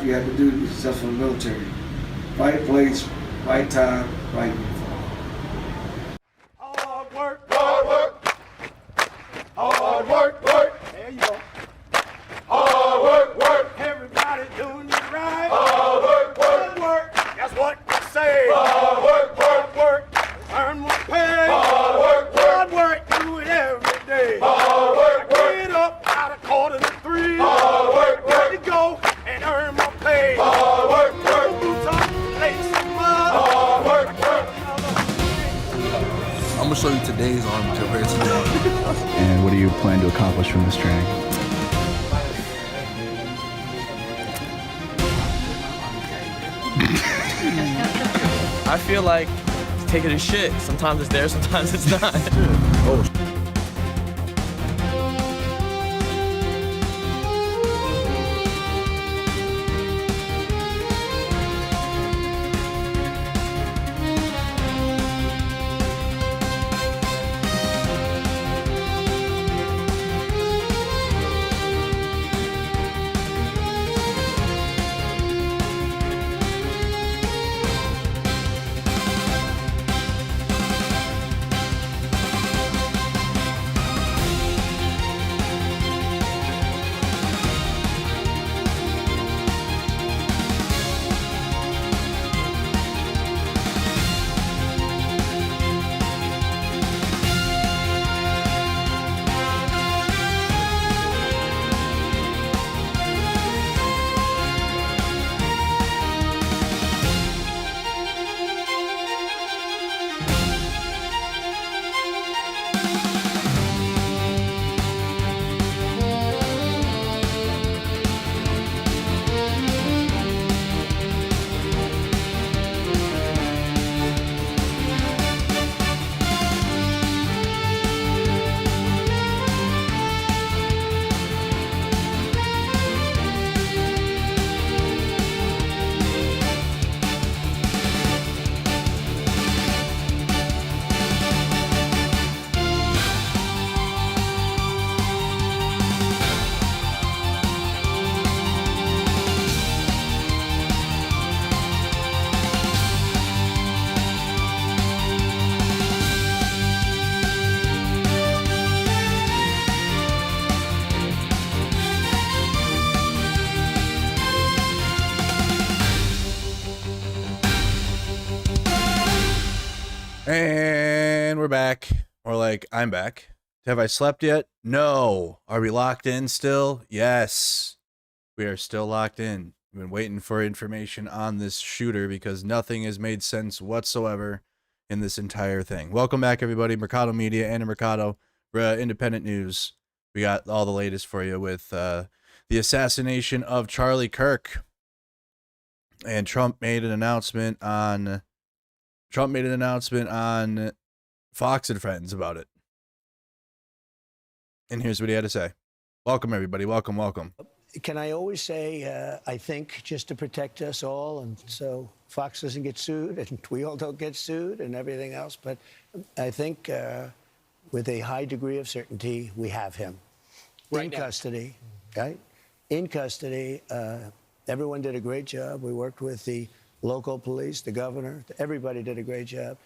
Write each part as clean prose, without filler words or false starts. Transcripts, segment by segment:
you have to do to be successful in the military. Right place, right time, right uniform. Hard work, hard work. Hard work, work. There you go. Hard work, work. Everybody doing it right. Hard work, work. Hard work. That's what they say. Hard work, work, work. Earn my pay. Hard work, work. Hard work. Do it every day. Hard work, work. Get up out of 2:45. Hard work, work. To go and earn my pay. Hard work, work. Boots on, lay some mud. Hard work, work. I'm gonna show you today's army compared to today. And what do you plan to accomplish from this training? I feel like taking a shit. Sometimes it's there, sometimes it's not. Oh, and we're back. Or like, I'm back. Have I slept yet? No. Are we locked in still? Yes. We are still locked in. We've been waiting for information on this shooter because nothing has made sense whatsoever in this entire thing. Welcome back, everybody. Mercado Media and Mercado Independent News. We got all the latest for you with the assassination of Charlie Kirk. And Trump made an announcement on Fox and Friends about it. And here's what he had to say. Welcome, everybody. Welcome, welcome. Can I always say, I think, just to protect us all, and so Fox doesn't get sued, and we all don't get sued, and everything else, but I think with a high degree of certainty, we have him in custody, right? In custody. Everyone did a great job. We worked with the local police, the governor. Everybody did a great job.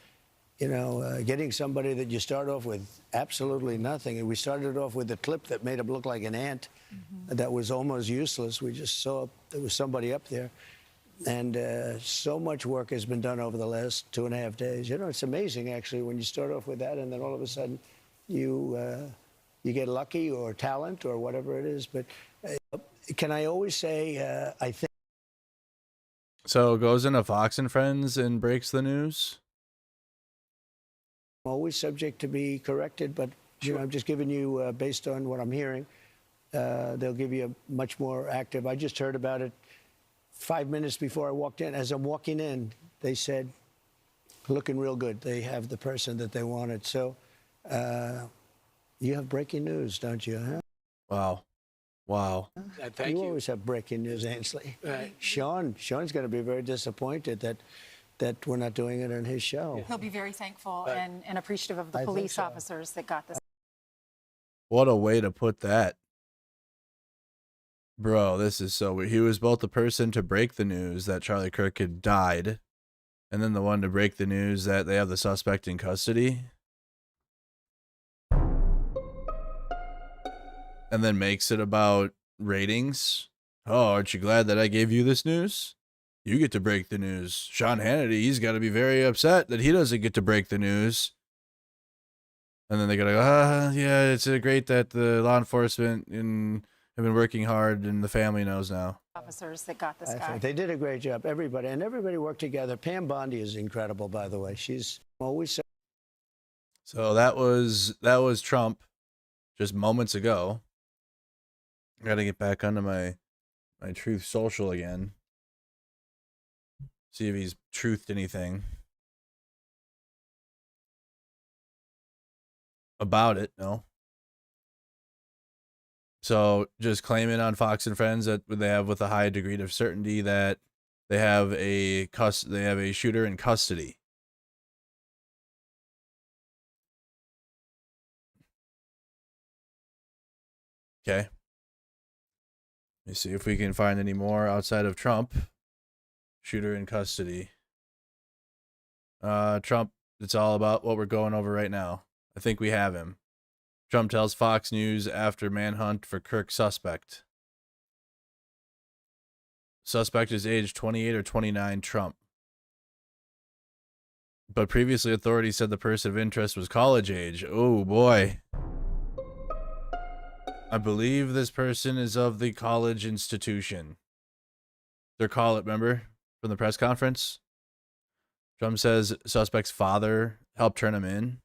You know, getting somebody that you start off with absolutely nothing. And we started off with a clip that made him look like an ant that was almost useless. We just saw there was somebody up there. And so much work has been done over the last 2.5 days. You know, it's amazing, actually, when you start off with that and then all of a sudden you get lucky or talent or whatever it is. But can I always say, I think. So goes into Fox and Friends and breaks the news? Always subject to be corrected, but you know, I'm just giving you, based on what I'm hearing, they'll give you a much more active. I just heard about it 5 minutes before I walked in. As I'm walking in, they said, looking real good. They have the person that they wanted. So you have breaking news, don't you? Huh? Wow. Wow. Thank you. You always have breaking news, Ainsley. Right. Sean's going to be very disappointed that we're not doing it on his show. He'll be very thankful and appreciative of the police officers that got this. What a way to put that. Bro, this is so weird. He was both the person to break the news that Charlie Kirk had died, and then the one to break the news that they have the suspect in custody. And then makes it about ratings. Oh, aren't you glad that I gave you this news? You get to break the news. Sean Hannity, he's got to be very upset that he doesn't get to break the news. And then they gotta go, yeah, it's great that the law enforcement have been working hard and the family knows now. Officers that got this I guy. think they did a great job. Everybody worked together. Pam Bondi is incredible, by the way. She's always. So that was Trump just moments ago. I gotta get back onto my Truth Social again. See if he's truthed anything about it. No. So just claiming on Fox and Friends that they have with a high degree of certainty that they have a shooter in custody. Okay. Let me see if we can find any more outside of Trump. Shooter in custody. Trump, it's all about what we're going over right now. I think we have him. Trump tells Fox News after manhunt for Kirk suspect. Suspect is age 28 or 29, Trump. But previously authorities said the person of interest was college age. Oh boy. I believe this person is of the college institution. Their call it, remember? From the press conference? Trump says suspect's father helped turn him in.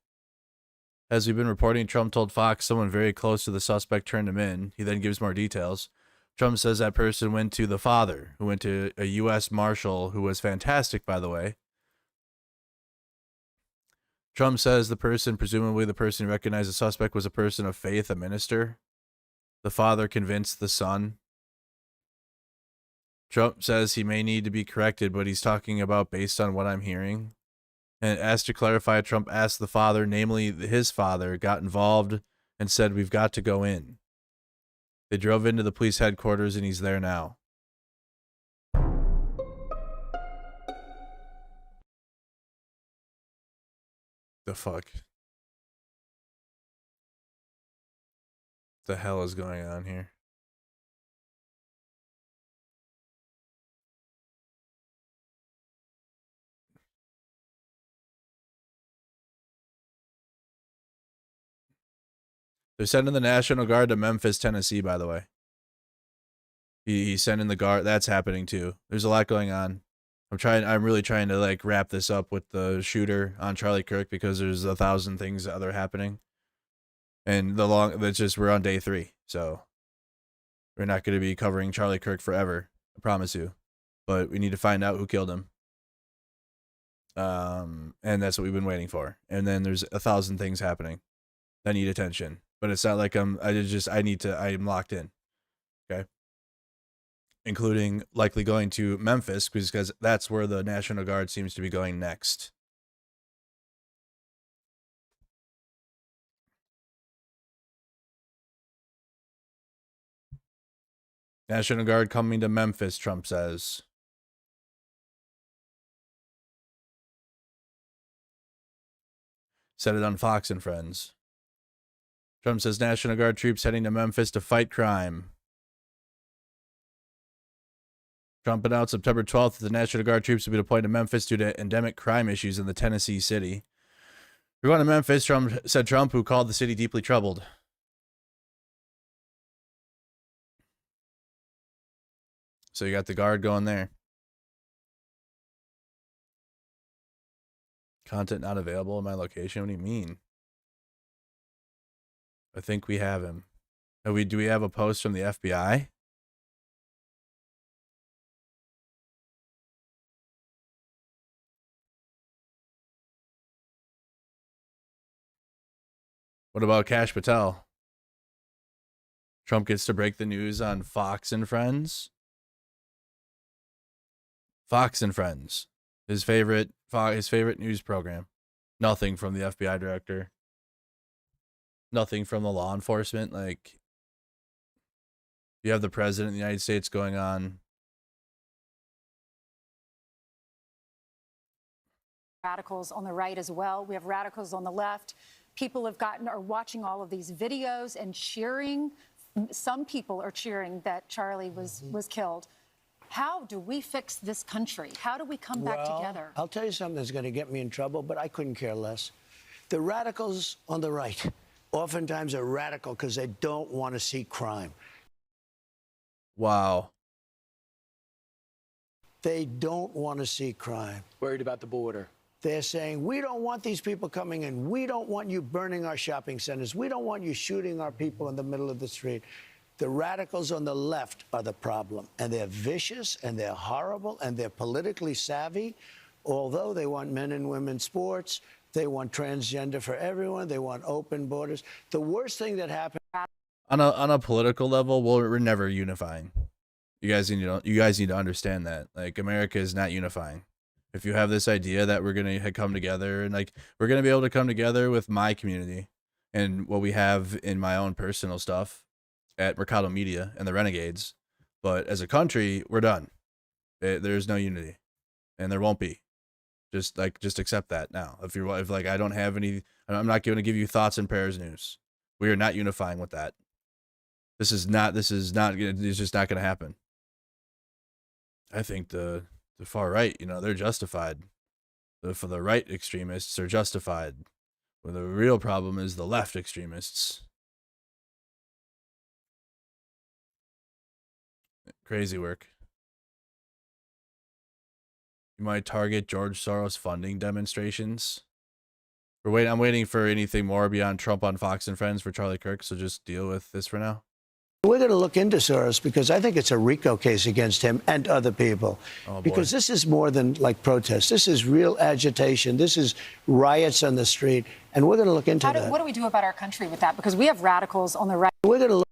As we've been reporting, Trump told Fox someone very close to the suspect turned him in. He then gives more details. Trump says that person went to the father, who went to a U.S. Marshal, who was fantastic, by the way. Trump says the person, presumably the person who recognized the suspect, was a person of faith, a minister. The father convinced the son. Trump says he may need to be corrected, but he's talking about based on what I'm hearing. And asked to clarify, Trump asked the father, namely his father, got involved and said, we've got to go in. They drove into the police headquarters and he's there now. The fuck? The hell is going on here? They're sending the National Guard to Memphis, Tennessee, by the way. He's sending the guard. That's happening too. There's a lot going on. I'm really trying to like wrap this up with the shooter on Charlie Kirk because there's 1,000 things that are happening. And we're on day 3. So we're not going to be covering Charlie Kirk forever. I promise you. But we need to find out who killed him. And that's what we've been waiting for. And then there's 1,000 things happening that need attention. But it's not like I'm locked in. Okay. Including likely going to Memphis because that's where the National Guard seems to be going next. National Guard coming to Memphis, Trump says. Said it on Fox and Friends. Trump says National Guard troops heading to Memphis to fight crime. Trump announced September 12th that the National Guard troops will be deployed to Memphis due to endemic crime issues in the Tennessee city. We're going to Memphis, said Trump, who called the city deeply troubled. So you got the Guard going there. Content not available in my location? What do you mean? I think we have him. Do we have a post from the FBI? What about Kash Patel? Trump gets to break the news on Fox and Friends. Fox and Friends, his favorite news program. Nothing from the FBI director. Nothing from the law enforcement. Like, You have the president of the United States going on. Radicals on the right as well. We have radicals on the left. People are watching all of these videos and cheering. Some people are cheering that Charlie was killed. How do we fix this country? How do we come back together? I'll tell you something that's going to get me in trouble, but I couldn't care less. The radicals on the right oftentimes are radical because they don't want to see crime. Wow. They don't want to see crime. Worried about the border. They're saying, we don't want these people coming in. We don't want you burning our shopping centers. We don't want you shooting our people in the middle of the street. The radicals on the left are the problem. And they're vicious, and they're horrible, and they're politically savvy. Although they want men and women sports, they want transgender for everyone, they want open borders. The worst thing that happened... On a political level, we're never unifying. You guys need to understand that. Like, America is not unifying. If you have this idea that we're going to come together, and like we're going to be able to come together with my community and what we have in my own personal stuff at Mercado Media and the Renegades, but as a country, we're done. There's no unity, and there won't be. Just accept that now. If I don't have any, I'm not going to give you thoughts and prayers news. We are not unifying with that. It's just not going to happen. I think the far right, they're justified. For the right extremists are justified. Well, the real problem is the left extremists. Crazy work. You might target George Soros funding demonstrations. I'm waiting for anything more beyond Trump on Fox and Friends for Charlie Kirk, so just deal with this for now. We're going to look into Soros because I think it's a RICO case against him and other people. Oh, boy. Because this is more than like protests. This is real agitation. This is riots on the street. And we're going to look into that. What do we do about our country with that? Because we have radicals on the right. We're going to look.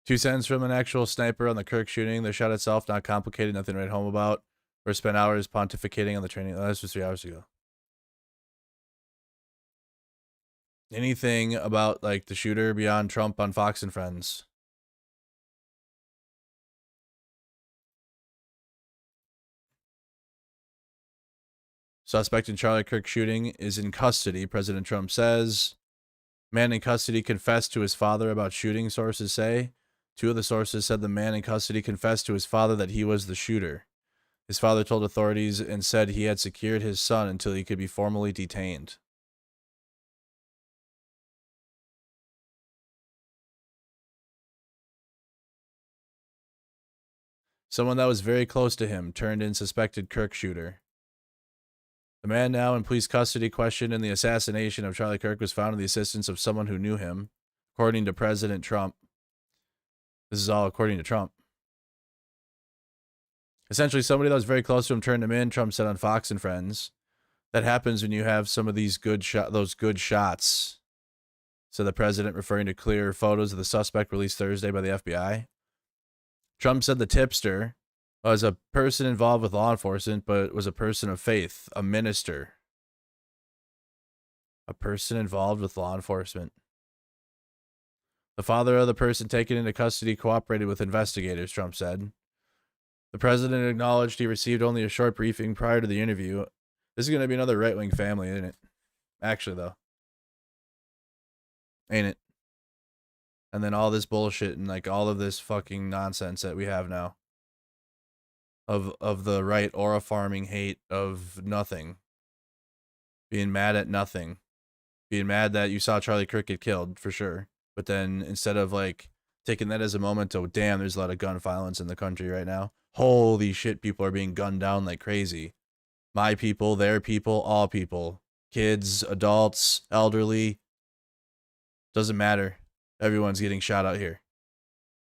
Two cents from an actual sniper on the Kirk shooting. The shot itself, not complicated, nothing to write home about. Or spent hours pontificating on the training. Oh, this was 3 hours ago. Anything about like the shooter beyond Trump on Fox and Friends? Suspect in Charlie Kirk shooting is in custody, President Trump says. Man in custody confessed to his father about shooting, sources say. 2 of the sources said the man in custody confessed to his father that he was the shooter. His father told authorities and said he had secured his son until he could be formally detained. Someone that was very close to him turned in suspected Kirk shooter. The man now in police custody questioned in the assassination of Charlie Kirk was found with the assistance of someone who knew him, according to President Trump. This is all according to Trump. Essentially, somebody that was very close to him turned him in, Trump said on Fox and Friends. That happens when you have some of these good shots. So the president, referring to clear photos of the suspect released Thursday by the FBI. Trump said the tipster was a person involved with law enforcement, but was a person of faith, a minister. A person involved with law enforcement. The father of the person taken into custody cooperated with investigators, Trump said. The president acknowledged he received only a short briefing prior to the interview. This is going to be another right-wing family, isn't it? Actually, though. Ain't it? And then all this bullshit and like all of this fucking nonsense that we have now. Of the right aura farming hate of nothing. Being mad at nothing. Being mad that you saw Charlie Kirk get killed, for sure. But then instead of like taking that as a moment to, damn, there's a lot of gun violence in the country right now. Holy shit, people are being gunned down like crazy. My people, their people, all people. Kids, adults, elderly. Doesn't matter. Everyone's getting shot out here.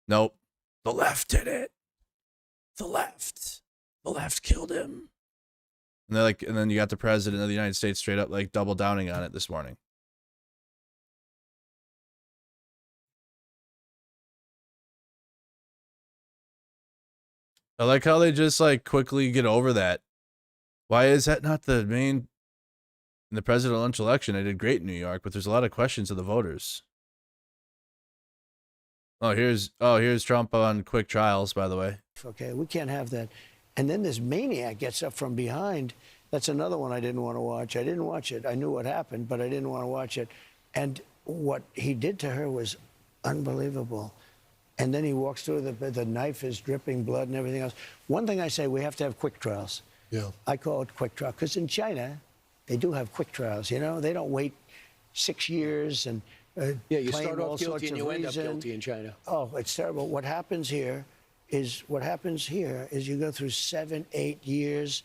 Nope. The left did it. The left. The left killed him. And they're like, and then you got the president of the United States straight up like double downing on it this morning. I like how they just like quickly get over that. Why is that not the main in the presidential election? I did great in New York, but there's a lot of questions of the voters. Oh, here's Trump on quick trials, by the way. Okay, we can't have that. And then this maniac gets up from behind. That's another one I didn't want to watch. I didn't watch it. I knew what happened, but I didn't want to watch it. And what he did to her was unbelievable. And then he walks through, the knife is dripping blood and everything else. One thing I say, we have to have quick trials. Yeah. I call it quick trial, because in China, they do have quick trials, you know? They don't wait 6 years and Yeah, you claim start all off guilty sorts and of you end up reason. guilty in China. Oh, it's terrible. What happens here is you go through 7, 8 years,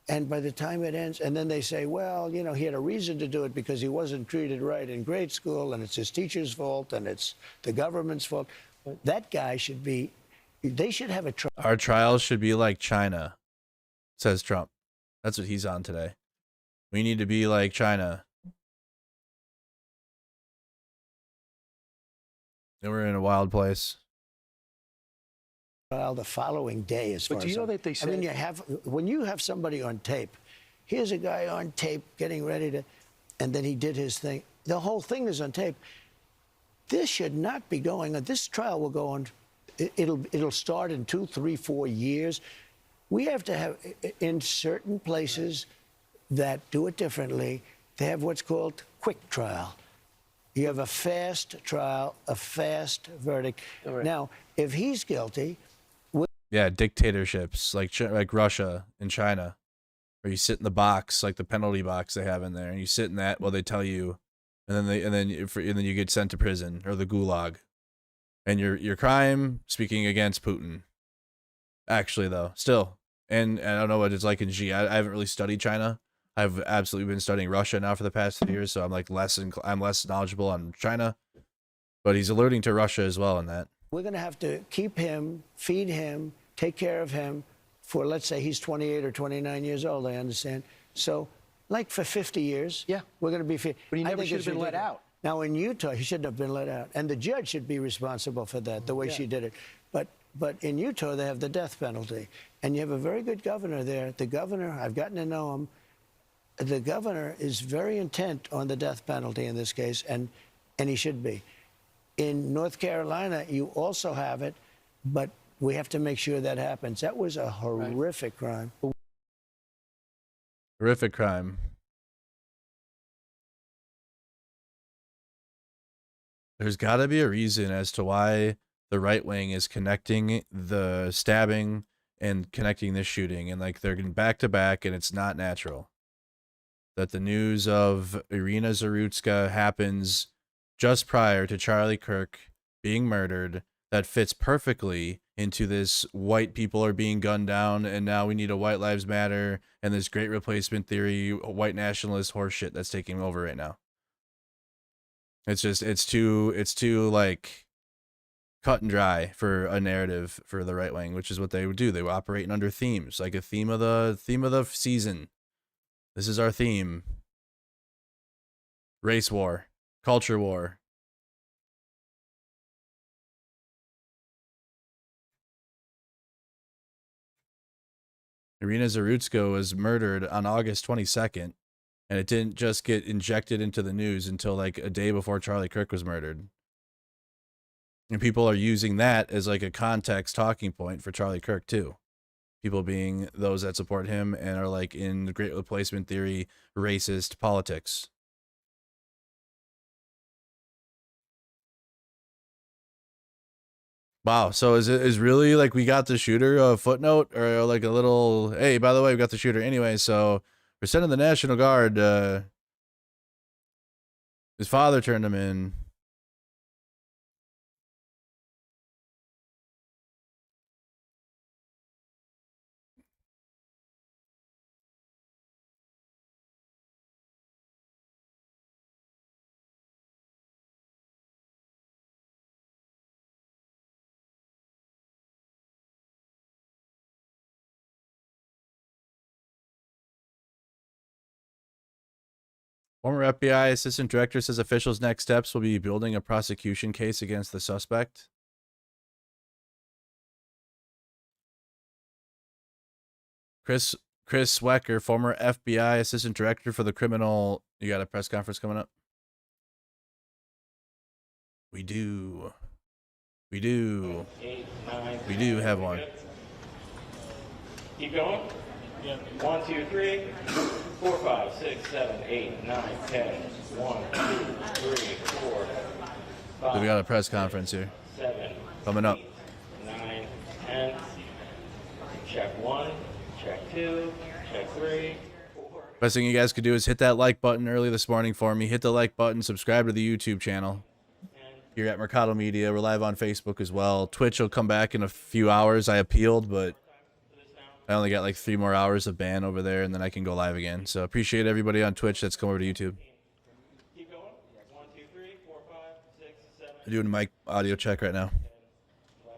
and by the time it ends, and then they say, well, you know, he had a reason to do it because he wasn't treated right in grade school, and it's his teacher's fault, and it's the government's fault. That guy should be, they should have a trial. Our trials should be like China, says Trump. That's what he's on today. We need to be like China. And we're in a wild place. The following day, as far But do as you know that they said... I mean, when you have somebody on tape, here's a guy on tape getting ready to, and then he did his thing. The whole thing is on tape. This should not be going on. This trial will go on. It'll start in 2, 3, 4 years. We have to have, in certain places that do it differently, they have what's called quick trial. You have a fast trial, a fast verdict. Right. Now, if he's guilty, Yeah, dictatorships like Russia and China, where you sit in the box, like the penalty box they have in there, and you sit in that while they tell you, and then you get sent to prison or the gulag, and your crime speaking against Putin. Actually, though, still, and I don't know what it's like in Xi. I haven't really studied China. I've absolutely been studying Russia now for the past 3 years, so I'm like I'm less knowledgeable on China, but he's alluding to Russia as well in that. we're going to have to keep him, feed him, take care of him for, let's say he's 28 or 29 years old, I understand. So, like for 50 years, Yeah. we're going to be feed. But he I never think should it's have been let ridiculous. out. Now, in Utah, he shouldn't have been let out. And the judge should be responsible for that, the way she did it. But in Utah, they have the death penalty. And you have a very good governor there. The governor, I've gotten to know him. The governor is very intent on the death penalty in this case, and he should be. In North Carolina, you also have it, but we have to make sure that happens. That was a horrific crime. Horrific crime. There's got to be a reason as to why the right wing is connecting the stabbing and connecting this shooting, and like they're going back to back, and it's not natural. That the news of Irina Zarutska happens just prior to Charlie Kirk being murdered. That fits perfectly into this white people are being gunned down, and now we need a white lives matter and this great replacement theory, white nationalist horseshit that's taking over right now. It's just, it's too like cut and dry for a narrative for the right wing, which is what they would do. They would operate under themes, like a theme of the season. This is our theme. Race war, culture war. Irina Zarutska was murdered on August 22nd, and it didn't just get injected into the news until like a day before Charlie Kirk was murdered. And people are using that as like a context talking point for Charlie Kirk too. People being those that support him and are like in the great replacement theory, racist politics. Wow. So is really like we got the shooter a footnote or like a little, hey, by the way, we got the shooter anyway. So we're sending the National Guard. His father turned him in. Former FBI assistant director says officials' next steps will be building a prosecution case against the suspect. Chris Wecker, former FBI assistant director for the criminal. You got a press conference coming up? We do. We do. 8, 9, We do have one. Keep going. Yeah. 1, 2, 3, 4, 5, 6, 7, 8, 9, 10. 1, 2, 3, 4, 5. We got a press conference here. 7. Coming up. 8, 9, 10. Check 1. Check 2. Check 3. 4. Best thing you guys could do is hit that like button early this morning for me. Hit the like button. Subscribe to the YouTube channel. Here at Mercado Media. We're live on Facebook as well. Twitch will come back in a few hours. I appealed, but I only got like 3 more hours of ban over there, and then I can go live again. So appreciate everybody on Twitch that's come over to YouTube. Keep going. 1, 2, 3, 4, 5, 6, 7. I'm doing a mic audio check right now.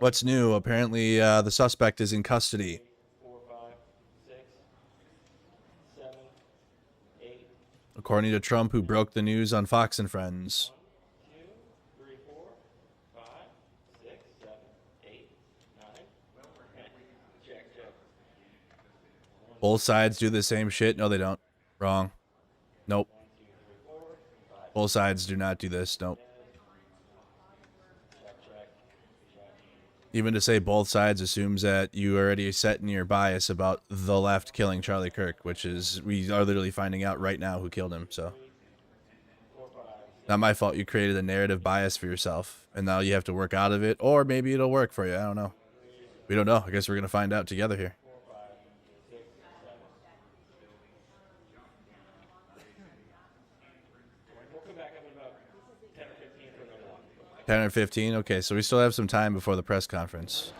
What's new? Apparently, the suspect is in custody. 4, 5, 6, 7, 8. According to Trump, who broke the news on Fox and Friends. 2, 3, 4, 5, 6, 7, 8, 9. Check. Both sides do the same shit. No, they don't. Wrong. Nope. Both sides do not do this. Nope. Even to say both sides assumes that you already set in your bias about the left killing Charlie Kirk, which is, we are literally finding out right now who killed him, so. Not my fault you created a narrative bias for yourself, and now you have to work out of it, or maybe it'll work for you. I don't know. We don't know. I guess we're going to find out together here. We'll come back up in about 10 or 15 for another one. 10 or 15? Okay, so we still have some time before the press conference.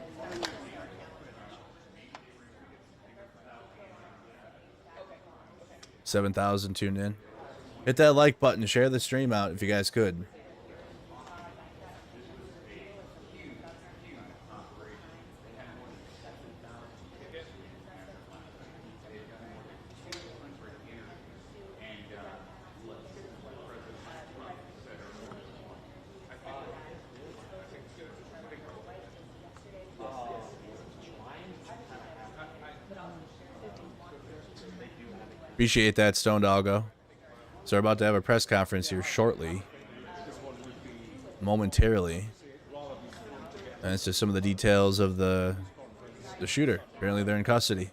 $7,000 tuned in. Hit that like button. Share the stream out if you guys could. Appreciate that, Stone Doggo. So we're about to have a press conference here shortly. Momentarily. And it's just some of the details of the shooter. Apparently they're in custody.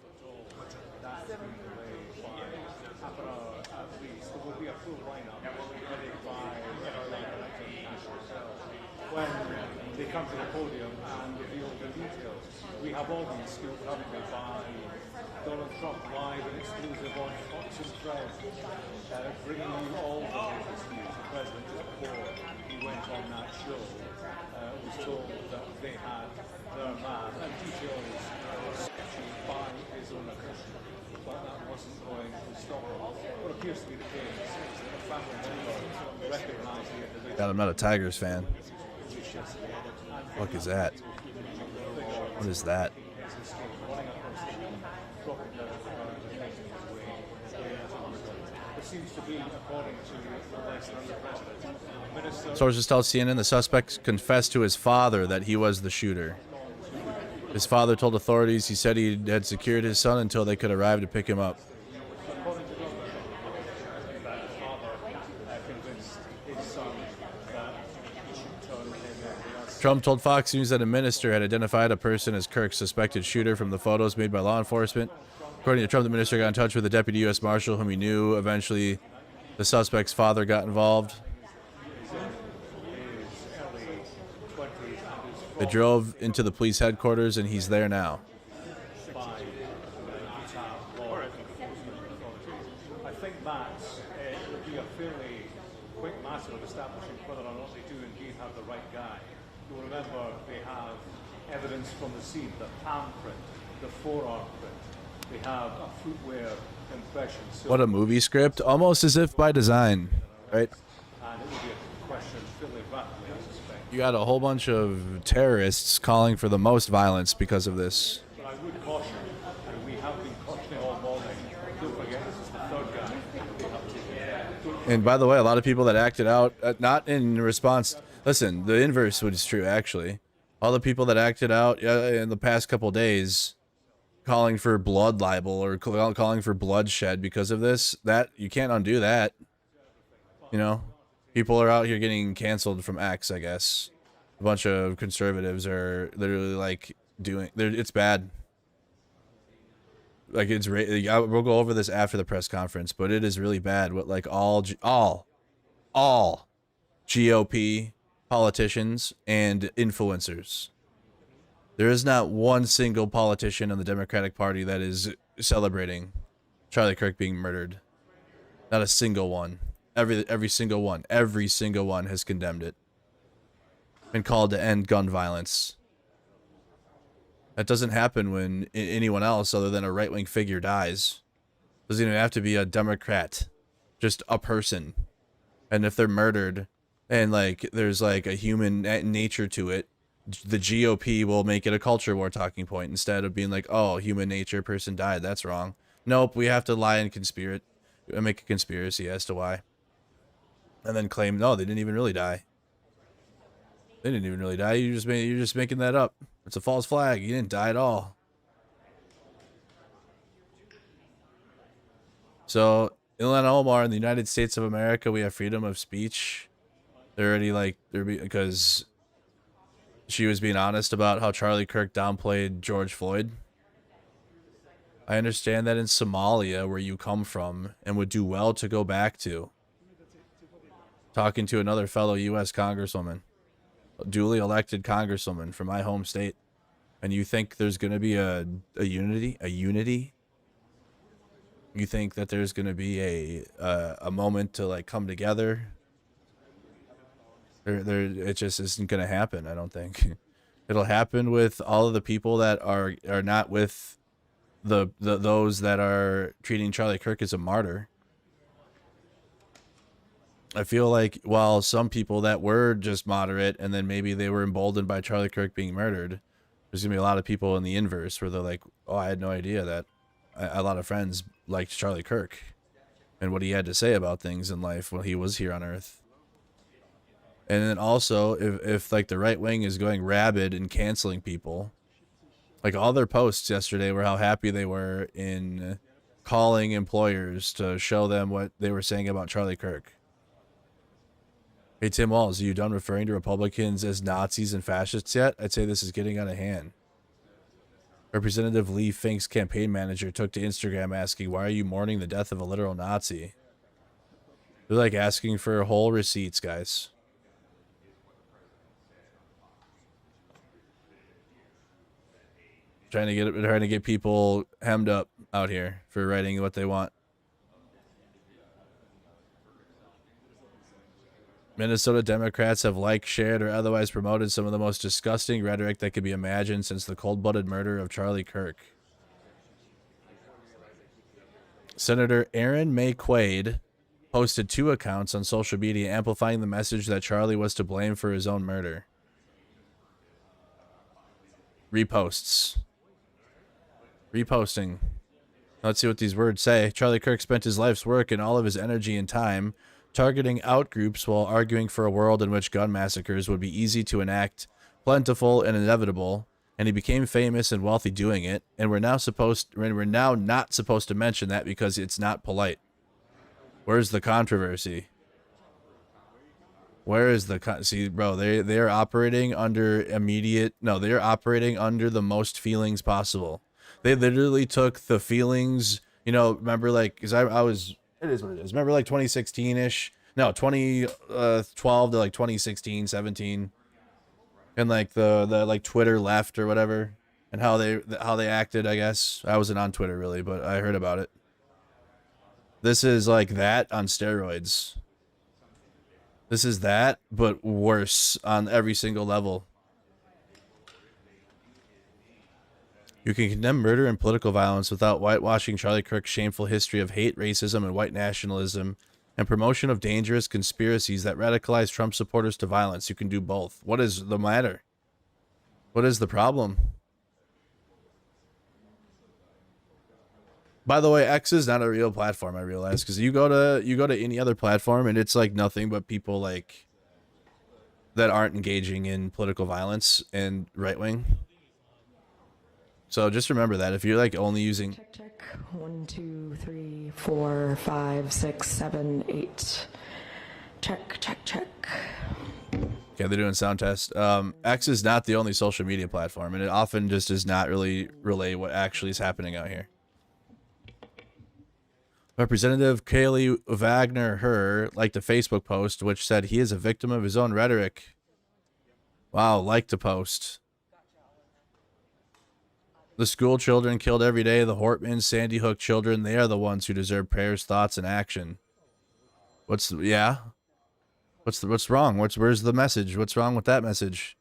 When they come to the podium and reveal the details. We have all been skilled, haven't we, by Donald Trump live and exclusive on Fox and Friends, bringing you all the latest news. The president, just before he went on that show, was told that they had their man, and details by his own admission, but that wasn't going to stop him. What appears to be the case is that a family member recognized the individual. God, I'm not a Tigers fan. What is that? What is that? Sources tell CNN the suspect confessed to his father that he was the shooter. His father told authorities he said he had secured his son until they could arrive to pick him up. Trump told Fox News that a minister had identified a person as Kirk's suspected shooter from the photos made by law enforcement. According to Trump, the minister got in touch with the deputy U.S. Marshal, whom he knew. Eventually, the suspect's father got involved. They drove into the police headquarters, and he's there now. I think that it would be a fairly quick matter of establishing whether or not they do indeed have the right guy. You'll remember they have evidence from the scene, the palm print, the forearm print. They have a footwear impression. So What a movie script, almost as if by design, right? and it would be a question fairly rapidly, I suspect. You got a whole bunch of terrorists calling for the most violence because of this. But I would caution, and we have been cautioning all morning, don't forget this is the third guy they have taken. Don't And by the way, a lot of people that acted out, not in response. Listen, the inverse was true actually. All the people that acted out in the past couple days, calling for blood libel or calling for bloodshed because of this, that you can't undo that. You know, people are out here getting canceled from X, I guess. A bunch of conservatives are literally like it's bad. Like we'll go over this after the press conference, but it is really bad. What like all GOP politicians and influencers. There is not one single politician in the Democratic Party that is celebrating Charlie Kirk being murdered. Not a single one. Every single one has condemned it and called to end gun violence. That doesn't happen when anyone else other than a right-wing figure dies. Doesn't even have to be a Democrat, just a person. And if they're murdered and like there's like a human nature to it, the GOP will make it a culture war talking point instead of being like, oh, human nature, person died, that's wrong. Nope, we have to lie and make a conspiracy as to why. And then claim, no, they didn't even really die. They didn't even really die. You're just making that up. It's a false flag. You didn't die at all. So, Ilhan Omar in the United States of America, we have freedom of speech. They're already like, because she was being honest about how Charlie Kirk downplayed George Floyd. I understand that in Somalia, where you come from, and would do well to go back to. Talking to another fellow U.S. Congresswoman. Duly elected congresswoman from my home state, and you think there's going to be a unity? You think that there's going to be a moment to like come together? It just isn't going to happen. I don't think it'll happen with all of the people that are not with those that are treating Charlie Kirk as a martyr. I feel like while some people that were just moderate and then maybe they were emboldened by Charlie Kirk being murdered, there's gonna be a lot of people in the inverse where they're like, oh, I had no idea that a lot of friends liked Charlie Kirk and what he had to say about things in life when he was here on Earth. And then also if like the right wing is going rabid and canceling people, like all their posts yesterday were how happy they were in calling employers to show them what they were saying about Charlie Kirk. Hey, Tim Walls, are you done referring to Republicans as Nazis and fascists yet? I'd say this is getting out of hand. Representative Lee Fink's campaign manager took to Instagram asking, why are you mourning the death of a literal Nazi? They're like asking for whole receipts, guys. Trying to get people hemmed up out here for writing what they want. Minnesota Democrats have liked, shared, or otherwise promoted some of the most disgusting rhetoric that could be imagined since the cold-blooded murder of Charlie Kirk. Senator Aaron May Quaid posted 2 accounts on social media amplifying the message that Charlie was to blame for his own murder. Reposting. Let's see what these words say. Charlie Kirk spent his life's work and all of his energy and time targeting out groups while arguing for a world in which gun massacres would be easy to enact, plentiful and inevitable, and he became famous and wealthy doing it, and we're now not supposed to mention that because it's not polite. Where's the controversy? Where is the see, bro, they are operating under they're operating under the most feelings possible. They literally took the feelings, remember like, because it is what it is. Remember like 2016-ish? No, 2012 to like 2016, 17. And like the like Twitter left or whatever. And how they acted, I guess. I wasn't on Twitter really, but I heard about it. This is like that on steroids. This is that, but worse on every single level. You can condemn murder and political violence without whitewashing Charlie Kirk's shameful history of hate, racism, and white nationalism, and promotion of dangerous conspiracies that radicalize Trump supporters to violence. You can do both. What is the matter? What is the problem? By the way, X is not a real platform, I realize, because you go to any other platform and it's like nothing but people like that aren't engaging in political violence and right wing. So just remember that if you're like only using Check 1 2 3 4 5 6 7 8. Check. Okay, they're doing sound test. X is not the only social media platform, and it often just does not really relay what actually is happening out here. Representative Kaylee Wagner liked a Facebook post which said he is a victim of his own rhetoric. Wow, liked a post. The school children killed every day, the Hortman, Sandy Hook children, they are the ones who deserve prayers, thoughts, and action. What's wrong? Where's the message? What's wrong with that message?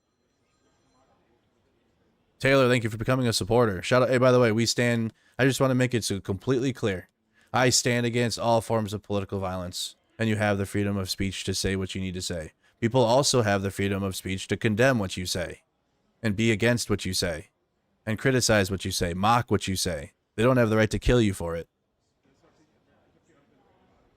Taylor, thank you for becoming a supporter. Shout out. Hey, by the way, I just want to make it so completely clear. I stand against all forms of political violence, and you have the freedom of speech to say what you need to say. People also have the freedom of speech to condemn what you say, and be against what you say, and criticize what you say, mock what you say. They don't have the right to kill you for it.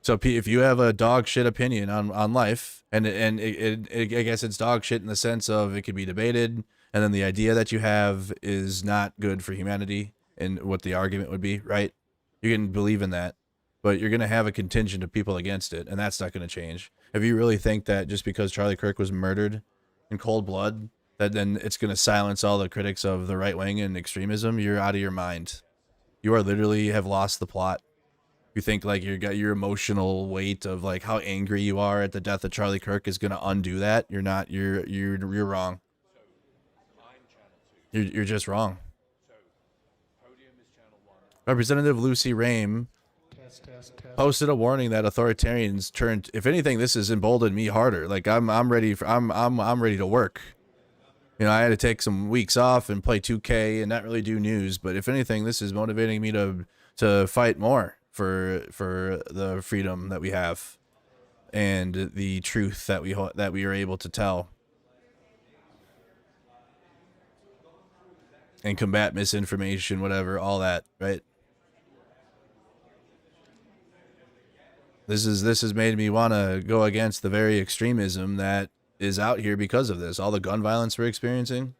So if you have a dog shit opinion on life, and I guess it's dog shit in the sense of it could be debated, and then the idea that you have is not good for humanity, and what the argument would be, right? You can believe in that, but you're going to have a contingent of people against it, and that's not going to change. If you really think that just because Charlie Kirk was murdered in cold blood, that then it's going to silence all the critics of the right wing and extremism, you're out of your mind. You are literally have lost the plot. You think like you got your emotional weight of like how angry you are at the death of Charlie Kirk is going to undo that. You're not. You're wrong. You're just wrong. Representative Lucy Rame posted a warning that authoritarians turned. If anything, this has emboldened me harder. Like I'm ready to work. You know, I had to take some weeks off and play 2K and not really do news. But if anything, this is motivating me to fight more for the freedom that we have and the truth that we are able to tell and combat misinformation, whatever, all that, right? This has made me want to go against the very extremism that is out here because of this. All the gun violence we're experiencing.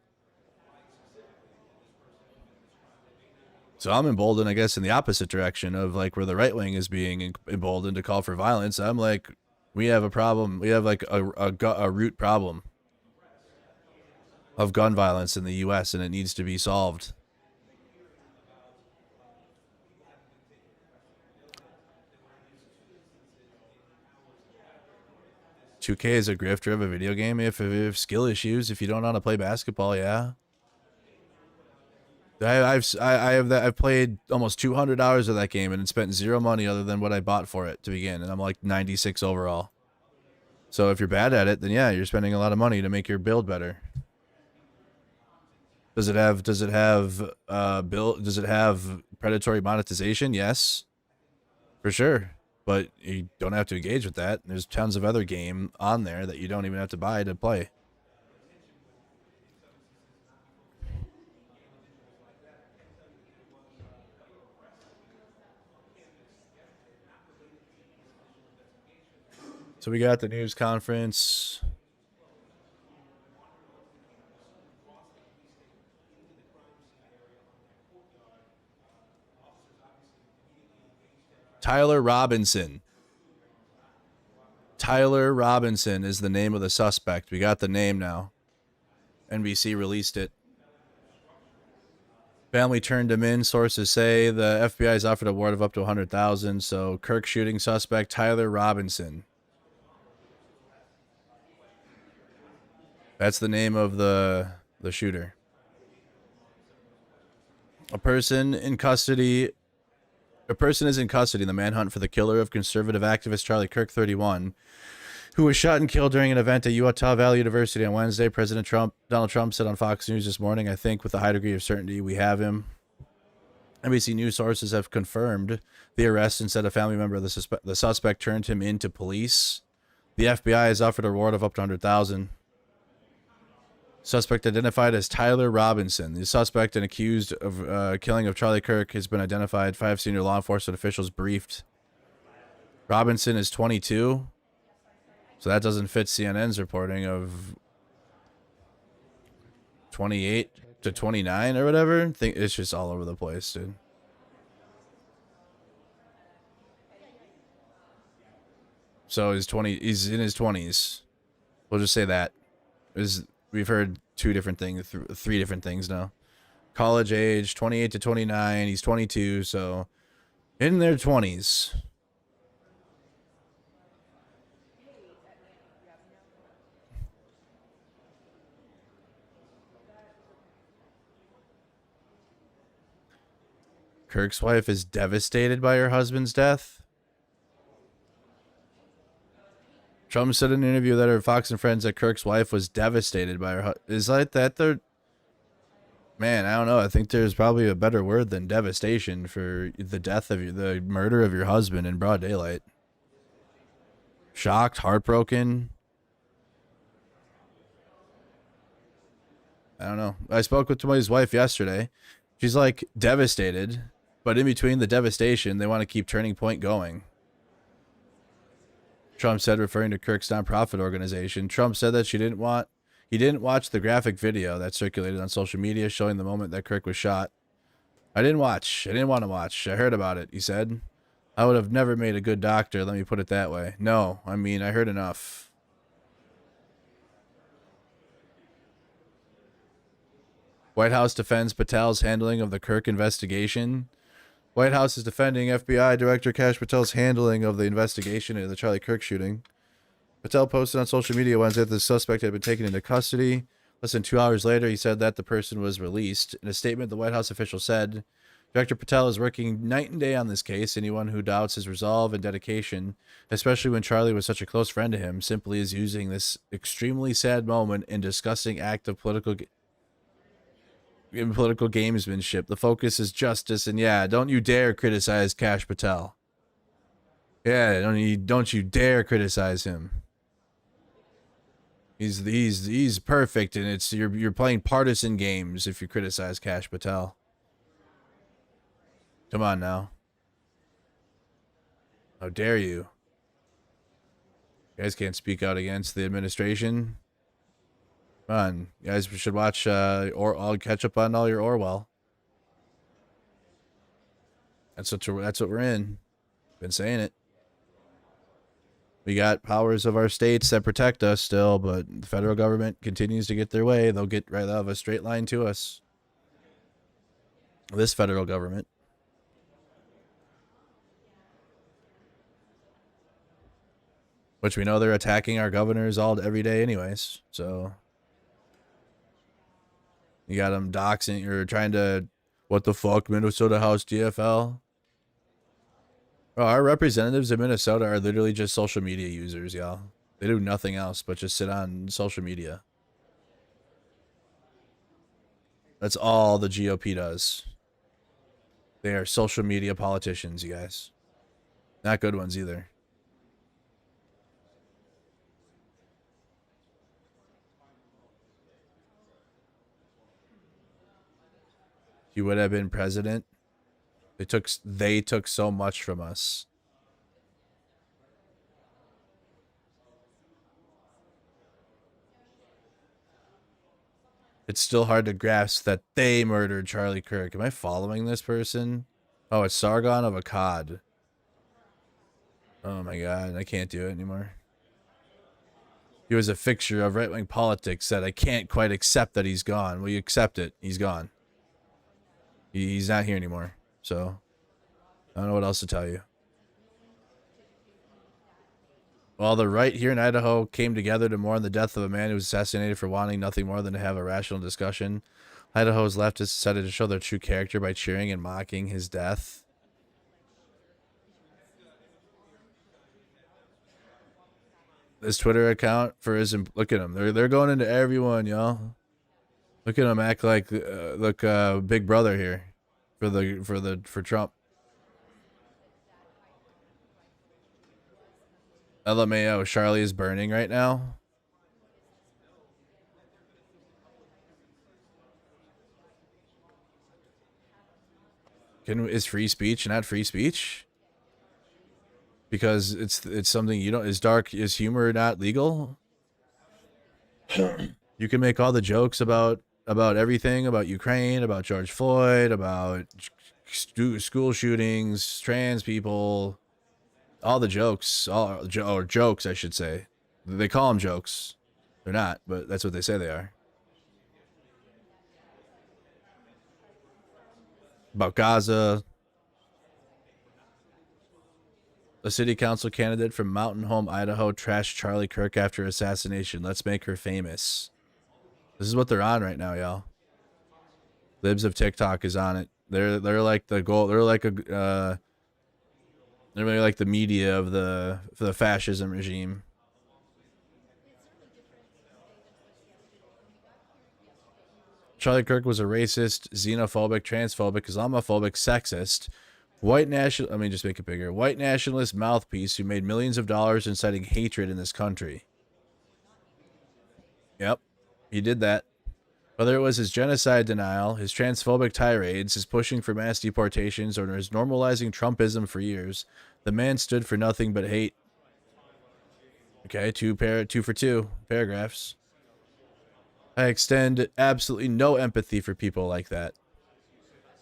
So I'm emboldened, I guess, in the opposite direction of like where the right wing is being emboldened to call for violence. I'm like, we have a problem. We have like a root problem of gun violence in the U.S. and it needs to be solved. $2K is a grifter of a video game. If skill issues, if you don't know how to play basketball, yeah. I've played almost 200 hours of that game and spent zero money other than what I bought for it to begin, and I'm like 96 overall. So if you're bad at it, then yeah, you're spending a lot of money to make your build better. Does it have predatory monetization? Yes, for sure. But you don't have to engage with that. There's tons of other game on there that you don't even have to buy to play. So we got the news conference. Tyler Robinson. Tyler Robinson is the name of the suspect. We got the name now. NBC released it. Family turned him in. Sources say the FBI has offered a reward of up to $100,000. So Kirk shooting suspect Tyler Robinson. That's the name of the shooter. A person is in custody in the manhunt for the killer of conservative activist Charlie Kirk, 31, who was shot and killed during an event at Utah Valley University on Wednesday. Donald Trump said on Fox News this morning, I think with a high degree of certainty we have him. NBC News sources have confirmed the arrest and said a family member of the suspect turned him into police. The FBI has offered a reward of up to $100,000. Suspect identified as Tyler Robinson. The suspect and accused of killing of Charlie Kirk has been identified. 5 senior law enforcement officials briefed. Robinson is 22. So that doesn't fit CNN's reporting of 28 to 29 or whatever. It's just all over the place, dude. So he's in his 20s. We'll just say that. We've heard 2 different things, 3 different things now. College age, 28 to 29. He's 22, so in their 20s. Kirk's wife is devastated by her husband's death. Trump said in an interview that her Fox and Friends that Kirk's wife was devastated by her. Is like that the... Man, I don't know. I think there's probably a better word than devastation for the death of the murder of your husband in broad daylight. Shocked, heartbroken. I don't know. I spoke with somebody's wife yesterday. She's like devastated, but in between the devastation, they want to keep Turning Point going. Trump said, referring to Kirk's nonprofit organization. Trump said that he didn't watch the graphic video that circulated on social media showing the moment that Kirk was shot. I didn't want to watch. I heard about it, he said. I would have never made a good doctor, let me put it that way. No, I mean, I heard enough. White House defends Patel's handling of the Kirk investigation. White House is defending FBI Director Kash Patel's handling of the investigation into the Charlie Kirk shooting. Patel posted on social media Wednesday that the suspect had been taken into custody. Less than 2 hours later, he said that the person was released. In a statement, the White House official said, Director Patel is working night and day on this case. Anyone who doubts his resolve and dedication, especially when Charlie was such a close friend to him, simply is using this extremely sad moment and disgusting act of political gamesmanship. The focus is justice, and yeah, don't you dare criticize Kash Patel. Yeah, don't you dare criticize him. He's perfect, and it's you're playing partisan games if you criticize Kash Patel. Come on now. How dare you? You guys can't speak out against the administration. Come on, you guys should watch or I'll catch up on all your Orwell. That's what we're in. Been saying it. We got powers of our states that protect us still, but the federal government continues to get their way. They'll get right out of a straight line to us. This federal government. Which we know they're attacking our governors every day anyways, so... You got them doxing or trying to, what the fuck, Minnesota House DFL? Bro, our representatives in Minnesota are literally just social media users, y'all. They do nothing else but just sit on social media. That's all the GOP does. They are social media politicians, you guys. Not good ones either. He would have been president. They took so much from us. It's still hard to grasp that they murdered Charlie Kirk. Am I following this person? Oh, it's Sargon of Akkad. Oh my god, I can't do it anymore. He was a fixture of right-wing politics that I can't quite accept that he's gone. Will you accept it? He's gone. He's not here anymore, so I don't know what else to tell you. Well, the right here in Idaho came together to mourn the death of a man who was assassinated for wanting nothing more than to have a rational discussion. Idaho's leftists decided to show their true character by cheering and mocking his death. This Twitter account for his... Look at them. They're going into everyone, y'all. Look at him act like Big Brother here for Trump. LMAO, Charlie is burning right now. Is free speech not free speech? Because it's something you don't. Is humor not legal? You can make all the jokes about everything, about Ukraine, about George Floyd, about school shootings, trans people, all the jokes, or jokes, I should say. They call them jokes. They're not, but that's what they say they are. About Gaza. A city council candidate from Mountain Home, Idaho, trashed Charlie Kirk after assassination. Let's make her famous. This is what they're on right now, y'all. Libs of TikTok is on it. They're like the goal. They're like they're really like the media of the fascism regime. Charlie Kirk was a racist, xenophobic, transphobic, Islamophobic, sexist, white national. Let me just make it bigger. White nationalist mouthpiece who made millions of dollars inciting hatred in this country. Yep, he did that. Whether it was his genocide denial, his transphobic tirades, his pushing for mass deportations, or his normalizing Trumpism for years, the man stood for nothing but hate. Okay, two for two paragraphs. I extend absolutely no empathy for people like that.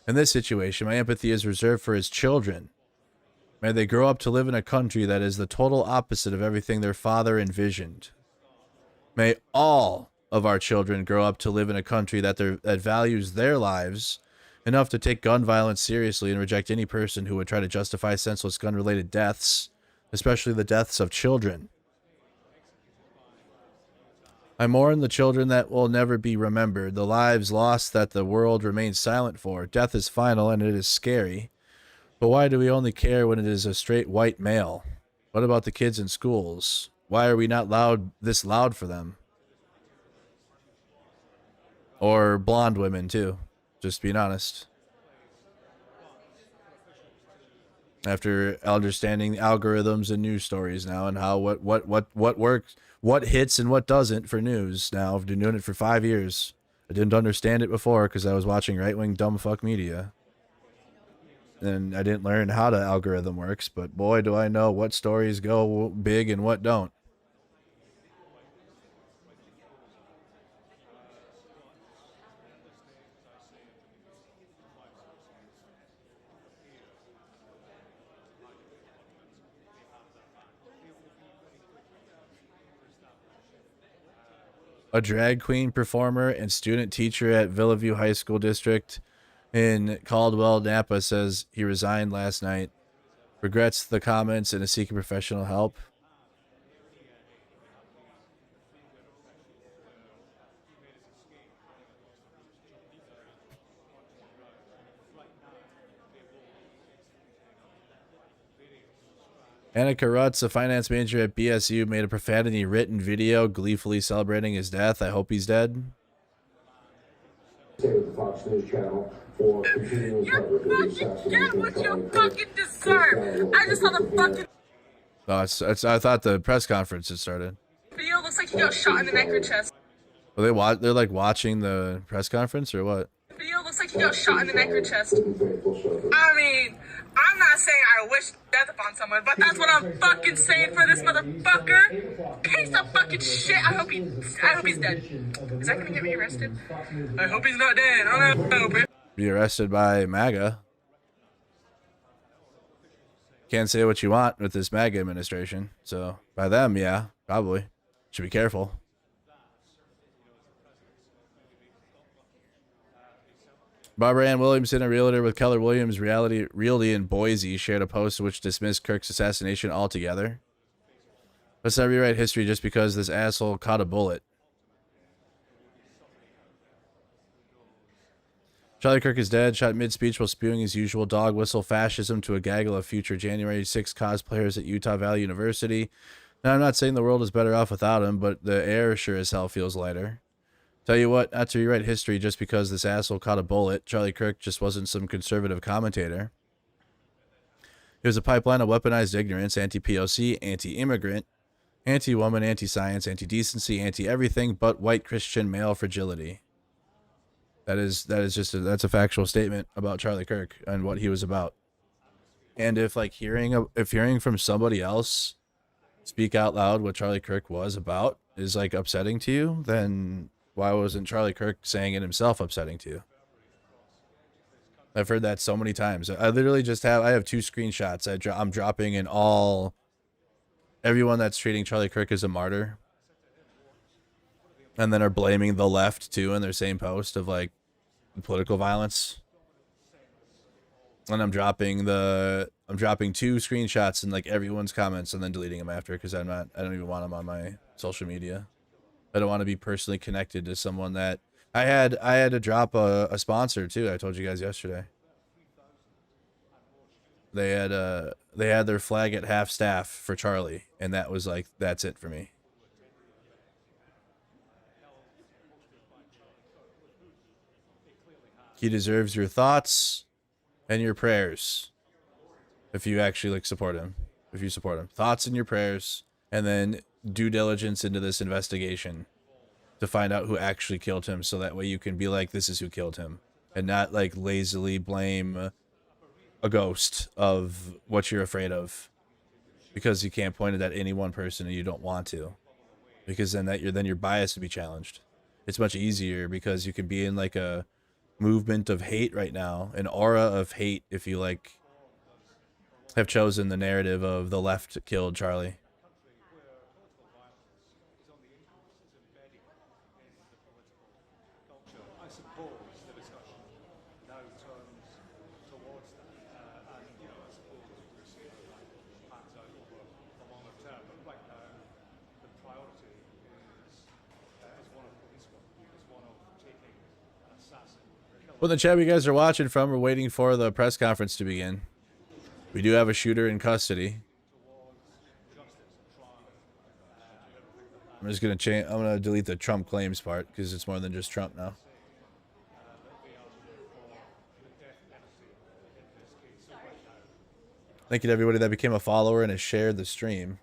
In this situation, my empathy is reserved for his children. May they grow up to live in a country that is the total opposite of everything their father envisioned. May all of our children grow up to live in a country that values their lives enough to take gun violence seriously and reject any person who would try to justify senseless gun-related deaths, especially the deaths of children. I mourn the children that will never be remembered, the lives lost that the world remains silent for. Death is final and it is scary. But why do we only care when it is a straight white male? What about the kids in schools? Why are we not this loud for them? Or blonde women too, just being honest. After understanding the algorithms and news stories now and how what works, what hits and what doesn't for news now. I've been doing it for 5 years. I didn't understand it before because I was watching right-wing dumb fuck media. And I didn't learn how the algorithm works, but boy do I know what stories go big and what don't. A drag queen performer and student teacher at Villaview High School District in Caldwell, Napa says he resigned last night. Regrets the comments and is seeking professional help. Annika Rutz, a finance major at BSU, made a profanity-written video gleefully celebrating his death. I hope he's dead. The Fox News channel for continuing coverage of the assassination. Get what you fucking deserve. I just saw the fucking. Oh, I thought the press conference had started. Video looks like he got shot in the neck or chest. Well, they're like watching the press conference or what? Video looks like he got shot in the neck or chest. I mean, I'm not saying I wish death upon someone, but that's what I'm fucking saying for this motherfucker. Piece of fucking shit. I hope he's dead. Is that gonna get me arrested? I hope he's not dead. I don't know, bro. Be arrested by MAGA. Can't say what you want with this MAGA administration. So by them, yeah, probably. Should be careful. Barbara Ann Williamson, a realtor with Keller Williams Realty in Boise, shared a post which dismissed Kirk's assassination altogether. Let's not rewrite history just because this asshole caught a bullet. Charlie Kirk is dead, shot mid-speech while spewing his usual dog whistle fascism to a gaggle of future January 6 cosplayers at Utah Valley University. Now, I'm not saying the world is better off without him, but the air sure as hell feels lighter. Tell you what, not to rewrite history just because this asshole caught a bullet. Charlie Kirk just wasn't some conservative commentator. He was a pipeline of weaponized ignorance, anti-POC, anti-immigrant, anti-woman, anti-science, anti-decency, anti-everything but white Christian male fragility. That is just that's a factual statement about Charlie Kirk and what he was about. And if like hearing from somebody else speak out loud what Charlie Kirk was about is like upsetting to you, then why wasn't Charlie Kirk saying it himself upsetting to you? I've heard that so many times. I literally just have 2 screenshots. I'm dropping in everyone that's treating Charlie Kirk as a martyr, and then are blaming the left too in their same post of like political violence. And I'm dropping 2 screenshots in like everyone's comments and then deleting them after, because I don't even want them on my social media. I don't want to be personally connected to someone that I had to drop a sponsor too. I told you guys yesterday. They had their flag at half staff for Charlie, and that was like, that's it for me. He deserves your thoughts and your prayers if you actually like support him. If you support him, thoughts and your prayers, and then due diligence into this investigation to find out who actually killed him, so that way you can be like, this is who killed him, and not like lazily blame a ghost of what you're afraid of, because you can't point it at any one person and you don't want to, because then your bias to be challenged. It's much easier because you can be in like a movement of hate right now, an aura of hate, if you like have chosen the narrative of the left killed Charlie. I suppose the discussion now turns towards that, and I suppose we're seeing how that pans out over the longer term. But right now, the priority is one of police work, is one of taking an assassin. Well, the chat you guys are watching from, we're waiting for the press conference to begin. We do have a shooter in custody. I'm just gonna change. I'm gonna delete the Trump claims part because it's more than just Trump now. Thank you to everybody that became a follower and has shared the stream.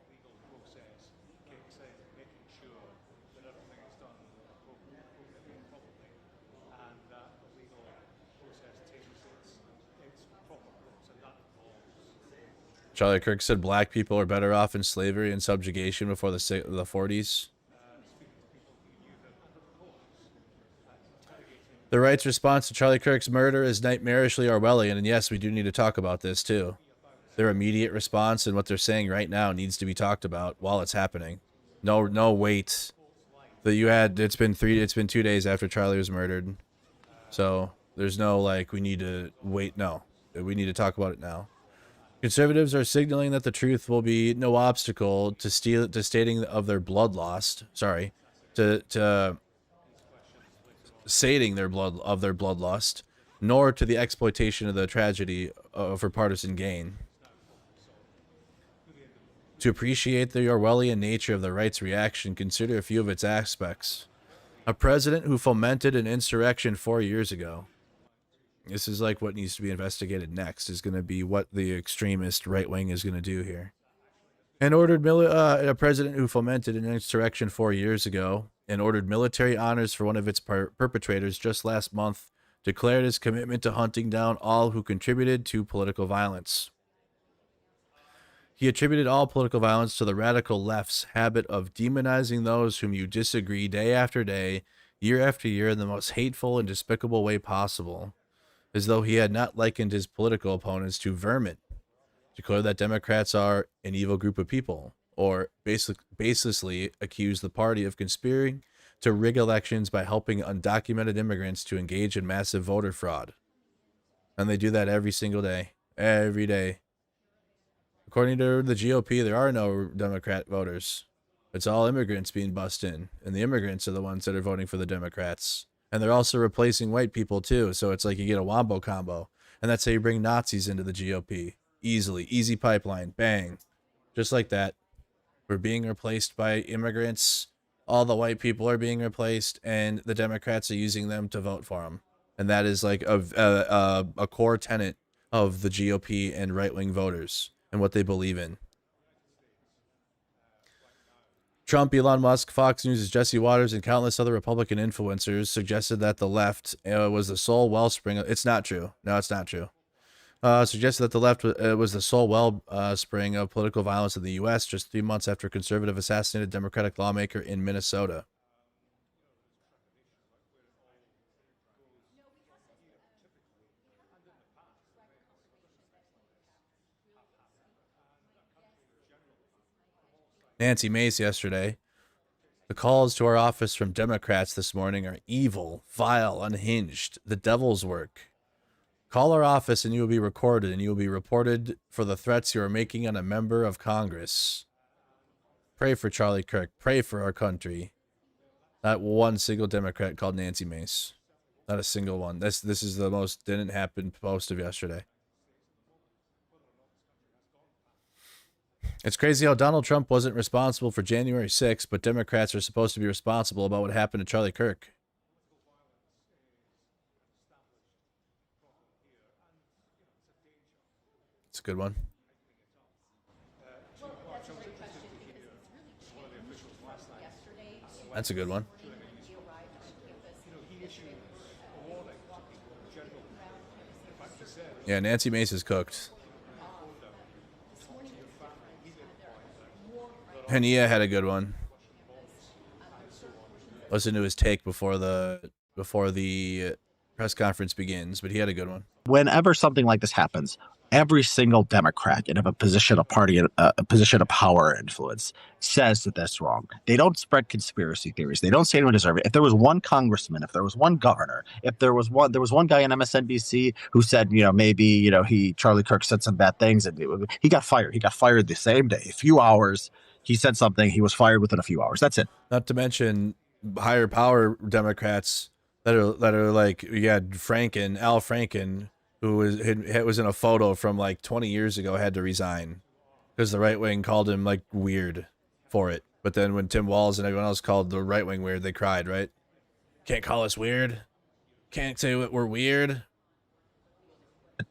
Charlie Kirk said black people are better off in slavery and subjugation before the 40s. The right's response to Charlie Kirk's murder is nightmarishly Orwellian, and yes, we do need to talk about this too. Their immediate response and what they're saying right now needs to be talked about while it's happening. No wait. It's been 2 days after Charlie was murdered. So there's no like, we need to wait. No, we need to talk about it now. Conservatives are signaling that the truth will be no obstacle to stating of their blood lost. Sorry, to stating their bloodlust, nor to the exploitation of the tragedy for partisan gain. To appreciate the Orwellian nature of the right's reaction, consider a few of its aspects. A president who fomented an insurrection 4 years ago. This is like what needs to be investigated next, is going to be what the extremist right wing is going to do here. And ordered a president who fomented an insurrection 4 years ago and ordered military honors for one of its perpetrators just last month, declared his commitment to hunting down all who contributed to political violence. He attributed all political violence to the radical left's habit of demonizing those whom you disagree day after day, year after year, in the most hateful and despicable way possible, as though he had not likened his political opponents to vermin. Declare that Democrats are an evil group of people, or baselessly accuse the party of conspiring to rig elections by helping undocumented immigrants to engage in massive voter fraud. And they do that every single day. Every day. According to the GOP, there are no Democrat voters. It's all immigrants being bussed in, and the immigrants are the ones that are voting for the Democrats. And they're also replacing white people too, so it's like you get a wombo combo. And that's how you bring Nazis into the GOP. Easily. Easy pipeline. Bang. Just like that. We're being replaced by immigrants. All the white people are being replaced, and the Democrats are using them to vote for them. And that is like a core tenet of the GOP and right-wing voters and what they believe in. Trump, Elon Musk, Fox News' Jesse Waters, and countless other Republican influencers suggested that the left was the sole wellspring. It's not true. No, it's not true. Suggested that the left was the sole wellspring of political violence in the U.S. just 3 months after a conservative assassinated a Democratic lawmaker in Minnesota. Nancy Mace yesterday. The calls to our office from Democrats this morning are evil, vile, unhinged, the devil's work. Call our office and you will be recorded, and you will be reported for the threats you are making on a member of Congress. Pray for Charlie Kirk. Pray for our country. Not one single Democrat called Nancy Mace. Not a single one. This is the most didn't happen post of yesterday. It's crazy how Donald Trump wasn't responsible for January 6th, but Democrats are supposed to be responsible about what happened to Charlie Kirk. It's a good one. That's a good one. Yeah, Nancy Mace is cooked. Hania had a good one. Listen to his take before the press conference begins, but he had a good one. Whenever something like this happens, every single Democrat in a position of a position of power or influence says that that's wrong. They don't spread conspiracy theories. They don't say anyone deserves it. If there was one congressman, if there was one governor, if there was one guy on MSNBC who said, maybe, Charlie Kirk said some bad things and he got fired. He got fired the same day. A few hours. He said something. He was fired within a few hours. That's it. Not to mention higher power Democrats that are like, you had Al Franken, who was in a photo from like 20 years ago, had to resign because the right wing called him like weird for it. But then when Tim Walz and everyone else called the right wing weird, they cried, right? Can't call us weird. Can't say we're weird.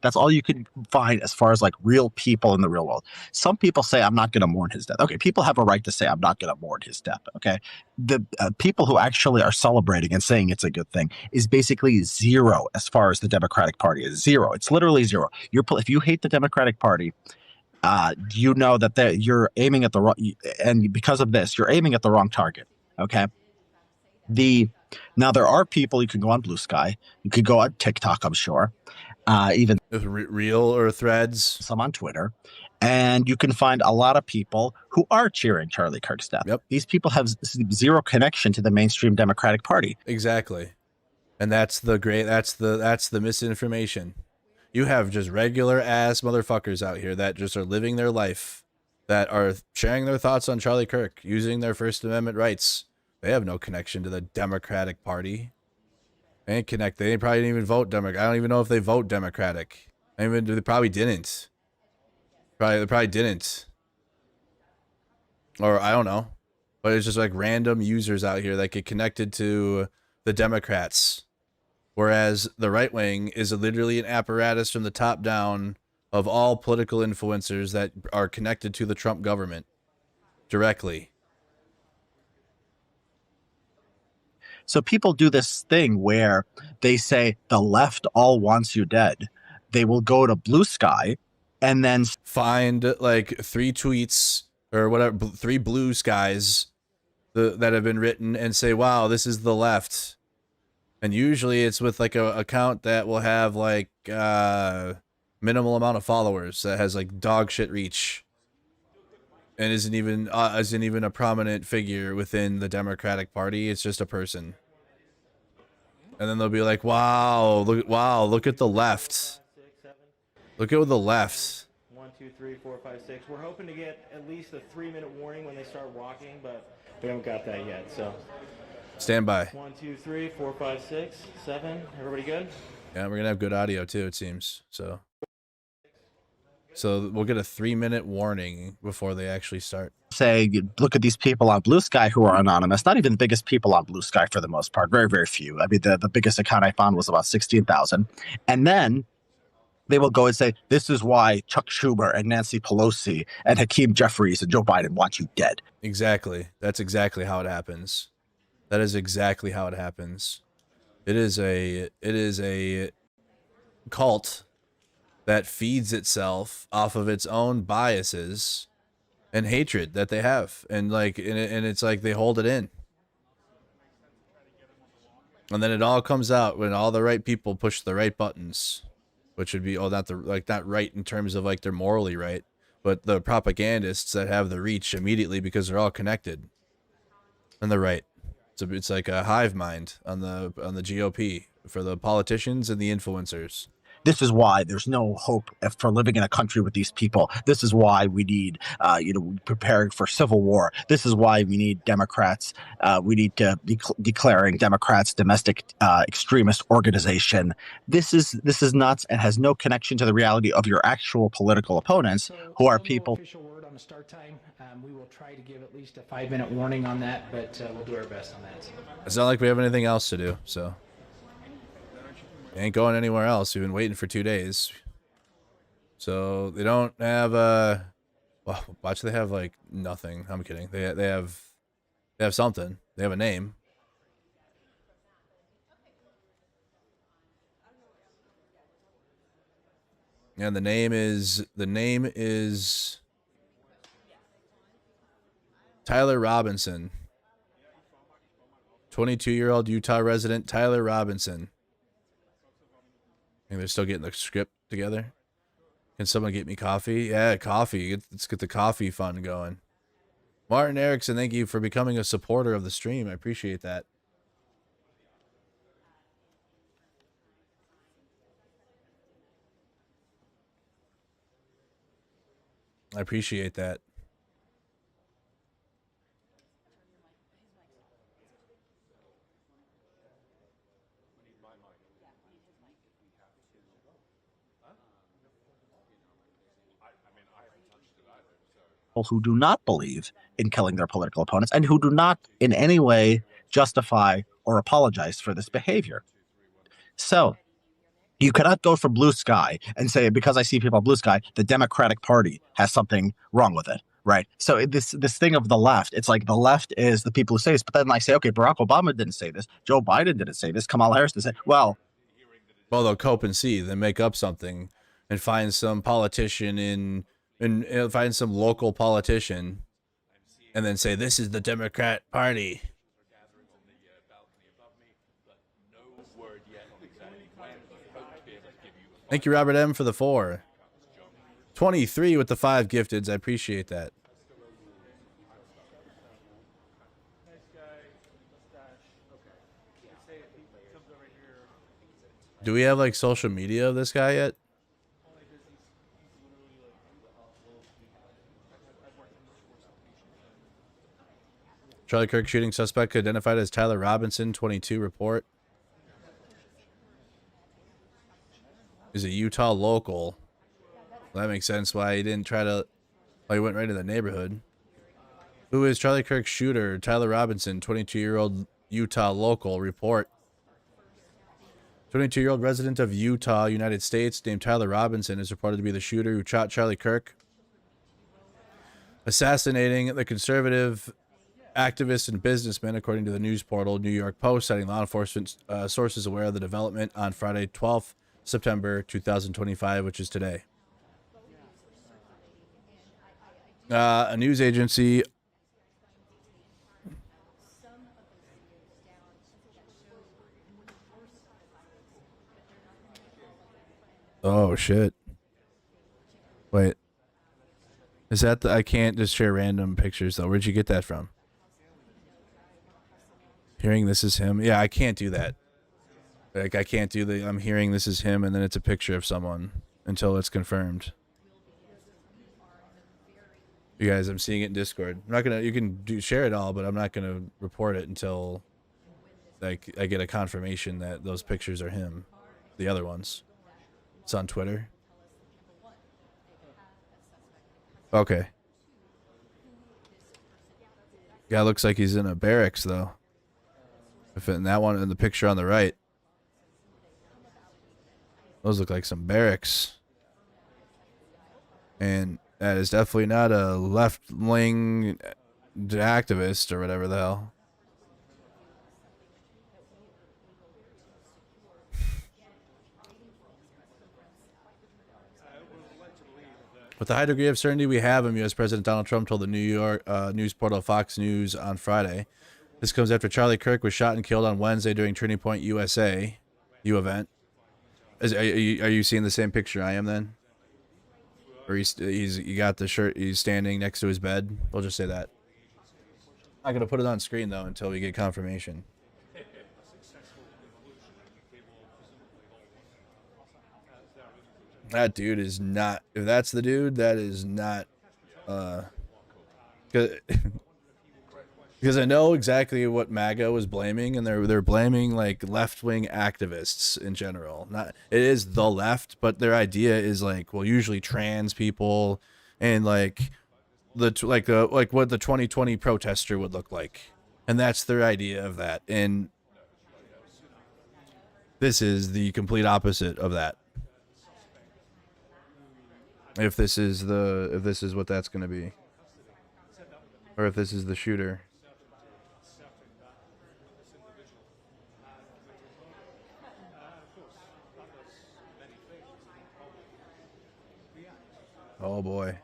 That's all you can find as far as like real people in the real world. Some people say, I'm not going to mourn his death. Okay, people have a right to say, I'm not going to mourn his death. Okay, the people who actually are celebrating and saying it's a good thing is basically zero as far as the Democratic Party is. Zero. It's literally zero. If you hate the Democratic Party, you know that you're aiming at the wrong, and because of this, you're aiming at the wrong target. Okay. Now there are people, you can go on Blue Sky, you could go on TikTok, I'm sure. Even Reel or Threads, some on Twitter, and you can find a lot of people who are cheering Charlie Kirk's death. Yep. These people have zero connection to the mainstream Democratic Party. Exactly, and that's the misinformation. You have just regular ass motherfuckers out here that just are living their life, that are sharing their thoughts on Charlie Kirk, using their First Amendment rights. They have no connection to the Democratic Party. They ain't connect. They probably didn't even vote Democratic. I don't even know if they vote Democratic. They probably didn't. They probably didn't. Or I don't know. But it's just like random users out here that get connected to the Democrats. Whereas the right wing is literally an apparatus from the top down of all political influencers that are connected to the Trump government directly. So people do this thing where they say the left all wants you dead. They will go to Blue Sky and then find like 3 tweets or whatever, 3 blue skies that have been written and say, wow, this is the left. And usually it's with like a account that will have like minimal amount of followers, that has like dog shit reach and isn't even a prominent figure within the Democratic Party. It's just a person. And then they'll be like, wow, look at the left. Look at the left. 1, 2, 3, 4, 5, 6. We're hoping to get at least a 3-minute warning when they start walking, but we haven't got that yet. So stand by. 1, 2, 3, 4, 5, 6, 7. Everybody good? Yeah, we're gonna have good audio too, it seems. So we'll get a 3-minute warning before they actually start. Say, look at these people on Blue Sky who are anonymous. Not even the biggest people on Blue Sky for the most part. Very, very few. I mean, the biggest account I found was about 16,000. And then They will go and say, this is why Chuck Schumer and Nancy Pelosi and Hakeem Jeffries and Joe Biden want you dead. Exactly. That's exactly how it happens. That is exactly how it happens. It is a cult that feeds itself off of its own biases and hatred that they have, and it's like they hold it in, and then it all comes out when all the right people push the right buttons, which would be not right in terms of like they're morally right, but the propagandists that have the reach immediately because they're all connected, and they're right. So it's like a hive mind on the GOP for the politicians and the influencers. This is why there's no hope for living in a country with these people. This is why we need, preparing for civil war. This is why we need Democrats. We need to be declaring Democrats domestic extremist organization. This is nuts and has no connection to the reality of your actual political opponents, who are people. Official word on the start time. We will try to give at least a 5-minute warning on that, but we'll do our best on that. It's not like we have anything else to do, so. Ain't going anywhere else. We've been waiting for 2 days. So they don't have well, watch, they have like nothing. I'm kidding. They have something. They have a name. And the name is Tyler Robinson. 22-year-old Utah resident Tyler Robinson. I think they're still getting the script together. Can someone get me coffee? Yeah, coffee. Let's get the coffee fun going. Martin Erickson, thank you for becoming a supporter of the stream. I appreciate that. I appreciate that. Who do not believe in killing their political opponents and who do not in any way justify or apologize for this behavior. So you cannot go for blue sky and say, because I see people blue sky, the Democratic Party has something wrong with it, right? So this thing of the left, it's like the left is the people who say this, but then I say, okay, Barack Obama didn't say this, Joe Biden didn't say this, Kamala Harris didn't say, well, they'll cope and see, then make up something and find some politician and find some local politician and then say, this is the Democrat Party. Thank you, Robert M., for the 4. 23 with the 5 gifteds. I appreciate that. Do we have like social media of this guy yet? Charlie Kirk shooting suspect identified as Tyler Robinson, 22 report. Is a Utah local. Well, that makes sense why he didn't try to, why he went right to the neighborhood. Who is Charlie Kirk's shooter? Tyler Robinson, 22-year-old Utah local report. 22-year-old resident of Utah, United States, named Tyler Robinson is reported to be the shooter who shot Charlie Kirk, assassinating the conservative activist and businessman, according to the news portal New York Post, citing law enforcement sources aware of the development on Friday, 12th September 2025, which is today. A news agency oh shit. Wait. Is that I can't just share random pictures though. Where'd you get that from? Hearing this is him. Yeah, I can't do that. Like I can't do the I'm hearing this is him and then it's a picture of someone until it's confirmed. You guys, I'm seeing it in Discord. I'm not gonna you can share it all, but I'm not gonna report it until like I get a confirmation that those pictures are him. The other ones. It's on Twitter. Okay. Guy looks like he's in a barracks though. If in that one in the picture on the right. Those look like some barracks. And that is definitely not a left-wing activist or whatever the hell. With the high degree of certainty we have him, U.S. President Donald Trump told the New York news portal Fox News on Friday. This comes after Charlie Kirk was shot and killed on Wednesday during Turning Point USA U event. Are you seeing the same picture I am then? Or he got the shirt, he's standing next to his bed? We'll just say that. I'm not going to put it on screen though until we get confirmation. That dude is not, if that's the dude, that is not, because I know exactly what MAGA was blaming, and they're blaming like left-wing activists in general. Not, it is the left, but their idea is like, well, usually trans people and like what the 2020 protester would look like, and that's their idea of that. And this is the complete opposite of that. If this is what that's going to be, or if this is the shooter. Oh boy.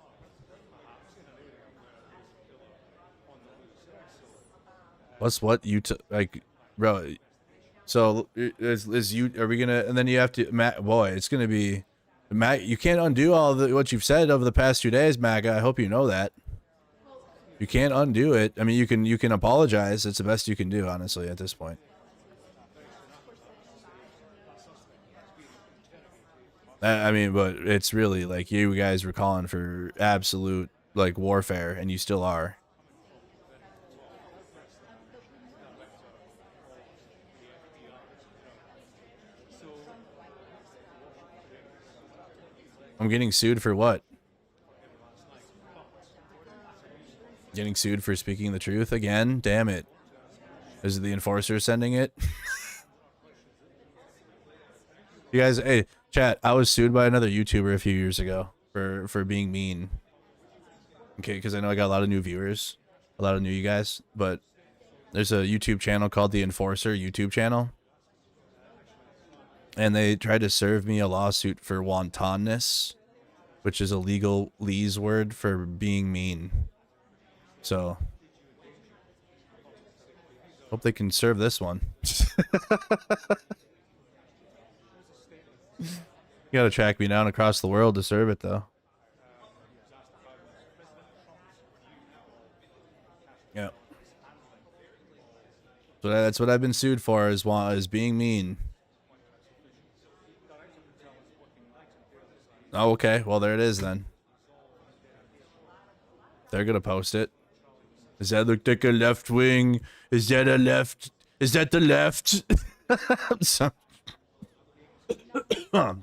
What you like, bro? So is you, are we gonna, and then you have to, boy, it's gonna be, you can't undo all what you've said over the past 2 days, MAGA. I hope you know that. You can't undo it. I mean, you can apologize. It's the best you can do, honestly, at this point. I mean, but it's really like you guys were calling for absolute like warfare, and you still are. I'm getting sued for what? Getting sued for speaking the truth again? Damn it. Is it the enforcer sending it? You guys, hey, chat, I was sued by another YouTuber a few years ago for being mean. Okay, because I know I got a lot of new viewers, a lot of new you guys, but there's a YouTube channel called The Enforcer YouTube channel. And they tried to serve me a lawsuit for wantonness, which is a legalese word for being mean. So, hope they can serve this one. You gotta track me down across the world to serve it, though. Yeah. So that's what I've been sued for, is being mean. Oh, okay. Well, there it is then. They're gonna post it. Does that look like a left wing? Is that a left? Is that the left? So,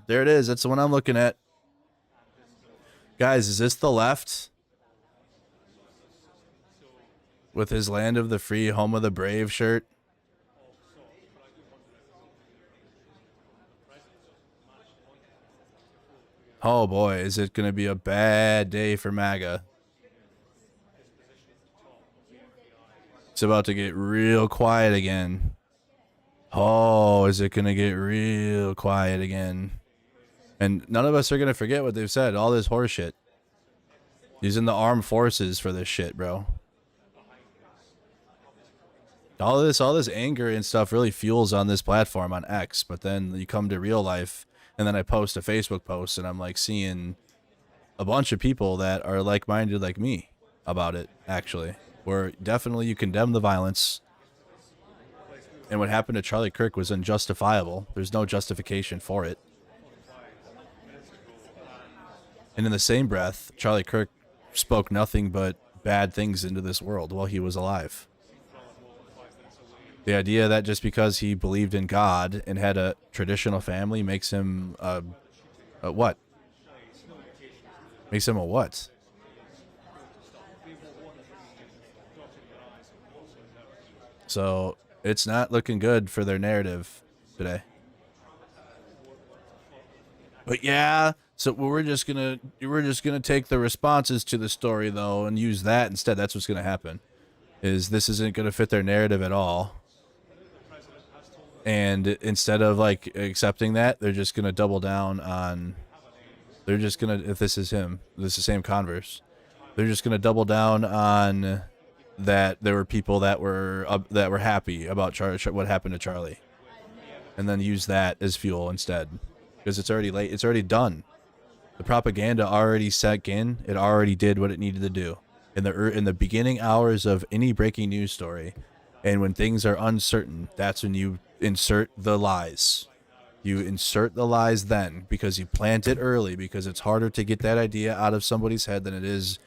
there it is. That's the one I'm looking at. Guys, is this the left? With his land of the free, home of the brave shirt? Oh boy, is it going to be a bad day for MAGA. It's about to get real quiet again. Oh, is it going to get real quiet again? And none of us are going to forget what they've said. All this horse shit. Using the armed forces for this shit, bro. All this anger and stuff really fuels on this platform on X. But then you come to real life, and then I post a Facebook post, and I'm like seeing a bunch of people that are like-minded like me about it, actually. Where definitely you condemn the violence. And what happened to Charlie Kirk was unjustifiable. There's no justification for it. And in the same breath, Charlie Kirk spoke nothing but bad things into this world while he was alive. The idea that just because he believed in God and had a traditional family makes him a what? Makes him a what? So it's not looking good for their narrative today. But yeah, So we're just gonna take the responses to the story though and use that instead. That's what's gonna happen. Is this isn't gonna fit their narrative at all. And instead of like accepting that, they're just gonna double down on. They're just gonna, if this is him, this is the same Converse. They're just gonna double down on that there were people that were happy about what happened to Charlie, and then use that as fuel instead, because it's already late. It's already done. The propaganda already sank in. It already did what it needed to do in the beginning hours of any breaking news story, and when things are uncertain, that's when you insert the lies. You insert the lies then, because you plant it early, because it's harder to get that idea out of somebody's head than it is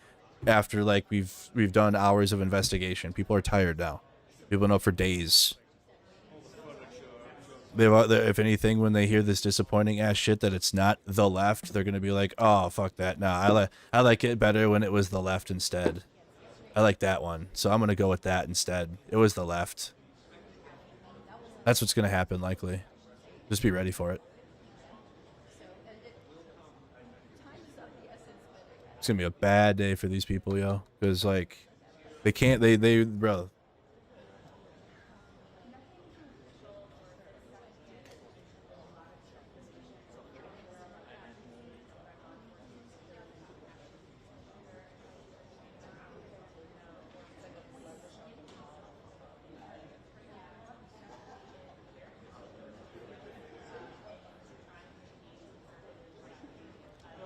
after like we've done hours of investigation. People are tired now. People know for days. If anything, when they hear this disappointing ass shit that it's not the left, they're gonna be like, "Oh, fuck that! Nah, I like it better when it was the left instead. I like that one, so I'm gonna go with that instead. It was the left." That's what's gonna happen, likely. Just be ready for it. It's gonna be a bad day for these people, yo, because like they can't. Bro.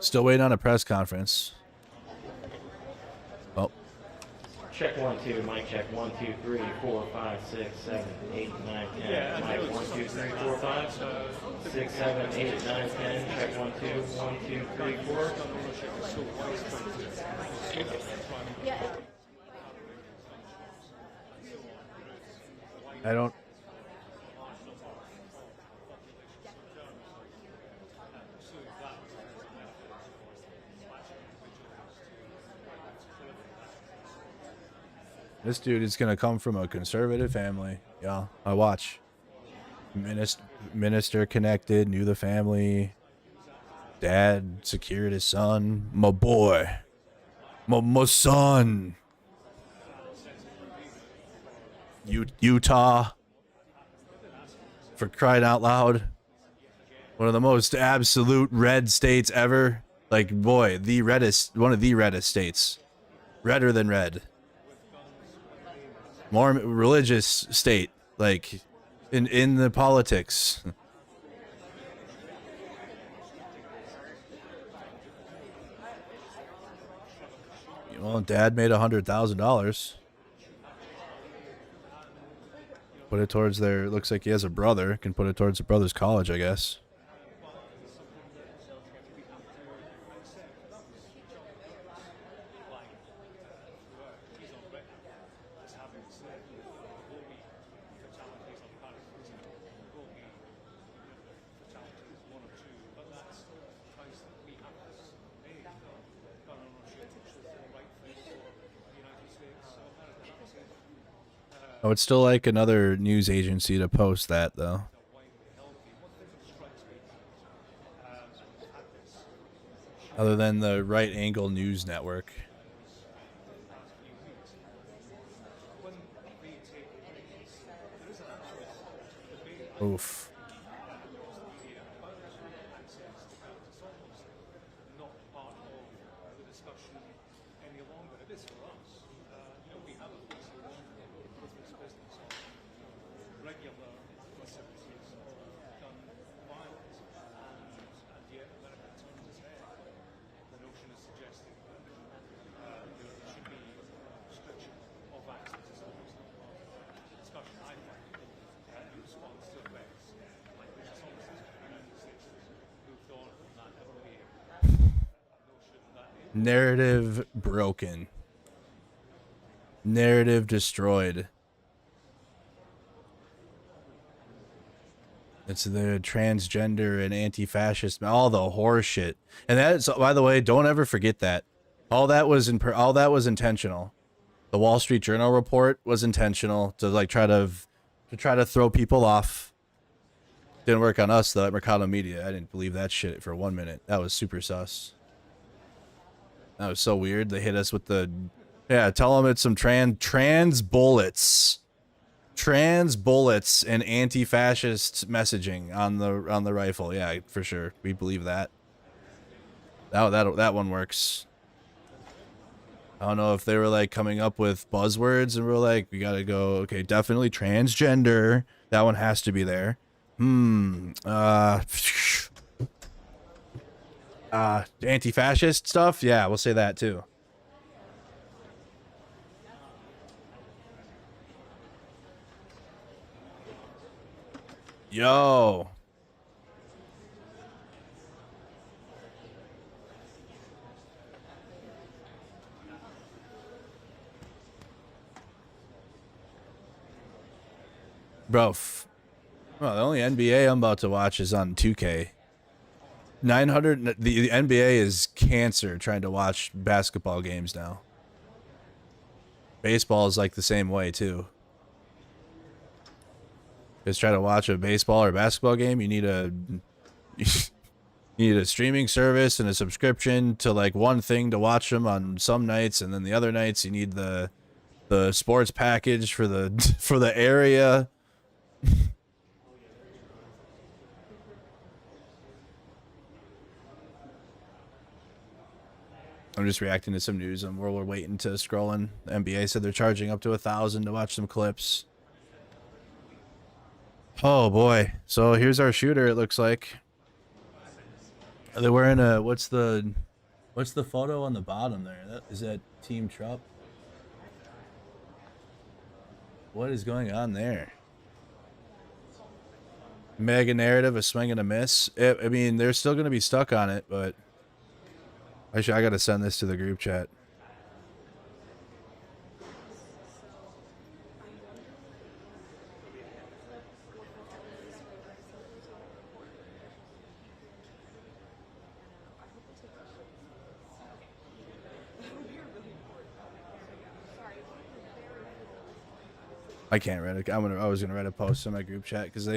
Still waiting on a press conference. Oh. Check 1 2, mic check 1 2 3 4 5 6 7 8 9 10. Mic 1 2 3 4 5 6 7 8 9 10. Check 1 2 1 2 3 4. I don't. This dude is gonna come from a conservative family. Yeah, I watch. Minister connected, knew the family. Dad secured his son. My boy. My son. Utah. For crying out loud. One of the most absolute red states ever. Like, boy, the reddest, one of the reddest states. Redder than red. More religious state, like in the politics. Well, Dad made $100,000. Put it towards their. Looks like he has a brother. Can put it towards the brother's college, I guess. I would still like another news agency to post that, though. Other than the Right Angle News Network. Oof. Narrative broken. Narrative destroyed. It's the transgender and anti-fascist, all the horse shit. And that's, by the way, don't ever forget that. All that was intentional. The Wall Street Journal report was intentional to like try to throw people off. Didn't work on us though at Mercado Media. I didn't believe that shit for 1 minute. That was super sus. That was so weird. They hit us with the, yeah, tell them it's some trans bullets. Trans bullets and anti-fascist messaging on the rifle. Yeah, for sure. We believe that. That one works. I don't know if they were like coming up with buzzwords and we're like, we gotta go, okay, definitely transgender. That one has to be there. Anti-fascist stuff? Yeah, we'll say that too. Yo. Bro, well, the only NBA I'm about to watch is on 2K. 900, the NBA is cancer trying to watch basketball games now. Baseball is like the same way too. Just try to watch a baseball or basketball game, you need a streaming service and a subscription to like one thing to watch them on some nights, and then the other nights you need the sports package for the area. I'm just reacting to some news on where we're waiting to scroll in. The NBA said they're charging up to $1,000 to watch some clips. Oh boy. So here's our shooter, it looks like. Are they wearing a, what's the photo on the bottom there? Is that Team Trump? What is going on there? Mega narrative, a swing and a miss. I mean, they're still going to be stuck on it, but I got to send this to the group chat. I can't read it. I was gonna write a post in my group chat because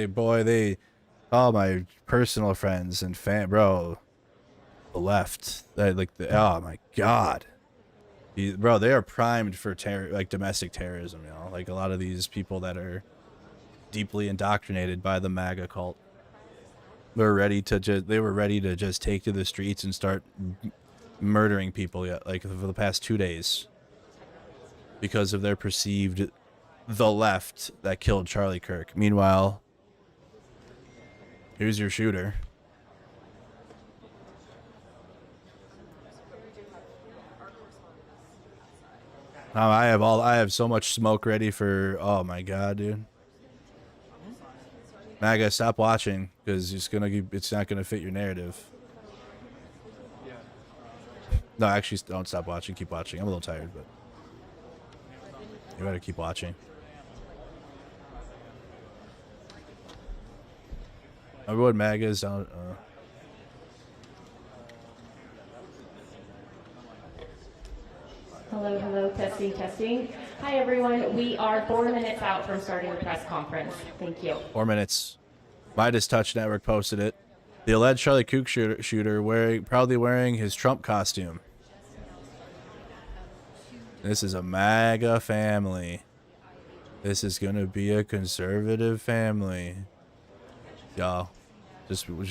all my personal friends and bro, the left, oh my god, bro, they are primed for like domestic terrorism. You know, like a lot of these people that are deeply indoctrinated by the MAGA cult. They were ready to just take to the streets and start murdering people. Like for the past 2 days, because of their perceived. The left that killed Charlie Kirk. Meanwhile, here's your shooter. I have so much smoke ready for, oh my god, dude. MAGA, stop watching because it's not gonna fit your narrative. No, actually, don't stop watching. Keep watching. I'm a little tired, but you better keep watching. Everyone MAGA's down. Hello, testing. Hi, everyone. We are 4 minutes out from starting the press conference. Thank you. 4 minutes. Midas Touch Network posted it. The alleged Charlie Kirk shooter proudly wearing his Trump costume. This is a MAGA family. This is going to be a conservative family. Y'all, just one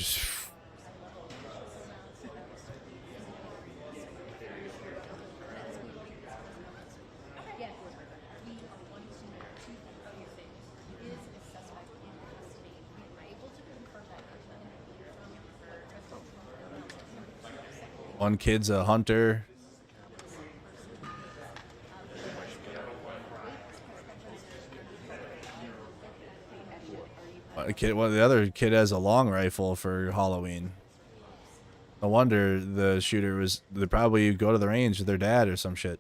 kid's a hunter. The other kid has a long rifle for Halloween. No wonder the shooter they probably go to the range with their dad or some shit.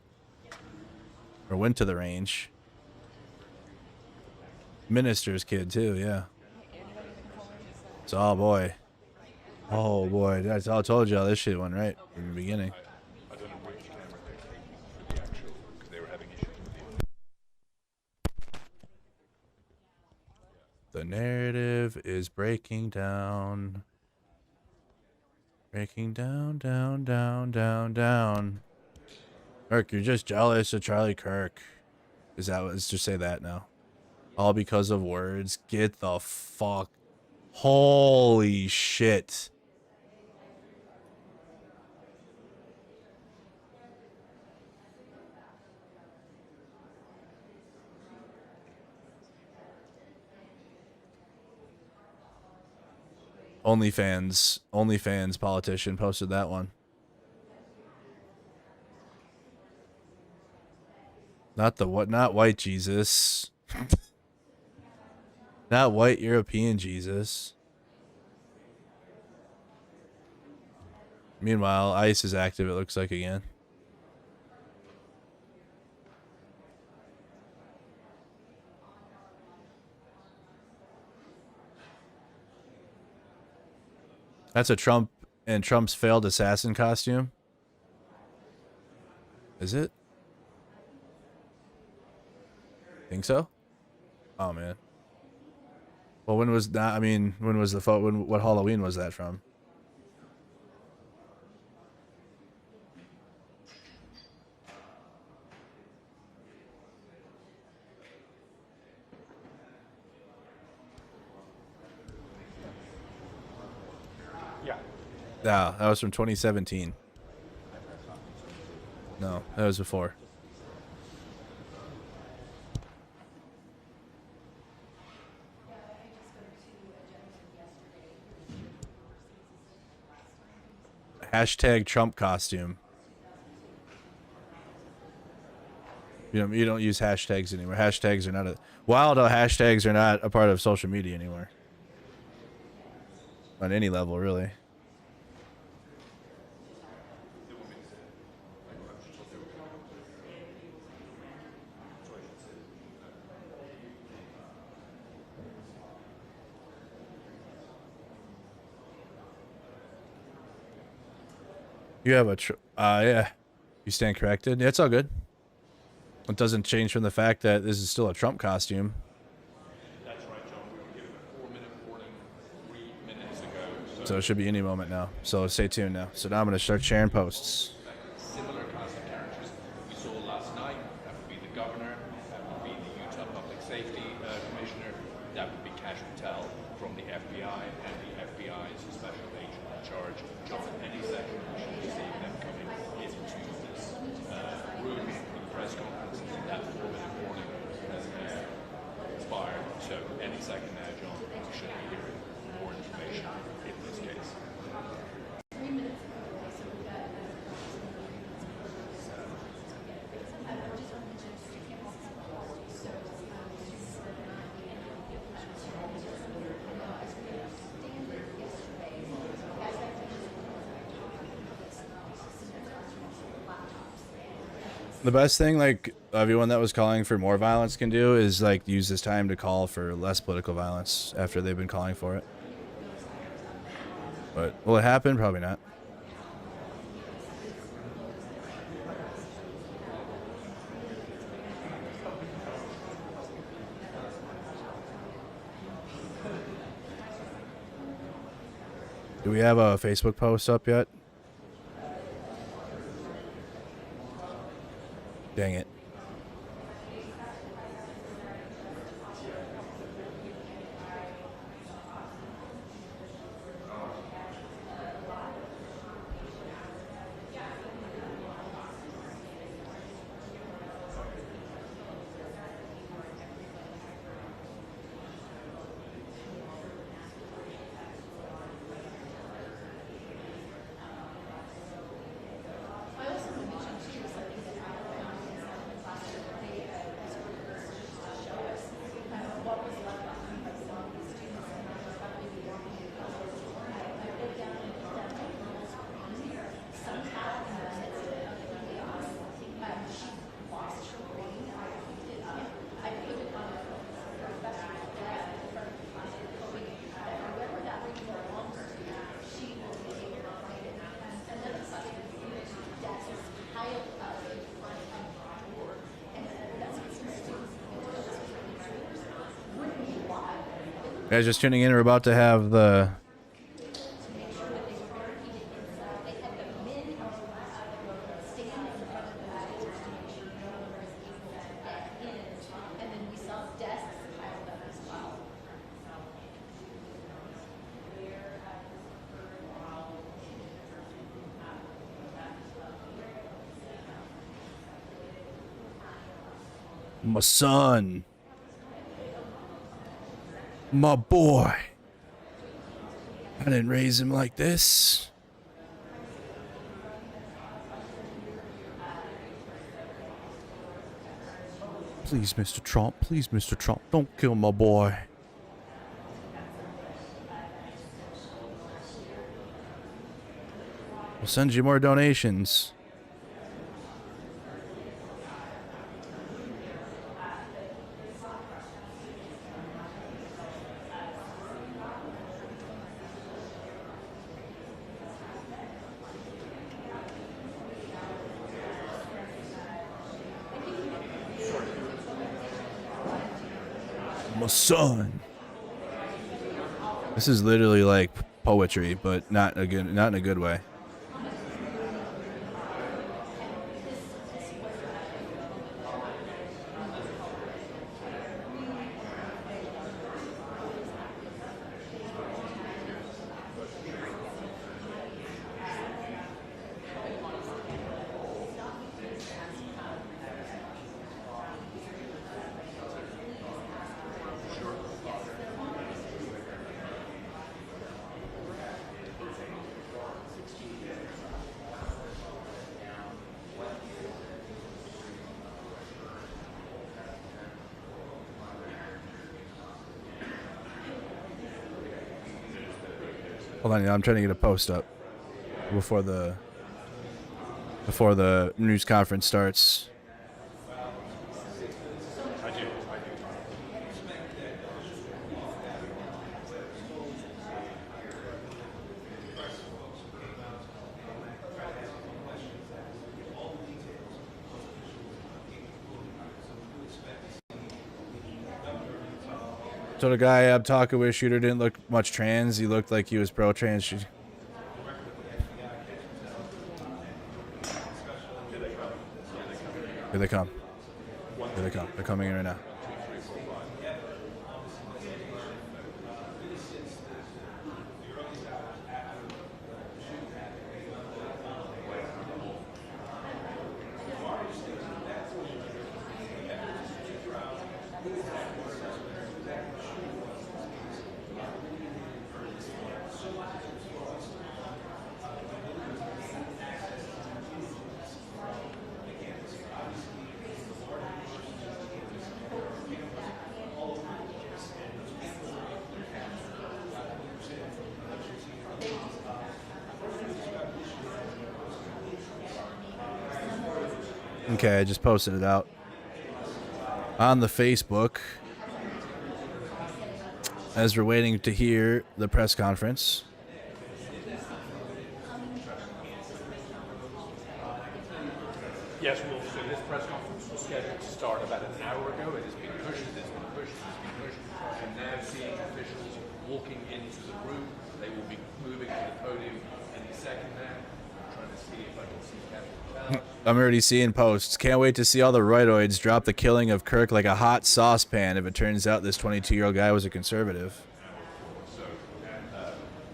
Or went to the range. Minister's kid too, yeah. So, oh boy. I told y'all this shit went right from the beginning. The narrative is breaking down. Breaking down, down, down, down, down. Kirk, you're just jealous of Charlie Kirk. Is that what? Let's just say that now. All because of words. Get the fuck. Holy shit. OnlyFans politician posted that one. Not the what? Not white Jesus. Not white European Jesus. Meanwhile, ICE is active, it looks like, again. That's a Trump and Trump's failed assassin costume. Is it? Think so? Oh man. Well, when was that? I mean, when was the photo? What Halloween was that from? Yeah. No, that was from 2017. No, that was before. Hashtag Trump costume. You don't use hashtags anymore. Hashtags are not a hashtags are not a part of social media anymore. On any level, really. You have a yeah. You stand corrected. Yeah, it's all good. It doesn't change from the fact that this is still a Trump costume. That's right, John. We were given a 4-minute warning 3 minutes ago. So it should be any moment now. So stay tuned now. So now I'm going to start sharing posts. Similar cast of characters we saw last night. That would be the governor. That would be the Utah Public Safety Commissioner. That would be Cash Patel from the FBI and the FBI's special agent in charge. John, any second we should be seeing them coming into this room for the press conference. That 4-minute warning has expired. So any second now, John, we should be hearing more information in this case. 3 minutes. The best thing, like, everyone that was calling for more violence can do is, like, use this time to call for less political violence after they've been calling for it. But will it happen? Probably not. Do we have a Facebook post up yet? Dang it. Guys, just tuning in. We're about to have the my son. My boy. I didn't raise him like this. Please, Mr. Trump. Please, Mr. Trump. Don't kill my boy. We'll send you more donations. My son. This is literally like poetry, but not in a good way. Hold on, I'm trying to get a post up before the news conference starts. So the guy I'm talking with, shooter, didn't look much trans. He looked like he was pro-trans. Here they come. Here they come. They're coming in right now. Okay, I just posted it out on the Facebook as we're waiting to hear the press conference. Yes, so this press conference was scheduled to start about an hour ago. It has been pushed, it's been pushed, it's been pushed. And now seeing officials walking into the room. They will be moving to the podium any second now. I'm trying to see if I can see Captain. I'm already seeing posts. Can't wait to see all the roidoids drop the killing of Kirk like a hot saucepan if it turns out this 22-year-old guy was a conservative. So,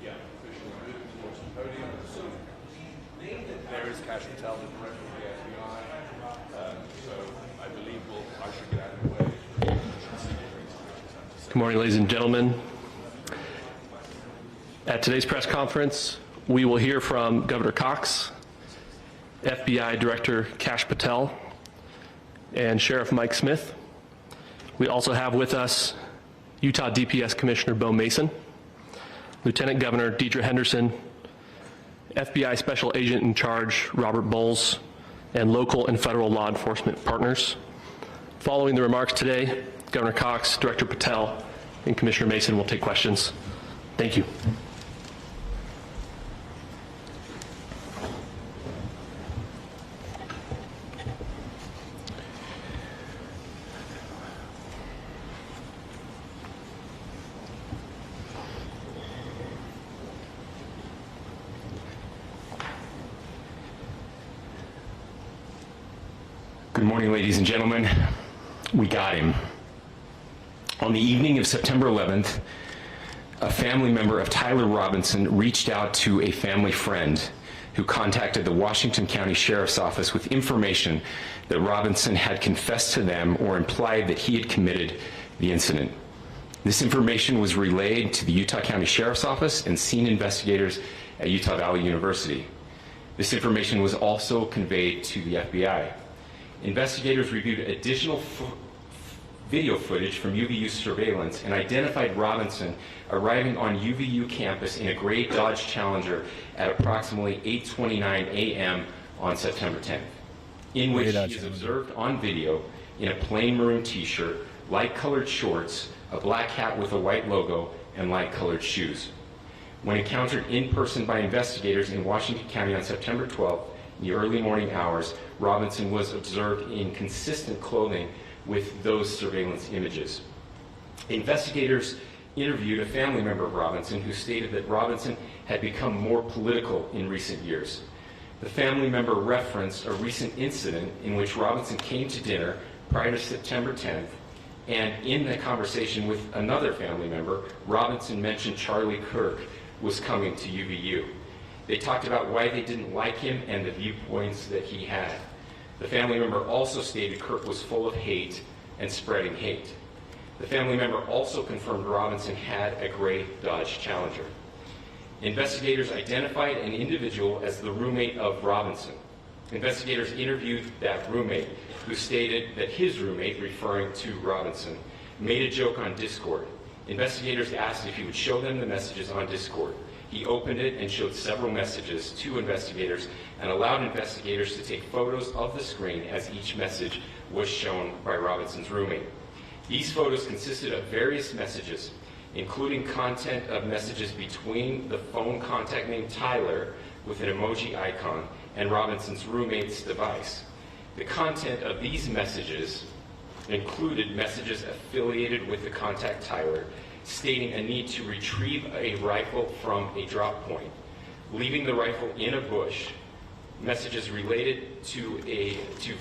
yeah, officially moving towards the podium. So, there is cash and tell the director of the FBI. So, I believe I should get out of the way. Good morning, ladies and gentlemen. At today's press conference, we will hear from Governor Cox, FBI Director Kash Patel, and Sheriff Mike Smith. We also have with us Utah DPS Commissioner Bo Mason, Lieutenant Governor Deidre Henderson, FBI Special Agent in Charge Robert Bowles, and local and federal law enforcement partners. Following the remarks today, Governor Cox, Director Patel, and Commissioner Mason will take questions. Thank you. Good morning, ladies and gentlemen. We got him. On the evening of September 11th, a family member of Tyler Robinson reached out to a family friend who contacted the Washington County Sheriff's Office with information that Robinson had confessed to them or implied that he had committed the incident. This information was relayed to the Utah County Sheriff's Office and scene investigators at Utah Valley University. This information was also conveyed to the FBI. Investigators reviewed additional video footage from UVU surveillance and identified Robinson arriving on UVU campus in a gray Dodge Challenger at approximately 8:29 a.m. on September 10th, in which he is observed on video in a plain maroon t-shirt, light-colored shorts, a black hat with a white logo, and light-colored shoes. When encountered in person by investigators in Washington County on September 12th, in the early morning hours, Robinson was observed in consistent clothing with those surveillance images. Investigators interviewed a family member of Robinson who stated that Robinson had become more political in recent years. The family member referenced a recent incident in which Robinson came to dinner prior to September 10th, and in the conversation with another family member, Robinson mentioned Charlie Kirk was coming to UVU. They talked about why they didn't like him and the viewpoints that he had. The family member also stated Kirk was full of hate and spreading hate. The family member also confirmed Robinson had a gray Dodge Challenger. Investigators identified an individual as the roommate of Robinson. Investigators interviewed that roommate, who stated that his roommate, referring to Robinson, made a joke on Discord. Investigators asked if he would show them the messages on Discord. He opened it and showed several messages to investigators and allowed investigators to take photos of the screen as each message was shown by Robinson's roommate. These photos consisted of various messages, including content of messages between the phone contact name Tyler with an emoji icon and Robinson's roommate's device. The content of these messages included messages affiliated with the contact Tyler, stating a need to retrieve a rifle from a drop point, leaving the rifle in a bush, messages related to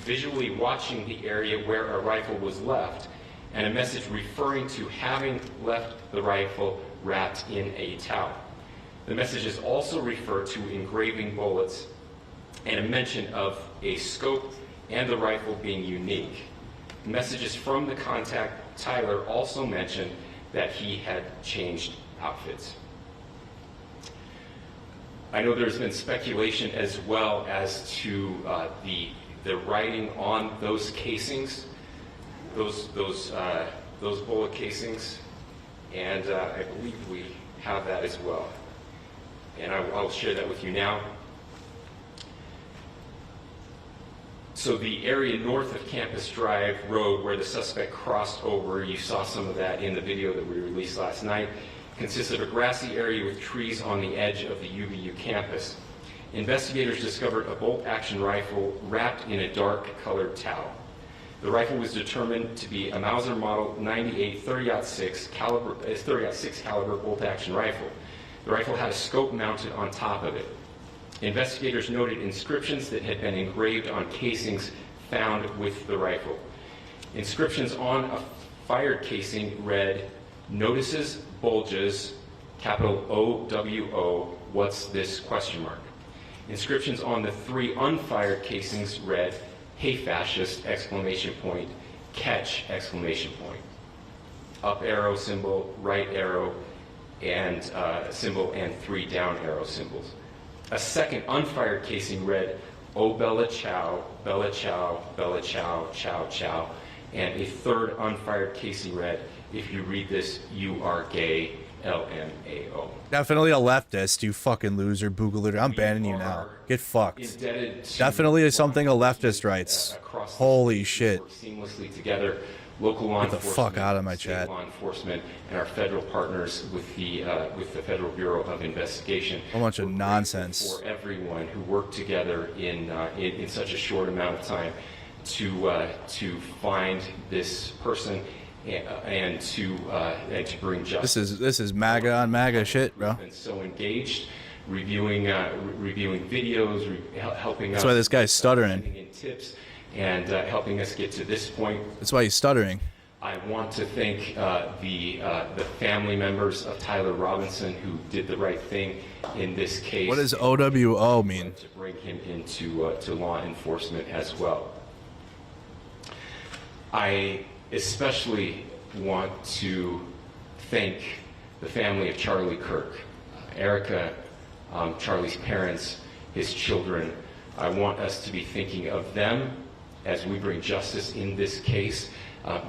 visually watching the area where a rifle was left, and a message referring to having left the rifle wrapped in a towel. The messages also refer to engraving bullets and a mention of a scope and the rifle being unique. Messages from the contact Tyler also mentioned that he had changed outfits. I know there's been speculation as well as to the writing on those casings, those bullet casings, and I believe we have that as well. And I'll share that with you now. So the area north of Campus Drive Road where the suspect crossed over, you saw some of that in the video that we released last night, consists of a grassy area with trees on the edge of the UVU campus. Investigators discovered a bolt-action rifle wrapped in a dark-colored towel. The rifle was determined to be a Mauser Model 98 30-06 caliber bolt-action rifle. The rifle had a scope mounted on top of it. Investigators noted inscriptions that had been engraved on casings found with the rifle. Inscriptions on a fired casing read, "Notices, bulges, capital O-W-O, what's this, question mark." Inscriptions on the 3 unfired casings read, "Hey fascist, exclamation point, catch, exclamation point." Up arrow symbol, right arrow, and symbol, and 3 down arrow symbols. A second unfired casing read, "Oh Bella Chow, Bella Chow, Bella Chow, Chow Chow," and a third unfired casing read, "If you read this, you are gay, LMAO." Definitely a leftist, you fucking loser, boogaloo. I'm banning you now. Get fucked. Definitely something a leftist writes. Holy shit. Seamlessly together, local law Get the enforcement, fuck out of my state chat. law enforcement, and our federal partners with the Federal Bureau of Investigation. A bunch of nonsense. For everyone who worked together in such a short amount of time to find this person and to bring justice. This is MAGA on MAGA shit, bro. Been so engaged, reviewing videos, helping. That's why this guy's stuttering. Sending in tips and helping us get to this point. That's why he's stuttering. I want to thank the family members of Tyler Robinson who did the right thing in this case. What does OWO mean? To bring him into to law enforcement as well. I especially want to thank the family of Charlie Kirk, Erica, Charlie's parents, his children. I want us to be thinking of them as we bring justice in this case.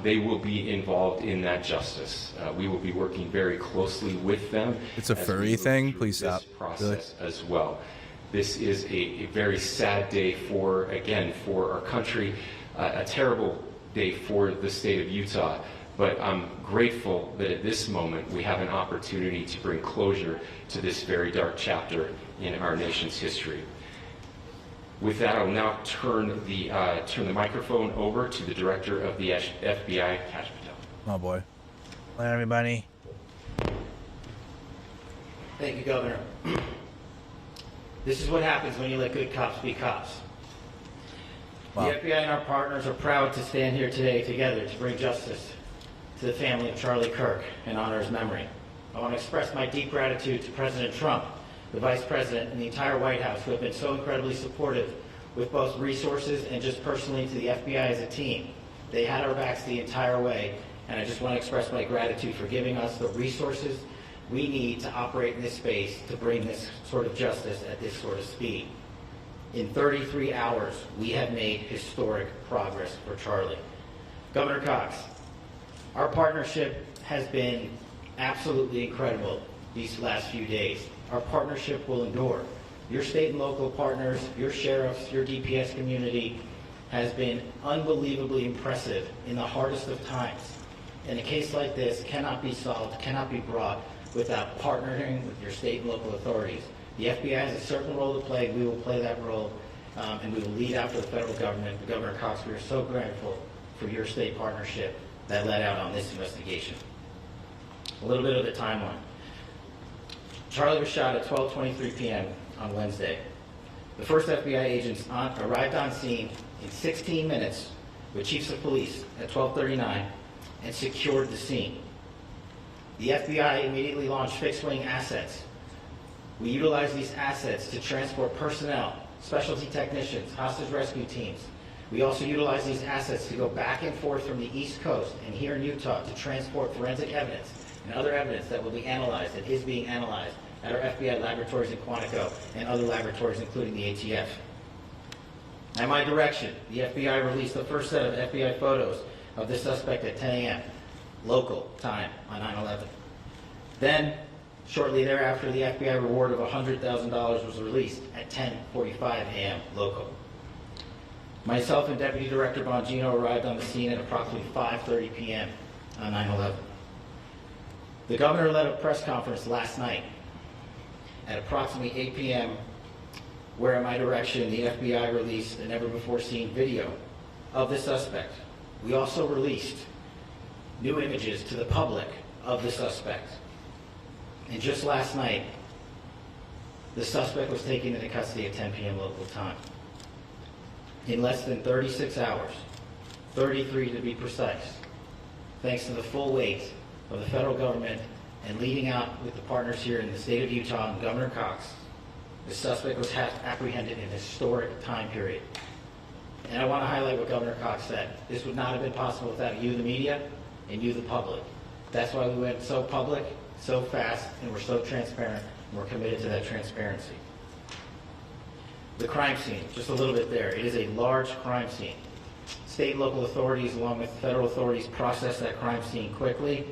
They will be involved in that justice. We will be working very closely with them. It's a furry thing? Please stop. Process as well. This is a very sad day for our country, a terrible day for the state of Utah. But I'm grateful that at this moment we have an opportunity to bring closure to this very dark chapter in our nation's history. With that, I'll now turn the microphone over to the director of the FBI, Kash Patel. Oh boy. Hi, everybody. Thank you, Governor. This is what happens when you let good cops be cops. Wow. The FBI and our partners are proud to stand here today together to bring justice to the family of Charlie Kirk and honor his memory. I want to express my deep gratitude to President Trump, the Vice President, and the entire White House who have been so incredibly supportive with both resources and just personally to the FBI as a team. They had our backs the entire way, and I just want to express my gratitude for giving us the resources we need to operate in this space to bring this sort of justice at this sort of speed. In 33 hours, we have made historic progress for Charlie. Governor Cox, our partnership has been absolutely incredible these last few days. Our partnership will endure. Your state and local partners, your sheriffs, your DPS community has been unbelievably impressive in the hardest of times. And a case like this cannot be solved, cannot be brought without partnering with your state and local authorities. The FBI has a certain role to play. We will play that role, and we will lead after the federal government. Governor Cox, we are so grateful for your state partnership that led out on this investigation. A little bit of the timeline. Charlie was shot at 12:23 p.m. on Wednesday. The first FBI agents arrived on scene in 16 minutes with chiefs of police at 12:39 and secured the scene. The FBI immediately launched fixed-wing assets. We utilized these assets to transport personnel, specialty technicians, hostage rescue teams. We also utilized these assets to go back and forth from the East Coast and here in Utah to transport forensic evidence and other evidence that will be analyzed and is being analyzed at our FBI laboratories in Quantico and other laboratories, including the ATF. At my direction, the FBI released the first set of FBI photos of the suspect at 10 a.m. local time on 9/11. Then, shortly thereafter, the FBI reward of $100,000 was released at 10:45 a.m. local. Myself and Deputy Director Bongino arrived on the scene at approximately 5:30 p.m. on 9/11. The governor led a press conference last night at approximately 8 p.m. where at my direction the FBI released a never-before-seen video of the suspect. We also released new images to the public of the suspect. And just last night, the suspect was taken into custody at 10 p.m. local time. In less than 36 hours, 33 to be precise, thanks to the full weight of the federal government and leading out with the partners here in the state of Utah and Governor Cox, the suspect was apprehended in a historic time period. And I want to highlight what Governor Cox said. This would not have been possible without you, the media, and you, the public. That's why we went so public, so fast, and we're so transparent, and we're committed to that transparency. The crime scene, just a little bit there. It is a large crime scene. State and local authorities, along with federal authorities, processed that crime scene quickly.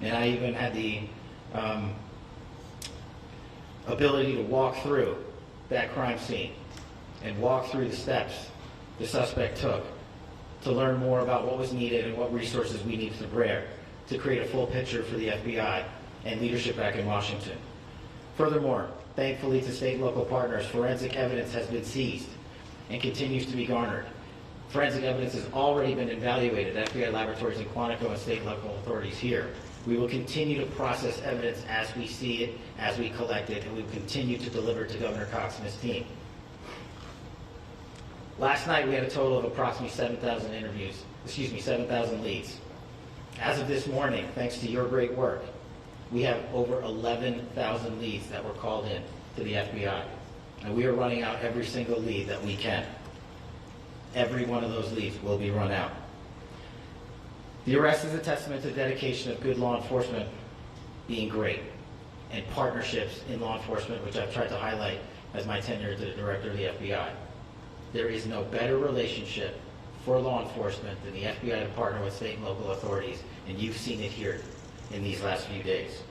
And I even had the ability to walk through that crime scene and walk through the steps the suspect took to learn more about what was needed and what resources we needed to bear to create a full picture for the FBI and leadership back in Washington. Furthermore, thankfully to state and local partners, forensic evidence has been seized and continues to be garnered. Forensic evidence has already been evaluated at FBI laboratories in Quantico and state and local authorities here. We will continue to process evidence as we see it, as we collect it, and we will continue to deliver to Governor Cox and his team. Last night we had a total of approximately 7,000 interviews, 7,000 leads. As of this morning, thanks to your great work, we have over 11,000 leads that were called in to the FBI. And we are running out every single lead that we can. Every one of those leads will be run out. The arrest is a testament to the dedication of good law enforcement being great, and partnerships in law enforcement, which I've tried to highlight as my tenure as the director of the FBI. There is no better relationship for law enforcement than the FBI to partner with state and local authorities, and you've seen it here in these last few days.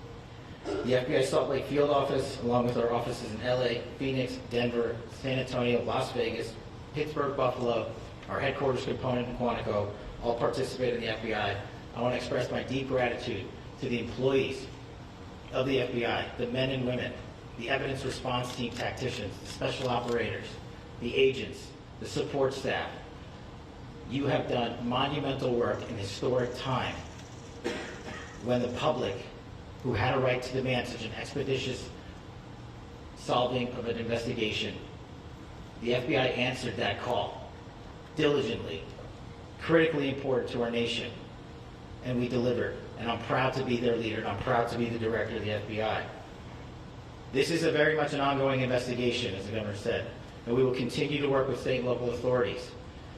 The FBI Salt Lake field office, along with our offices in LA, Phoenix, Denver, San Antonio, Las Vegas, Pittsburgh, Buffalo, our headquarters component in Quantico, all participate in the FBI. I want to express my deep gratitude to the employees of the FBI, the men and women, the evidence response team tacticians, the special operators, the agents, the support staff. You have done monumental work in historic time when the public, who had a right to demand such an expeditious solving of an investigation, the FBI answered that call diligently, critically important to our nation, and we delivered. And I'm proud to be their leader, and I'm proud to be the director of the FBI. This is very much an ongoing investigation, as the governor said, and we will continue to work with state and local authorities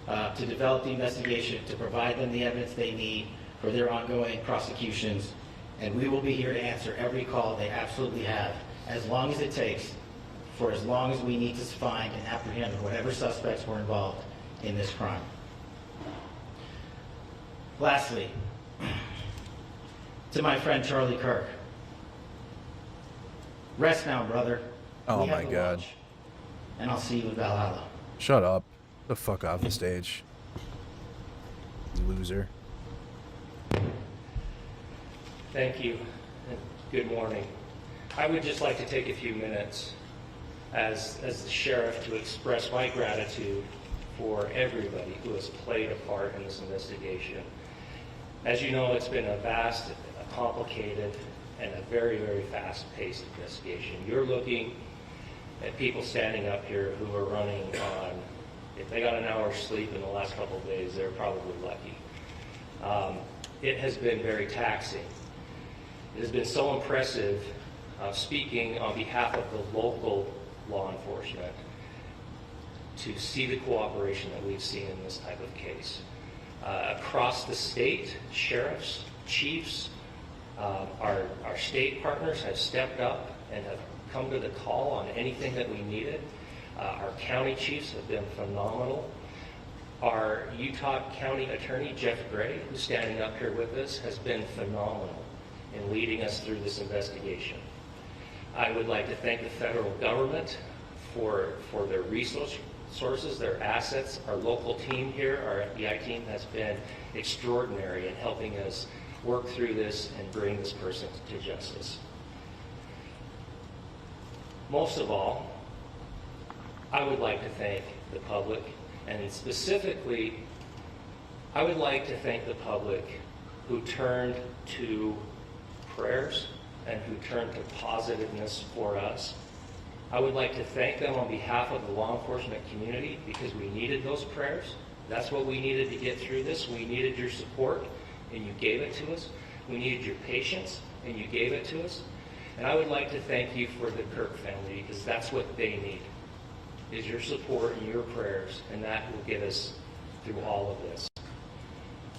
to develop the investigation, to provide them the evidence they need for their ongoing prosecutions, and we will be here to answer every call they absolutely have, as long as it takes, for as long as we need to find and apprehend whatever suspects were involved in this crime. Lastly, to my friend Charlie Kirk, rest now, brother. Oh my God. Lunch, and I'll see you in Valhalla. Shut up. The fuck off the stage. Loser. Thank you, and good morning. I would just like to take a few minutes as the sheriff to express my gratitude for everybody who has played a part in this investigation. As you know, it's been a vast, a complicated, and a very, very fast-paced investigation. You're looking at people standing up here who are running on, if they got an hour's sleep in the last couple of days, they're probably lucky. It has been very taxing. It has been so impressive speaking on behalf of the local law enforcement to see the cooperation that we've seen in this type of case. Across the state, sheriffs, chiefs, our state partners have stepped up and have come to the call on anything that we needed. Our county chiefs have been phenomenal. Our Utah County Attorney, Jeff Gray, who's standing up here with us, has been phenomenal in leading us through this investigation. I would like to thank the federal government for their resources, their assets. Our local team here, our FBI team, has been extraordinary in helping us work through this and bring this person to justice. Most of all, I would like to thank the public, and specifically, I would like to thank the public who turned to prayers and who turned to positiveness for us. I would like to thank them on behalf of the law enforcement community because we needed those prayers. That's what we needed to get through this. We needed your support, and you gave it to us. We needed your patience, and you gave it to us. And I would like to thank you for the Kirk family because that's what they need, is your support and your prayers, and that will get us through all of this.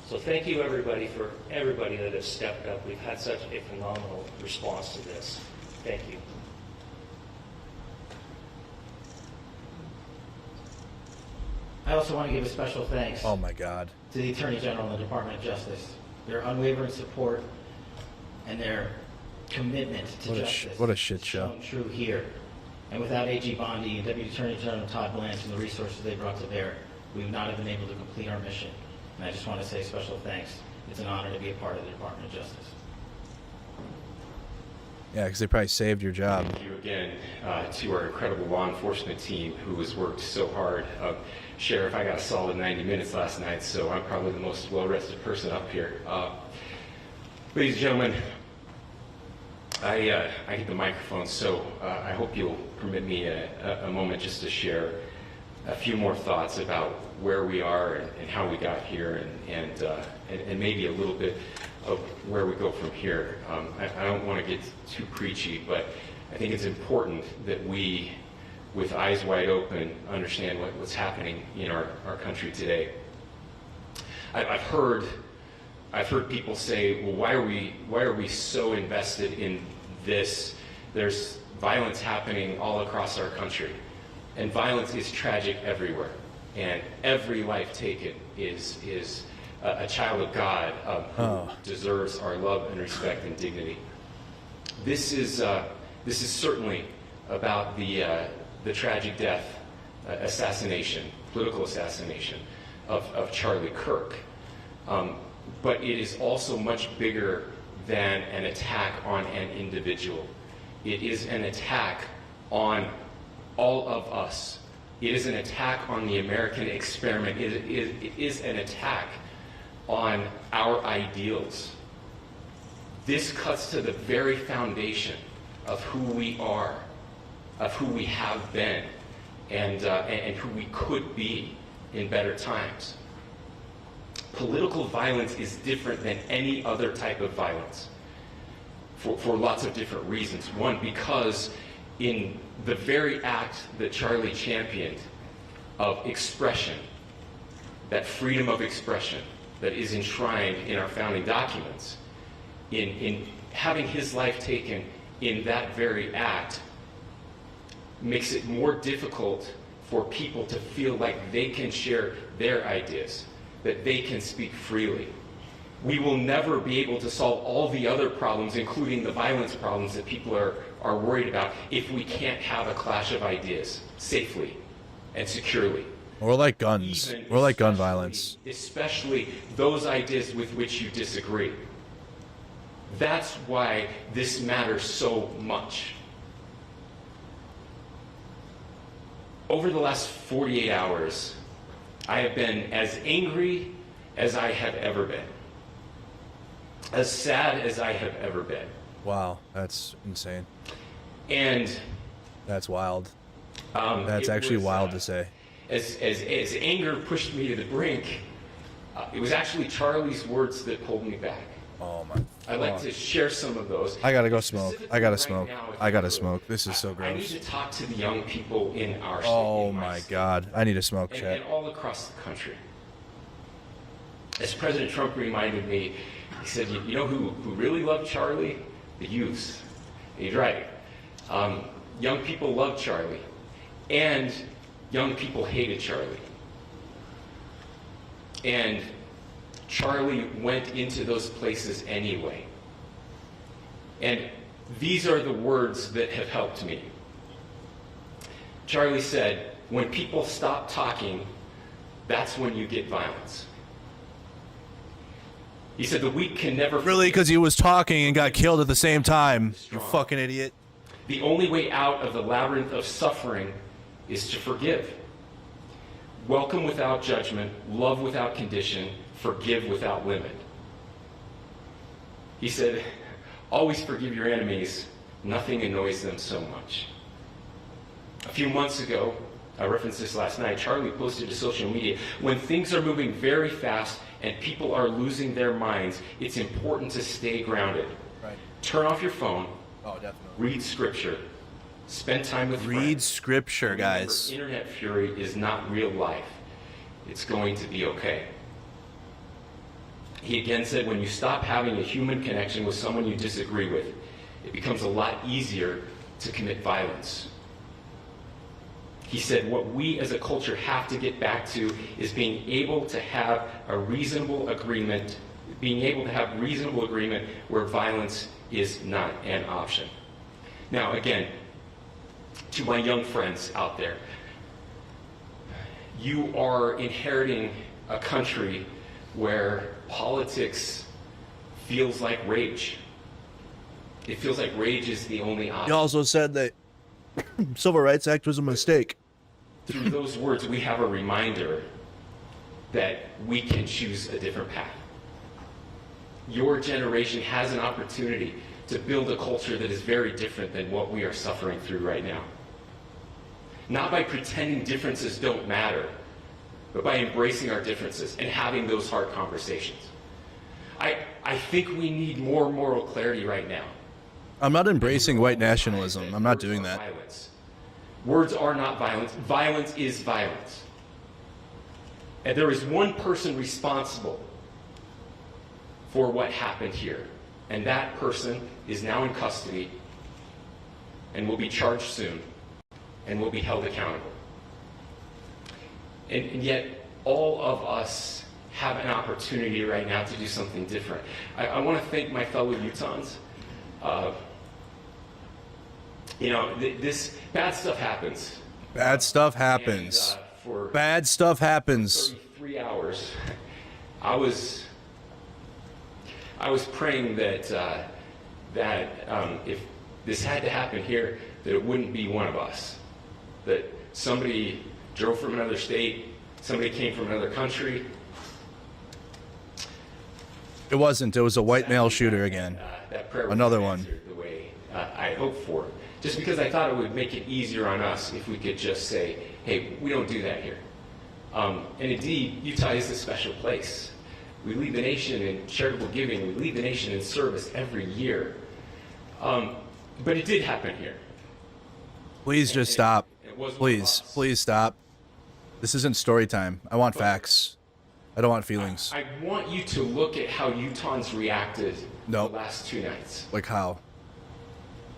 So thank you everybody for everybody that has stepped up. We've had such a phenomenal response to this. Thank you. I also want to give a special thanks Oh my God. to the Attorney General and the Department of Justice. Their unwavering support and their commitment to justice What a shit is show. shown true here. And without AG Bondi and Deputy Attorney General Todd Blanche and the resources they brought to bear, we would not have been able to complete our mission. And I just want to say special thanks. It's an honor to be a part of the Department of Justice. Yeah, because they probably saved your job. Thank you again to our incredible law enforcement team who has worked so hard. Sheriff, I got a solid 90 minutes last night, so I'm probably the most well-rested person up here. Ladies and gentlemen, I get the microphone, so I hope you'll permit me a moment just to share a few more thoughts about where we are and how we got here, and maybe a little bit of where we go from here. I don't want to get too preachy, but I think it's important that we, with eyes wide open, understand what's happening in our country today. I've heard people say, well, why are we so invested in this? There's violence happening all across our country, and violence is tragic everywhere, and every life taken is a child of God who deserves our love and respect and dignity. This is certainly about the tragic death, political assassination of Charlie Kirk. But it is also much bigger than an attack on an individual. It is an attack on all of us. It is an attack on the American experiment. It is an attack on our ideals. This cuts to the very foundation of who we are, of who we have been, and who we could be in better times. Political violence is different than any other type of violence for lots of different reasons. One, because in the very act that Charlie championed of expression, that freedom of expression that is enshrined in our founding documents, in having his life taken in that very act, makes it more difficult for people to feel like they can share their ideas, that they can speak freely. We will never be able to solve all the other problems, including the violence problems that people are worried about, if we can't have a clash of ideas safely and securely. Or like guns. Or like gun violence. Especially those ideas with which you disagree. That's why this matters so much. Over the last 48 hours, I have been as angry as I have ever been. As sad as I have ever been. Wow, that's insane. And that's wild. That's actually wild to say. As anger pushed me to the brink, it was actually Charlie's words that pulled me back. Oh my. I'd like to share some of those. I gotta go smoke. I gotta smoke. I gotta smoke. This is so gross. I need to talk to the young people in our state. Oh my God. I need to smoke, chat. And all across the country. As President Trump reminded me, he said, you know who really loved Charlie? The youths. He's right. Young people loved Charlie. And young people hated Charlie. And Charlie went into those places anyway. And these are the words that have helped me. Charlie said, when people stop talking, that's when you get violence. He said the weak can never... Really? Because he was talking and got killed at the same time. You fucking idiot. The only way out of the labyrinth of suffering is to forgive. Welcome without judgment, love without condition, forgive without limit. He said, always forgive your enemies. Nothing annoys them so much. A few months ago, I referenced this last night, Charlie posted to social media, when things are moving very fast and people are losing their minds, it's important to stay grounded. Right. Turn off your phone. Oh, definitely. Read scripture. Spend time with friends. Read scripture, guys. Remember, internet fury is not real life. It's going to be okay. He again said, when you stop having a human connection with someone you disagree with, it becomes a lot easier to commit violence. He said, what we as a culture have to get back to is being able to have a reasonable agreement, where violence is not an option. Now, again, to my young friends out there, you are inheriting a country where politics feels like rage. It feels like rage is the only option. He also said that Civil Rights Act was a mistake. Through those words, we have a reminder that we can choose a different path. Your generation has an opportunity to build a culture that is very different than what we are suffering through right now. not by pretending differences don't matter, but by embracing our differences and having those hard conversations. I think we need more moral clarity right now. I'm not embracing white nationalism. I'm not doing that. Violence. Words are not violence. Violence is violence. And there is one person responsible for what happened here. And that person is now in custody and will be charged soon and will be held accountable. And yet, all of us have an opportunity right now to do something different. I want to thank my fellow Utahns. You know, this bad stuff happens. Bad stuff happens. And, bad stuff happens. 33 hours. I was praying that if this had to happen here, that it wouldn't be one of us. That somebody drove from another state, somebody came from another country. It wasn't. It was a white male shooter again. That prayer Another one. The way I hoped for. Just because I thought it would make it easier on us if we could just say, hey, we don't do that here. And indeed, Utah is a special place. We lead the nation in charitable giving. We lead the nation in service every year. But it did happen here. Please just stop. Please stop. This isn't story time. I want facts. I don't want feelings. I want you to look at how Utahns reacted the last 2 nights. Like how?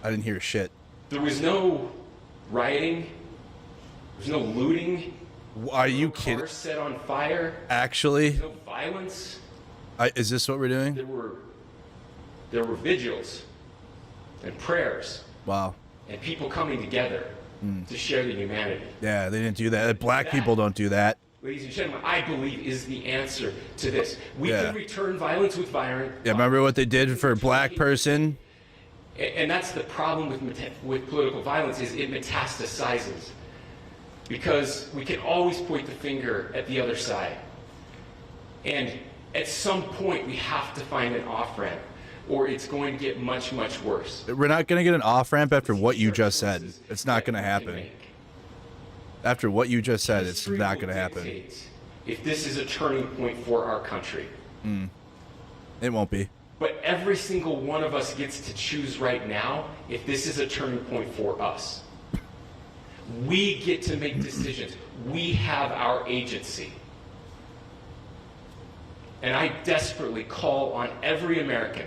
I didn't hear shit. There was no rioting. There was no looting. Are you kidding? Cars set on fire. Actually? There was no violence. Is this what we're doing? There were vigils and prayers. Wow. And people coming together to share the humanity. Yeah, they didn't do that. Black people don't do that. Ladies and gentlemen, I believe is the answer to this. We can return violence with violence. Yeah, remember what they did for a black person? And that's the problem with political violence, is it metastasizes. Because we can always point the finger at the other side. And at some point, we have to find an off-ramp, or it's going to get much, much worse. We're not going to get an off-ramp after what you just said. It's not going to happen. After what you just said, it's not going to happen. If this is a turning point for our country. It won't be. But every single one of us gets to choose right now if this is a turning point for us. We get to make decisions. We have our agency. And I desperately call on every American,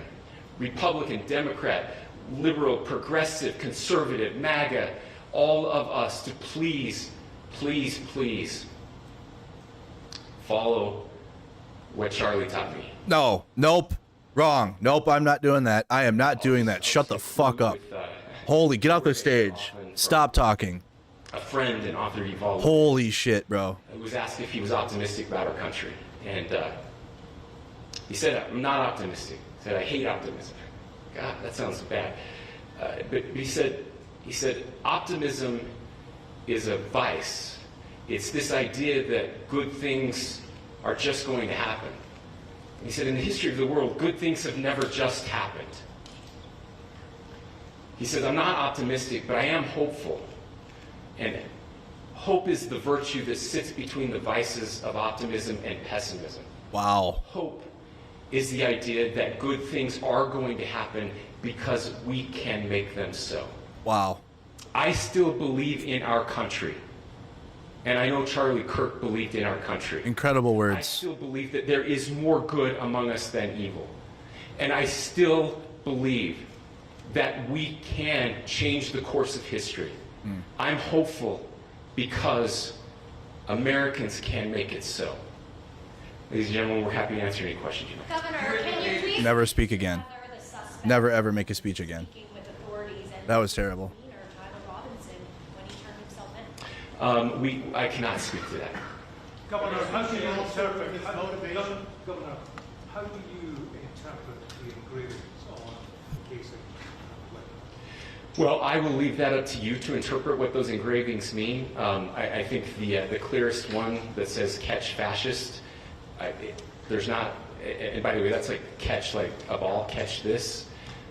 Republican, Democrat, liberal, progressive, conservative, MAGA, all of us to please, please, please follow what Charlie taught me. No. Nope. Wrong. Nope, I'm not doing that. I am not doing that. Shut the fuck up. Holy, get off the stage. Stop talking. A friend and author Evolve. Holy shit, bro. I was asked if he was optimistic about our country. And he said, I'm not optimistic. He said, I hate optimism. God, that sounds bad. But he said, optimism is a vice. It's this idea that good things are just going to happen. He said, in the history of the world, good things have never just happened. He said, I'm not optimistic, but I am hopeful. And hope is the virtue that sits between the vices of optimism and pessimism. Wow. Hope is the idea that good things are going to happen because we can make them so. Wow. I still believe in our country. And I know Charlie Kirk believed in our country. Incredible words. I still believe that there is more good among us than evil. And I still believe that we can change the course of history. I'm hopeful because Americans can make it so. Ladies and gentlemen, we're happy to answer any questions you have. Governor, can you please Never speak again. Never ever make a speech again. That was terrible. I cannot speak to that. Governor, how do you interpret his motivation? Governor, how do you interpret the engravings on the case of Well, I will leave that up to you to interpret what those engravings mean. I think the clearest one that says "catch fascist," there's not. And by the way, that's like catch like a ball, catch this.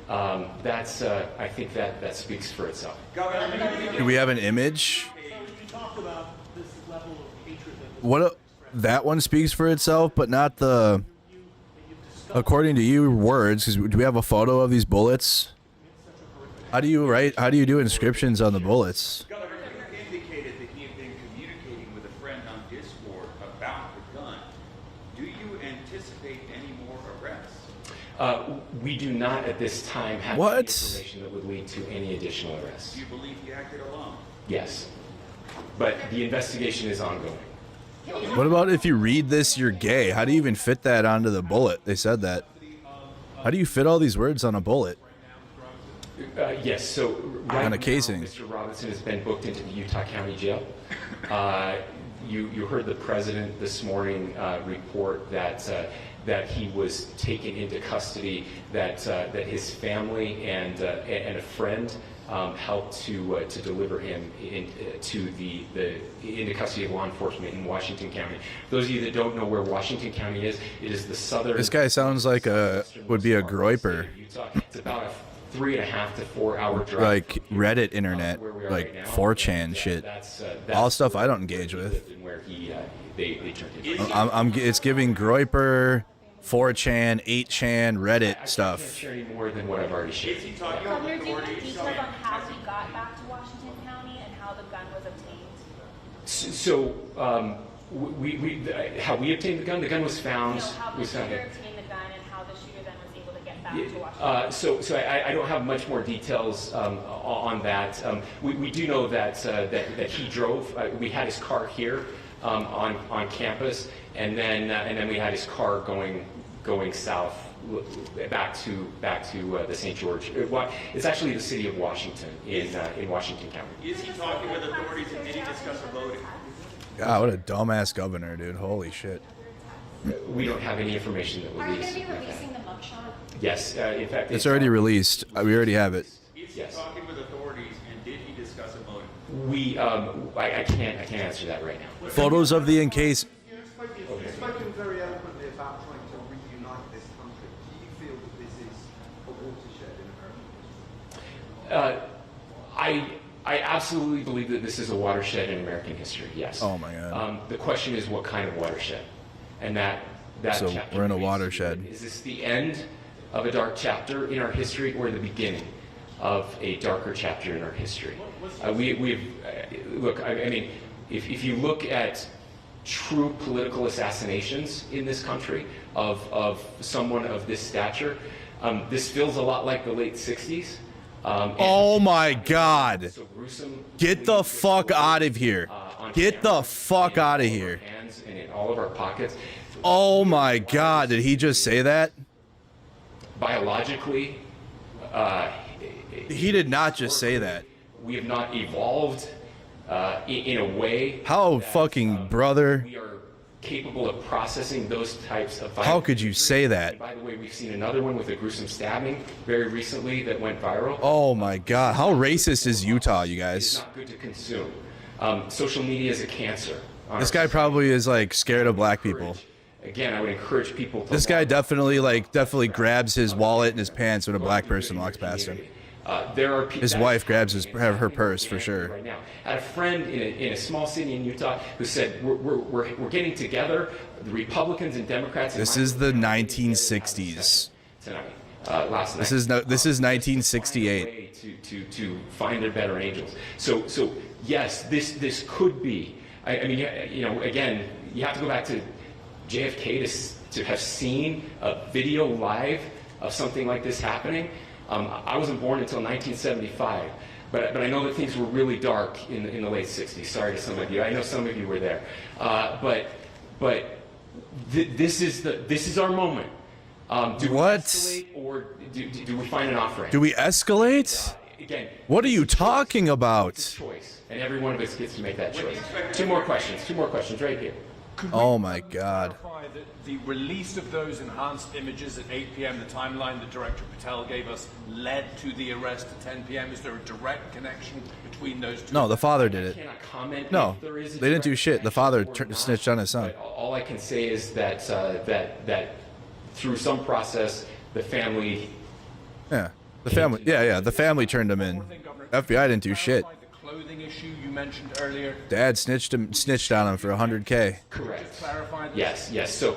That's I think that speaks for itself. Do we have an image? talk about this level of hatred that What that one speaks for itself, but not the. According to you, words. Because do we have a photo of these bullets? How do you write? How do you do inscriptions on the bullets? Governor indicated that he had been communicating with a friend on Discord about the gun. Do you anticipate any more arrests? We do not at this time have What? any information that would lead to any additional arrests. Do you believe he acted alone? Yes, but the investigation is ongoing. What about if you read this, you're gay? How do you even fit that onto the bullet? They said that. How do you fit all these words on a bullet? Yes, so right On a now, casing. Mr. Robinson has been booked into the Utah County Jail. You heard the president this morning report that he was taken into custody, that his family and a friend helped to deliver him into custody of law enforcement in Washington County. Those of you that don't know where Washington County is, it is the southern. This guy sounds like would be a groiper. It's about a 3.5 to 4 hour drive. Like Reddit internet, like 4chan shit. All stuff I don't engage with. It's giving groiper, 4chan, 8chan, Reddit stuff. I can't share any more than what I've already shared. Governor, do you have details on how he got back to Washington County and how the gun was obtained? So, how we obtained the gun? The gun was found. No, how the shooter obtained the gun and how the shooter then was able to get back to Washington. So I don't have much more details on that. We do know that he drove. We had his car here on campus, and then we had his car going south back to the St. George. It's actually the city of Washington in Washington County. Is he talking with authorities and did he discuss a voting? God, what a dumbass governor, dude. Holy shit. We don't have any information that will Are you going to be releasing the mugshot? Yes, in fact, It's already released. We already have it. Is he talking with authorities and did he discuss a voting? I can't answer that right now. Photos of the encase. You've spoken very eloquently about trying to reunite this country. Do you feel that this is a watershed in American history? I absolutely believe that this is a watershed in American history. Yes. Oh my God. The question is, what kind of watershed? And that So chapter we're in a reads, watershed. Is this the end of a dark chapter in our history, or the beginning of a darker chapter in our history? Look. I mean, if you look at true political assassinations in this country of someone of this stature, this feels a lot like the late '60s. Oh my God. Get the fuck out of here. Get the fuck out of here. Hands and in all of our pockets. Oh my God. Did he just say that? Biologically, he did not just say that. We have not evolved in a way. How fucking brother? We are capable of processing those types of violence. How could you say that? And by the way, we've seen another one with a gruesome stabbing very recently that went viral. Oh my God. How racist is Utah, you guys? It's not good to consume. Social media is a cancer. This guy probably is like scared of black people. Again, I would encourage people to. This guy definitely grabs his wallet in his pants when a black person walks past him. His wife grabs her purse for sure. Right now, I had a friend in a small city in Utah who said we're getting together, the Republicans and Democrats. This is the 1960s. Tonight, last night. This is 1968. To find their better angels. So yes, this could be. I mean, again, you have to go back to JFK to have seen a video live of something like this happening. I wasn't born until 1975, but I know that things were really dark in the late 60s. Sorry to some of you. I know some of you were there. But this is our moment. Do we escalate or do we find an off-ramp? Do we escalate? Again, what are you talking about? Choice, and every one of us gets to make that choice. Two more questions right here. Oh my God. Clarify that the release of those enhanced images at 8 p.m., the timeline that Director Patel gave us, led to the arrest at 10 p.m. Is there a direct connection between those two? No, the father did it. Cannot comment No, if there is a they didn't do direct shit. The father connection or not. snitched on his son. But all I can say is that that through some process, the family. Yeah, the family. Yeah, the family turned him in. FBI didn't do shit. The clothing clothing issue you mentioned earlier. Dad snitched on him for $100K. Correct. Clarify this? Yes. So,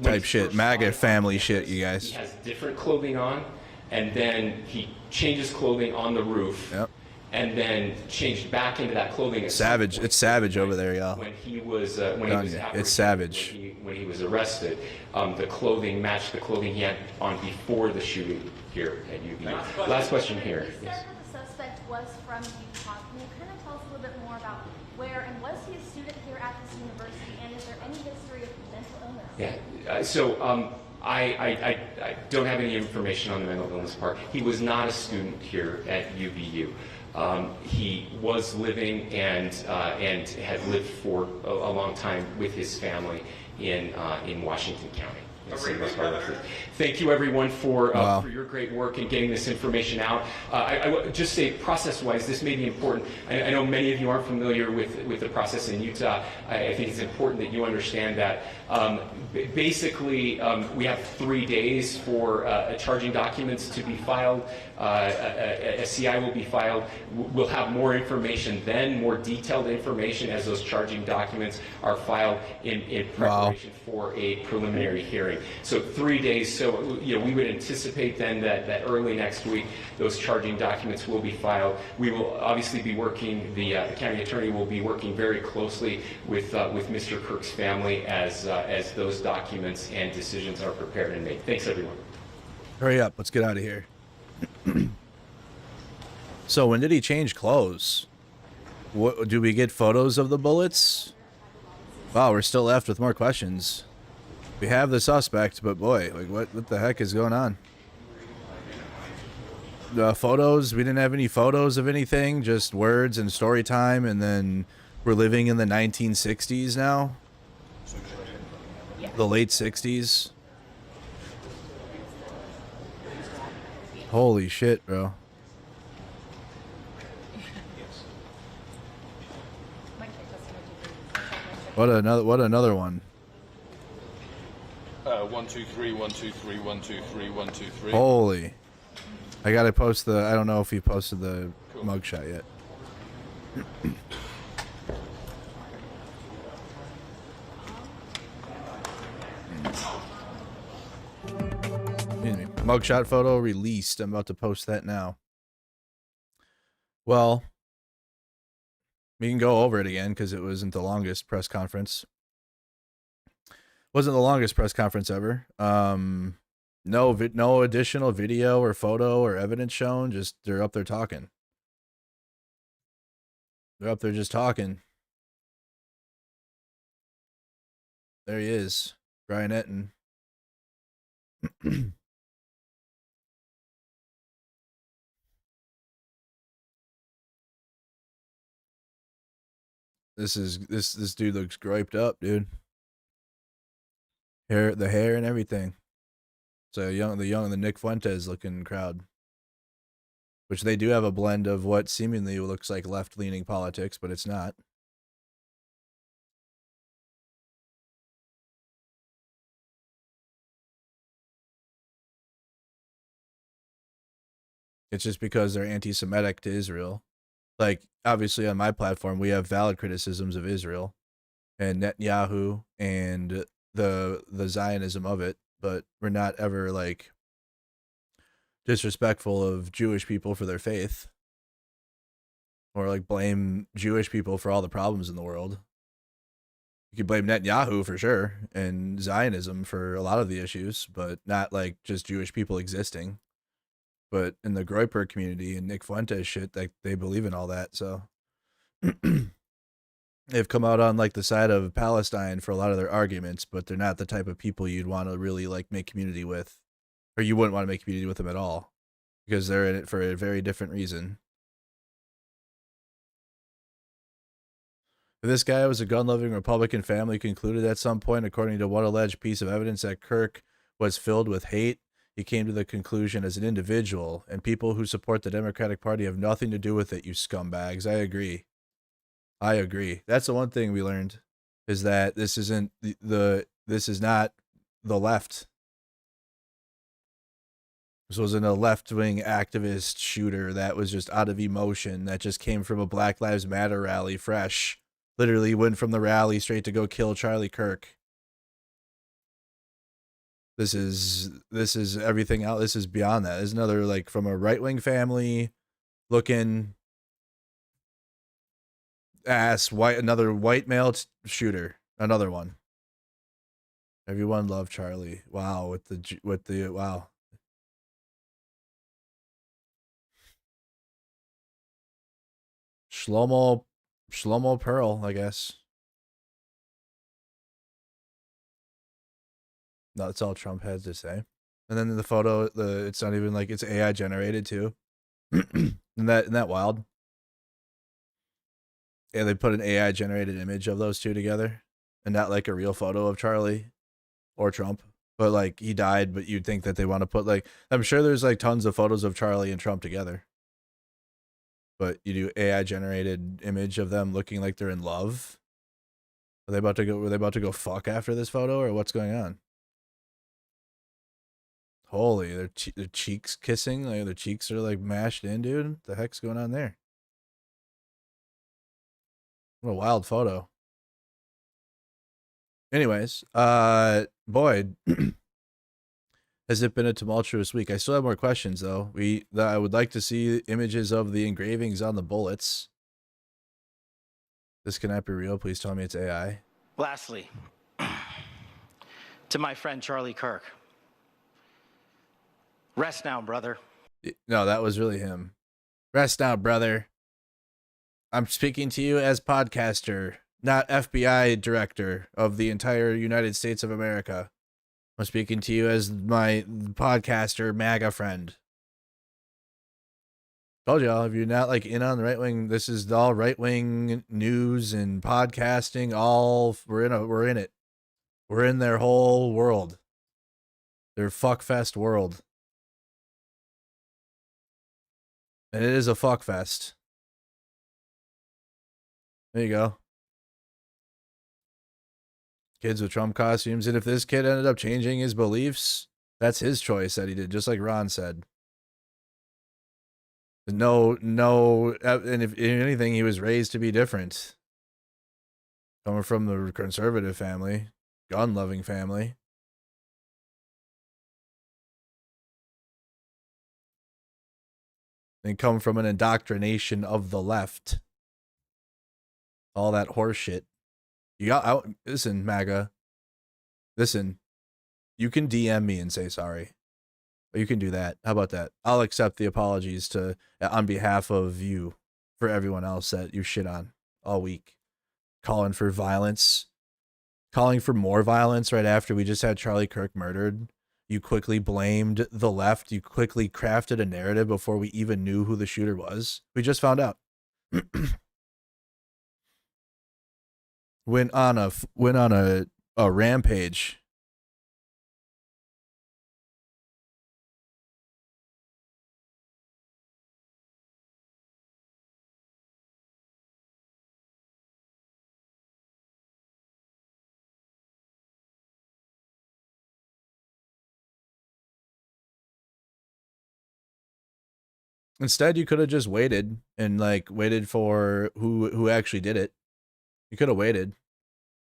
Type shit, MAGA family shit, you guys. He has different clothing on, and then he changes clothing on the roof. Yep. And then changed back into that clothing. Savage. It's savage over there, y'all. When he was It's savage. When he was arrested, the clothing matched the clothing he had on before the shooting here at UVU. Last question here. You said that the suspect was from Utah. Can you kind of tell us a little bit more about where, and was he a student here at this university, and is there any history of mental illness? Yeah. I don't have any information on the mental illness part. He was not a student here at UVU. He was living and had lived for a long time with his family in Washington County. Thank you, everyone, for your great work in getting this information out. I would just say, process-wise, this may be important. I know many of you aren't familiar with the process in Utah. I think it's important that you understand that. Basically, we have 3 days for charging documents to be filed. A CI will be filed. We'll have more information then, more detailed information as those charging documents are filed in preparation for a preliminary hearing. So 3 days. So we would anticipate then that early next week those charging documents will be filed. We will obviously be working. The county attorney will be working very closely with Mr. Kirk's family as those documents and decisions are prepared and made. Thanks, everyone. Hurry up. Let's get out of here. So when did he change clothes? What, do we get photos of the bullets? Wow, we're still left with more questions. We have the suspect, but boy, like what the heck is going on? The photos, we didn't have any photos of anything, just words and story time, and then we're living in the 1960s now. The late 60s. Holy shit, bro. What another one. 1 2 3 1 2 3 1 2 3 1 2 3. Holy. I gotta post I don't know if he posted the mugshot yet. Excuse me. Mugshot photo released. I'm about to post that now. Well, we can go over it again because it wasn't the longest press conference. Wasn't the longest press conference ever. No additional video or photo or evidence shown. Just they're up there talking. They're up there just talking. There he is, Brian Etten. This dude looks griped up, dude. The hair and everything. So the Nick Fuentes looking crowd. Which they do have a blend of what seemingly looks like left-leaning politics, but it's not. It's just because they're anti-Semitic to Israel. Like, obviously on my platform, we have valid criticisms of Israel and Netanyahu and the Zionism of it, but we're not ever like disrespectful of Jewish people for their faith or like blame Jewish people for all the problems in the world. You could blame Netanyahu for sure and Zionism for a lot of the issues, but not like just Jewish people existing. But in the Groyper community and Nick Fuentes shit, like they believe in all that. So they've come out on like the side of Palestine for a lot of their arguments, but they're not the type of people you'd want to really like make community with, or you wouldn't want to make community with them at all because they're in it for a very different reason. This guy was a gun-loving Republican family concluded at some point, according to one alleged piece of evidence, that Kirk was filled with hate. He came to the conclusion as an individual, and people who support the Democratic Party have nothing to do with it, you scumbags. I agree. I agree. That's the one thing we learned, is that this isn't this is not the left. This wasn't a left-wing activist shooter that was just out of emotion, that just came from a Black Lives Matter rally fresh. Literally went from the rally straight to go kill Charlie Kirk. This is everything else. This is beyond that. There's another, like, from a right-wing family looking ass another white male shooter. Another one. Everyone loved Charlie. Wow, with the wow. Shlomo Pearl, I guess. No, that's all Trump has to say. And then the photo, it's not even like, it's AI generated too. Isn't that wild? Yeah, they put an AI generated image of those two together, and not like a real photo of Charlie or Trump. But like, he died, but you'd think that they want to put, like, I'm sure there's like tons of photos of Charlie and Trump together. But you do AI generated image of them looking like they're in love. Were they about to go fuck after this photo, or what's going on? Holy, their cheeks kissing, like their cheeks are like mashed in, dude. What the heck's going on there? What a wild photo. Anyways, Boyd, has it been a tumultuous week? I still have more questions though. I would like to see images of the engravings on the bullets. This cannot be real. Please tell me it's AI. Lastly, to my friend Charlie Kirk. Rest now, brother. No, that was really him. Rest now, brother. I'm speaking to you as podcaster, not FBI director of the entire United States of America. I'm speaking to you as my podcaster, MAGA friend. Told y'all, if you're not like in on the right wing, this is all right wing news and podcasting. We're in it. We're in their whole world. Their fuckfest world. And it is a fuckfest. There you go. Kids with Trump costumes. And if this kid ended up changing his beliefs, that's his choice that he did, just like Ron said. No, and if anything, he was raised to be different. Coming from the conservative family, gun-loving family. And come from an indoctrination of the left. All that horse shit. Listen, MAGA. Listen, you can DM me and say sorry. You can do that. How about that? I'll accept the apologies on behalf of you for everyone else that you shit on all week. Calling for violence. Calling for more violence right after we just had Charlie Kirk murdered. You quickly blamed the left. You quickly crafted a narrative before we even knew who the shooter was. We just found out. Went on a rampage. Instead, you could have just waited and waited for who actually did it. You could have waited,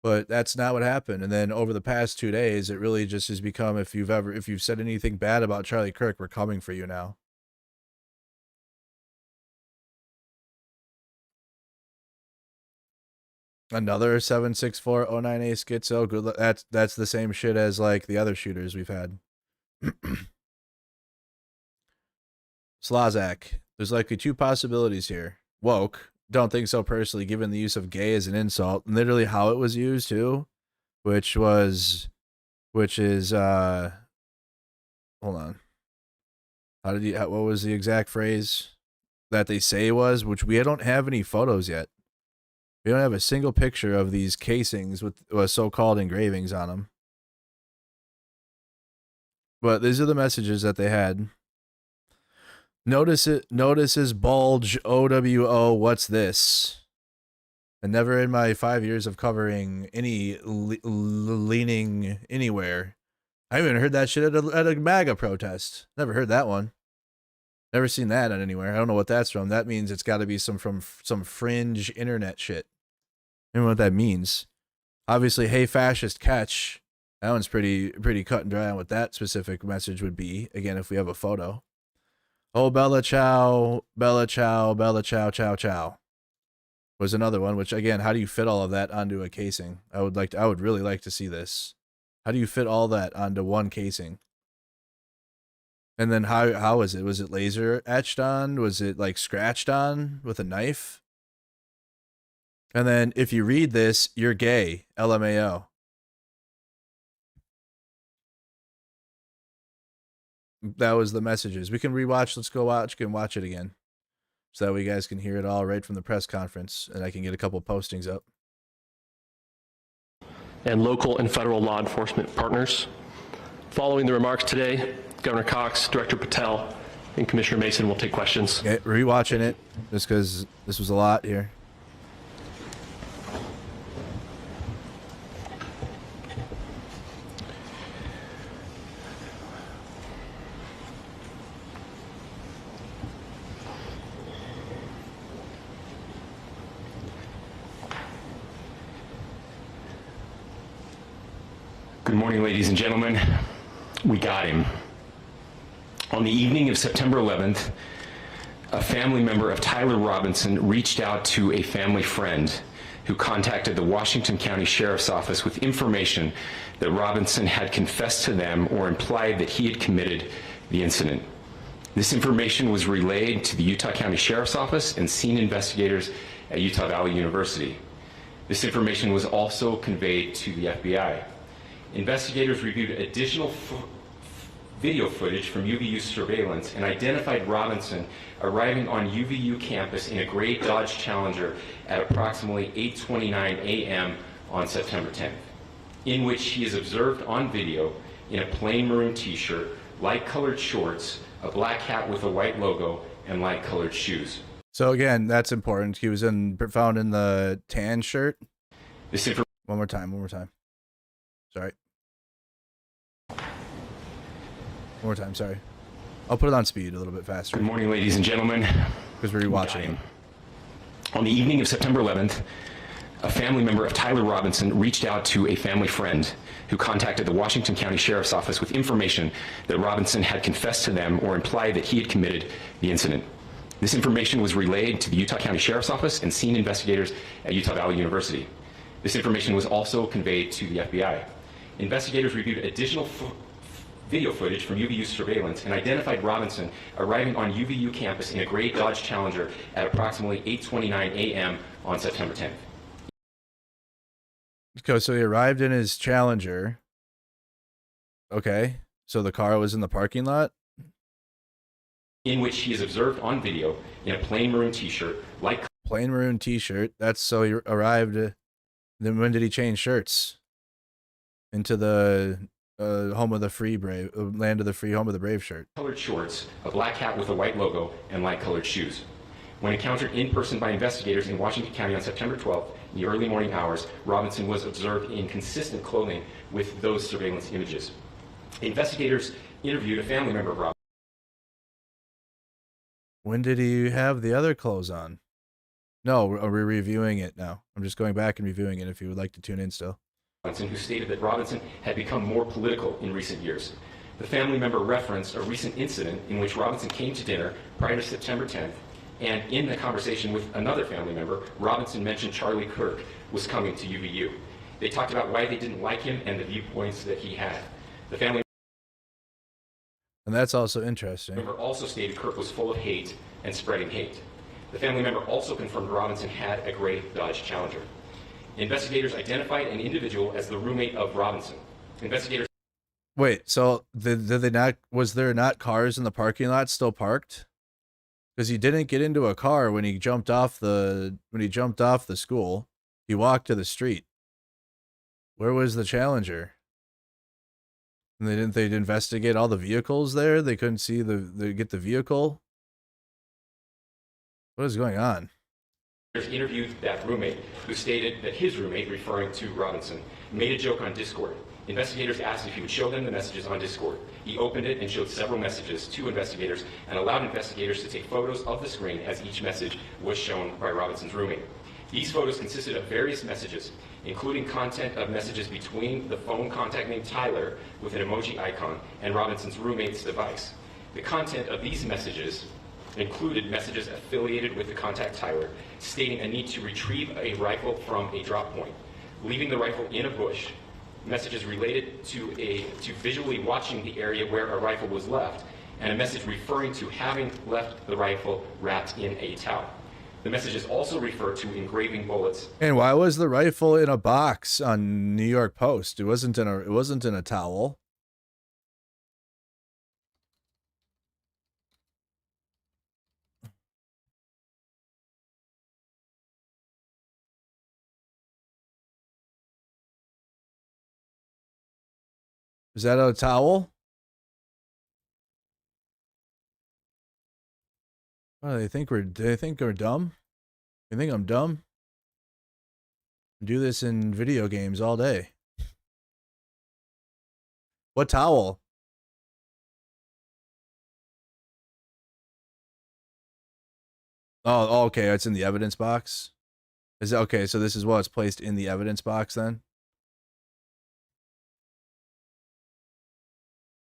but that's not what happened. And then over the past 2 days, it really just has become, if you've said anything bad about Charlie Kirk, we're coming for you now. Another 76409A schizo. Good luck. That's the same shit as like the other shooters we've had. Slazak, there's likely two possibilities here. Woke, don't think so personally, given the use of gay as an insult, and literally how it was used too, which is hold on. What was the exact phrase that they say was, which we don't have any photos yet. We don't have a single picture of these casings with so-called engravings on them. But these are the messages that they had. Notices bulge OWO, what's this? And never in my 5 years of covering any leaning anywhere I haven't heard that shit at a MAGA protest. Never heard that one. Never seen that on anywhere. I don't know what that's from. That means it's got to be some fringe internet shit. I don't know what that means. Obviously, hey fascist, catch. That one's pretty cut and dry on what that specific message would be. Again, if we have a photo. Oh, Bella Ciao, Bella Ciao, Bella Ciao, Ciao, Ciao. Was another one, which again, how do you fit all of that onto a casing? I would really like to see this. How do you fit all that onto one casing? And then how is it? Was it laser etched on? Was it like scratched on with a knife? And then if you read this, you're gay. LMAO. That was the messages. We can rewatch. Let's go watch. You can watch it again. So that way you guys can hear it all right from the press conference. And I can get a couple postings up. And local and federal law enforcement partners. Following the remarks today, Governor Cox, Director Patel, and Commissioner Mason will take questions. Okay, rewatching it just because this was a lot here. Good morning, ladies and gentlemen. We got him. On the evening of September 11th, a family member of Tyler Robinson reached out to a family friend who contacted the Washington County Sheriff's Office with information that Robinson had confessed to them or implied that he had committed the incident. This information was relayed to the Utah County Sheriff's Office and scene investigators at Utah Valley University. This information was also conveyed to the FBI. Investigators reviewed additional video footage from UVU surveillance and identified Robinson arriving on UVU campus in a gray Dodge Challenger at approximately 8:29 a.m. on September 10th, in which he is observed on video in a plain maroon t-shirt, light-colored shorts, a black hat with a white logo, and light-colored shoes. So again, that's important. He was found in the tan shirt. One more time. Sorry. One more time, sorry. I'll put it on speed a little bit faster. Good morning, ladies and gentlemen. Because we're rewatching. On the evening of September 11th, a family member of Tyler Robinson reached out to a family friend who contacted the Washington County Sheriff's Office with information that Robinson had confessed to them or implied that he had committed the incident. This information was relayed to the Utah County Sheriff's Office and scene investigators at Utah Valley University. This information was also conveyed to the FBI. Investigators reviewed additional video footage from UVU surveillance and identified Robinson arriving on UVU campus in a gray Dodge Challenger at approximately 8:29 a.m. on September 10th. Okay, so he arrived in his Challenger. Okay, so the car was in the parking lot? In which he is observed on video in a plain maroon t-shirt, plain maroon t-shirt. That's so he arrived. Then when did he change shirts? Into the home of the free brave, land of the free, home of the brave shirt. Colored shorts, a black hat with a white logo, and light-colored shoes. When encountered in person by investigators in Washington County on September 12th, in the early morning hours, Robinson was observed in consistent clothing with those surveillance images. Investigators interviewed a family member of Robinson. When did he have the other clothes on? No, we're reviewing it now. I'm just going back and reviewing it if you would like to tune in still. Who stated that Robinson had become more political in recent years. The family member referenced a recent incident in which Robinson came to dinner prior to September 10th, and in the conversation with another family member, Robinson mentioned Charlie Kirk was coming to UVU. They talked about why they didn't like him and the viewpoints that he had. The family And that's also interesting. member also stated Kirk was full of hate and spreading hate. The family member also confirmed Robinson had a gray Dodge Challenger. Investigators identified an individual as the roommate of Robinson. Investigators. Wait, so did they not? Was there not cars in the parking lot still parked? Because he didn't get into a car when he jumped off the school. He walked to the street. Where was the Challenger? And they'd investigate all the vehicles there. They couldn't see get the vehicle. What is going on? Interviewed that roommate, who stated that his roommate, referring to Robinson, made a joke on Discord Investigators asked if he would show them the messages on Discord. He opened it and showed several messages to investigators and allowed investigators to take photos of the screen as each message was shown by Robinson's roommate. These photos consisted of various messages, including content of messages between the phone contact named Tyler with an emoji icon and Robinson's roommate's device. The content of these messages included messages affiliated with the contact Tyler, stating a need to retrieve a rifle from a drop point, leaving the rifle in a bush, messages related to visually watching the area where a rifle was left, and a message referring to having left the rifle wrapped in a towel. The messages also refer to engraving bullets. And why was the rifle in a box on New York Post? It wasn't in a towel. Is that a towel? Oh, they think we're dumb? You think I'm dumb? I do this in video games all day. What towel? Oh, okay, it's in the evidence box. Is it okay? So this is what's placed in the evidence box then?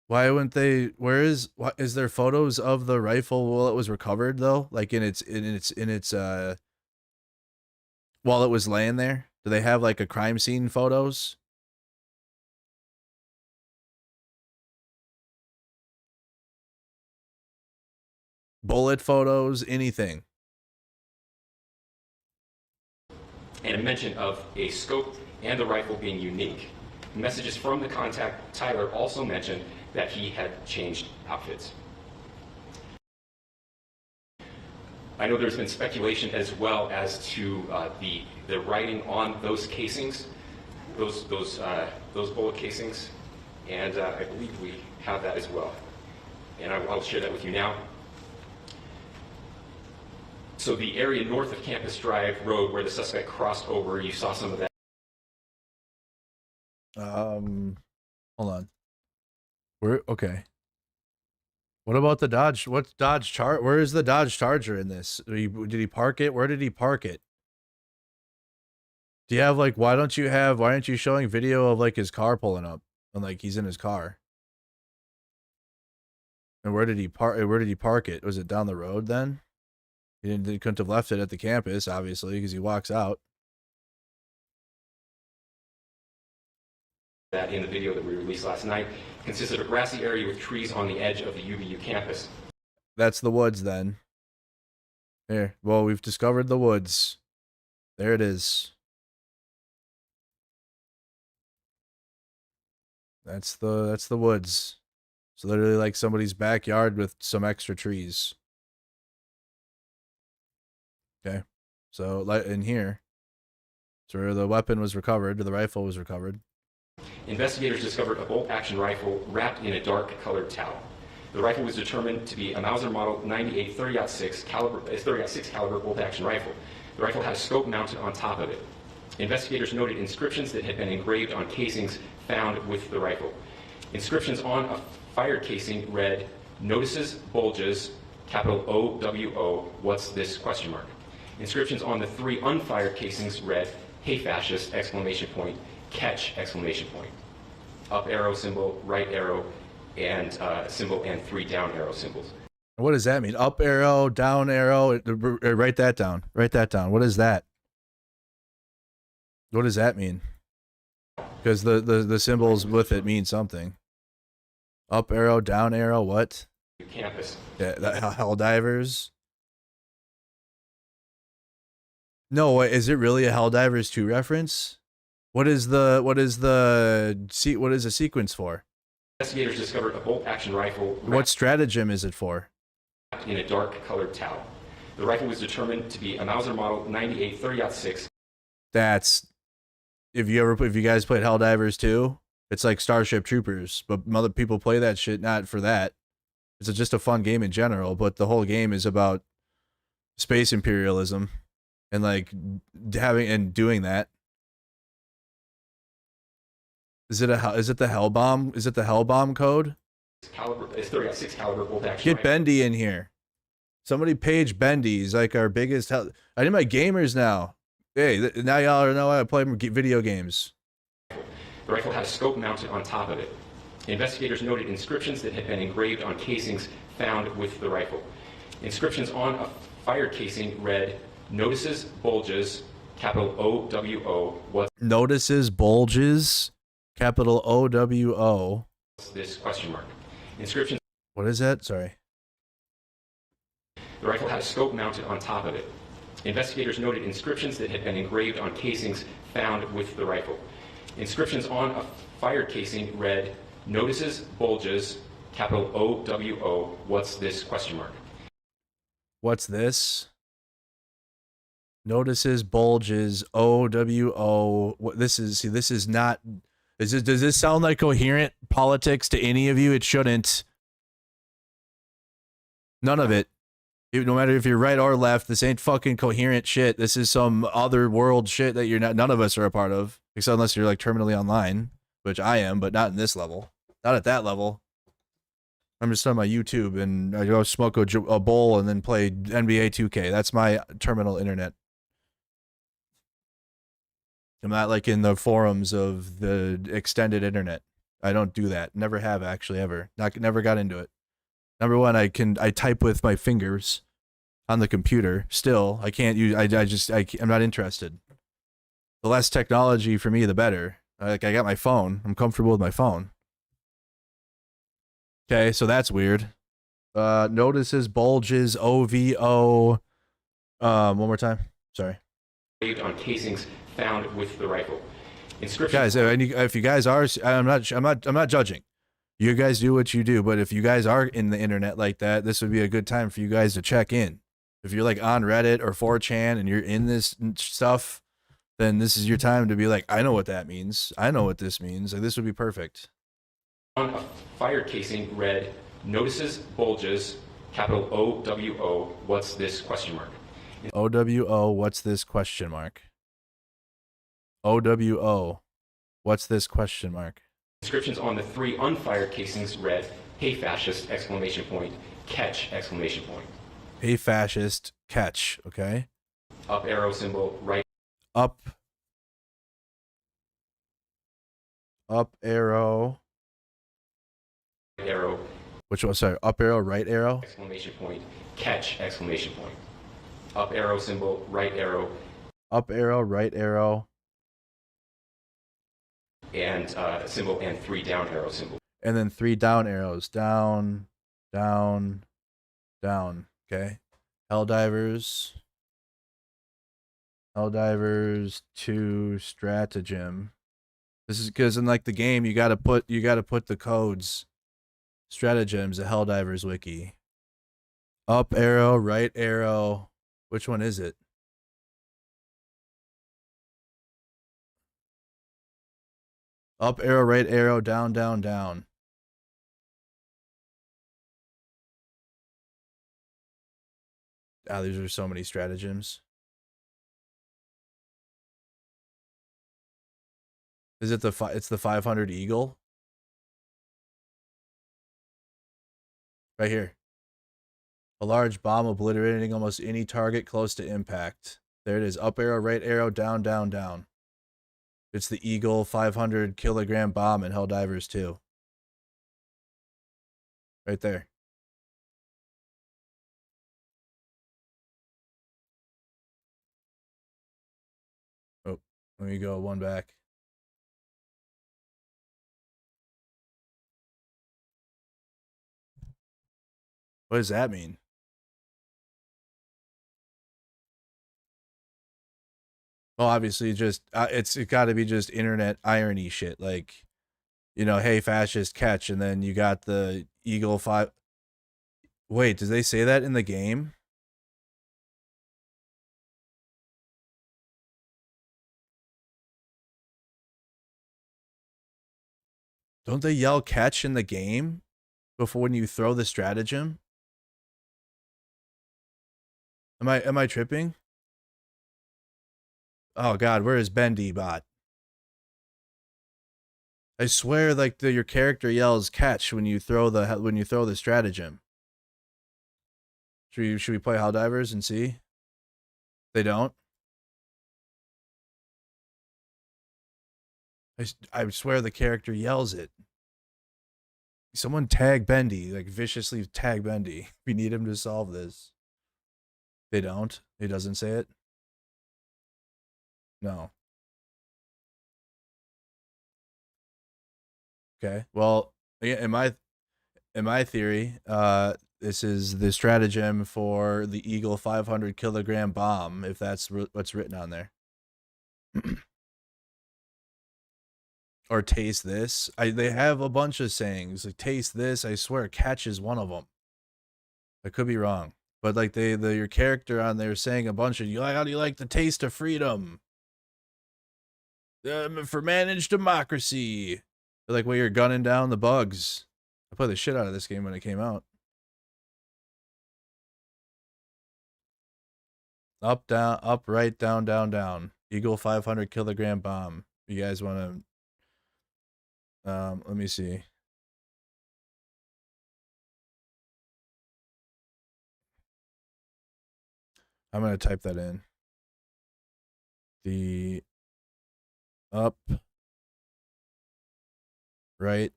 Why wouldn't they? Where is? What is there photos of the rifle while it was recovered though? Like in its while it was laying there? Do they have like a crime scene photos? Bullet photos, anything. And a mention of a scope and the rifle being unique. Messages from the contact Tyler also mentioned that he had changed outfits. I know there's been speculation as well as to the writing on those casings, those bullet casings, and I believe we have that as well. And I'll share that with you now. So the area north of Campus Drive Road where the suspect crossed over, you saw some of that. Hold on. Okay. What about the Dodge? What's Dodge Char? Where is the Dodge Charger in this? Did he park it? Where did he park it? Do you have like? Why aren't you showing video of like his car pulling up and like he's in his car? And where did he park it? Was it down the road then? He couldn't have left it at the campus, obviously, because he walks out. That in the video that we released last night consists of a grassy area with trees on the edge of the UVU campus. That's the woods then. Here, well, we've discovered the woods. There it is. That's the woods. It's literally like somebody's backyard with some extra trees. Okay, so in here, it's where the weapon was recovered, or the rifle was recovered. Investigators discovered a bolt-action rifle wrapped in a dark-colored towel. The rifle was determined to be a Mauser Model 98 30-06 caliber bolt-action rifle. The rifle had a scope mounted on top of it. Investigators noted inscriptions that had been engraved on casings found with the rifle. Inscriptions on a fired casing read, "Notices, bulges, capital O-W-O, what's this, question mark." Inscriptions on the 3 unfired casings read, "Hey fascist, exclamation point, catch, exclamation point." Up arrow symbol, right arrow, and symbol, and 3 down arrow symbols. What does that mean? Up arrow, down arrow. Write that down. Write that down. What is that? What does that mean? Because the symbols with it mean something. Up arrow, down arrow, what? Campus. Yeah, hell divers. No, is it really a Helldivers 2 reference? What is the sequence for? Investigators discovered a bolt-action rifle. What stratagem is it for? In a dark-colored towel. The rifle was determined to be a Mauser Model 98 30-06. That's if you guys played Helldivers 2, it's like Starship Troopers, but other people play that shit not for that. It's just a fun game in general, but the whole game is about space imperialism and like doing that. Is it the hell bomb? Is it the hell bomb code? Caliber, it's 30-6 caliber bolt action Get rifle. Bendy in here. Somebody page Bendy. He's like our biggest help. I need my gamers now. Hey, now y'all know how to play video games. The rifle had a scope mounted on top of it. Investigators noted inscriptions that had been engraved on casings found with the rifle. Inscriptions on a fired casing read, "Notices bulges, capital O-W-O, what's Notices bulges, capital O-W-O. this question mark?" Inscriptions. What is that? Sorry. The rifle had a scope mounted on top of it. Investigators noted inscriptions that had been engraved on casings found with the rifle. Inscriptions on a fired casing read, "Notices bulges, capital O-W-O, what's this question mark?" What's this? Notices bulges, O-W-O. What this is? See, this is not. Does this sound like coherent politics to any of you? It shouldn't. None of it. No matter if you're right or left, this ain't fucking coherent shit. This is some other world shit that you're not. None of us are a part of, except unless you're like terminally online, which I am, but not in this level. Not at that level. I'm just on my YouTube and I go smoke a bowl and then play NBA 2K. That's my terminal internet. I'm not like in the forums of the extended internet. I don't do that. Never have actually ever. Never got into it. Number one, I type with my fingers on the computer. Still, I can't use. I'm not interested. The less technology for me, the better. Like I got my phone. I'm comfortable with my phone. Okay, so that's weird. Notices bulges OVO. One more time. Sorry. Engraved on casings found with the rifle. Inscriptions. Guys, if you guys are, I'm not judging. You guys do what you do, but if you guys are in the internet like that, this would be a good time for you guys to check in. If you're like on Reddit or 4chan and you're in this stuff, then this is your time to be like, I know what that means. I know what this means. Like this would be perfect. On a fired casing read, "Notices bulges, capital O-W-O, what's this question mark?" O-W-O, what's this question mark? O-W-O, what's this question mark? Inscriptions on the 3 unfired casings read, "Hey fascist, exclamation point, catch, exclamation point." Hey fascist, catch, okay? Up arrow symbol, right. Up arrow. Arrow. Which one? Sorry, up arrow, right arrow? Exclamation point, catch, exclamation point. Up arrow symbol, right arrow. Up arrow, right arrow. And symbol and 3 down arrow symbol. And then 3 down arrows. Down, down, down. Okay. Helldivers 2 stratagem. This is because in like the game you gotta put the codes. Stratagems, the Helldivers wiki. Up arrow, right arrow. Which one is it? Up arrow, right arrow, down, down, down. Ah, these are so many stratagems. Is it it's the 500 Eagle? Right here. A large bomb obliterating almost any target close to impact. There it is. Up arrow, right arrow, down, down, down. It's the Eagle 500 kilogram bomb in Helldivers 2. Right there. Oh, let me go one back. What does that mean? Well, obviously, just it's got to be just internet irony shit, like, you know, hey fascist catch, and then you got the Eagle 5. Wait, did they say that in the game? Don't they yell catch in the game before when you throw the stratagem? Am I tripping? Oh god, where is Bendy bot? I swear, like your character yells "catch" when you throw the stratagem. Should we play Helldivers and see? They don't. I swear the character yells it. Someone tag Bendy, like viciously tag Bendy. We need him to solve this. They don't. He doesn't say it. No. Okay. Well, in my theory, this is the stratagem for the Eagle 500 kilogram bomb, if that's what's written on there. Or taste this. They have a bunch of sayings like taste this. I swear, catch is one of them. I could be wrong, but like your character on there saying a bunch of how do you like the taste of freedom? For managed democracy. Like where you're gunning down the bugs. I played the shit out of this game when it came out. Up, down, up, right, down, down, down. Eagle 500 kilogram bomb. You guys want to... let me see. I'm going to type that in. The... Up... Right...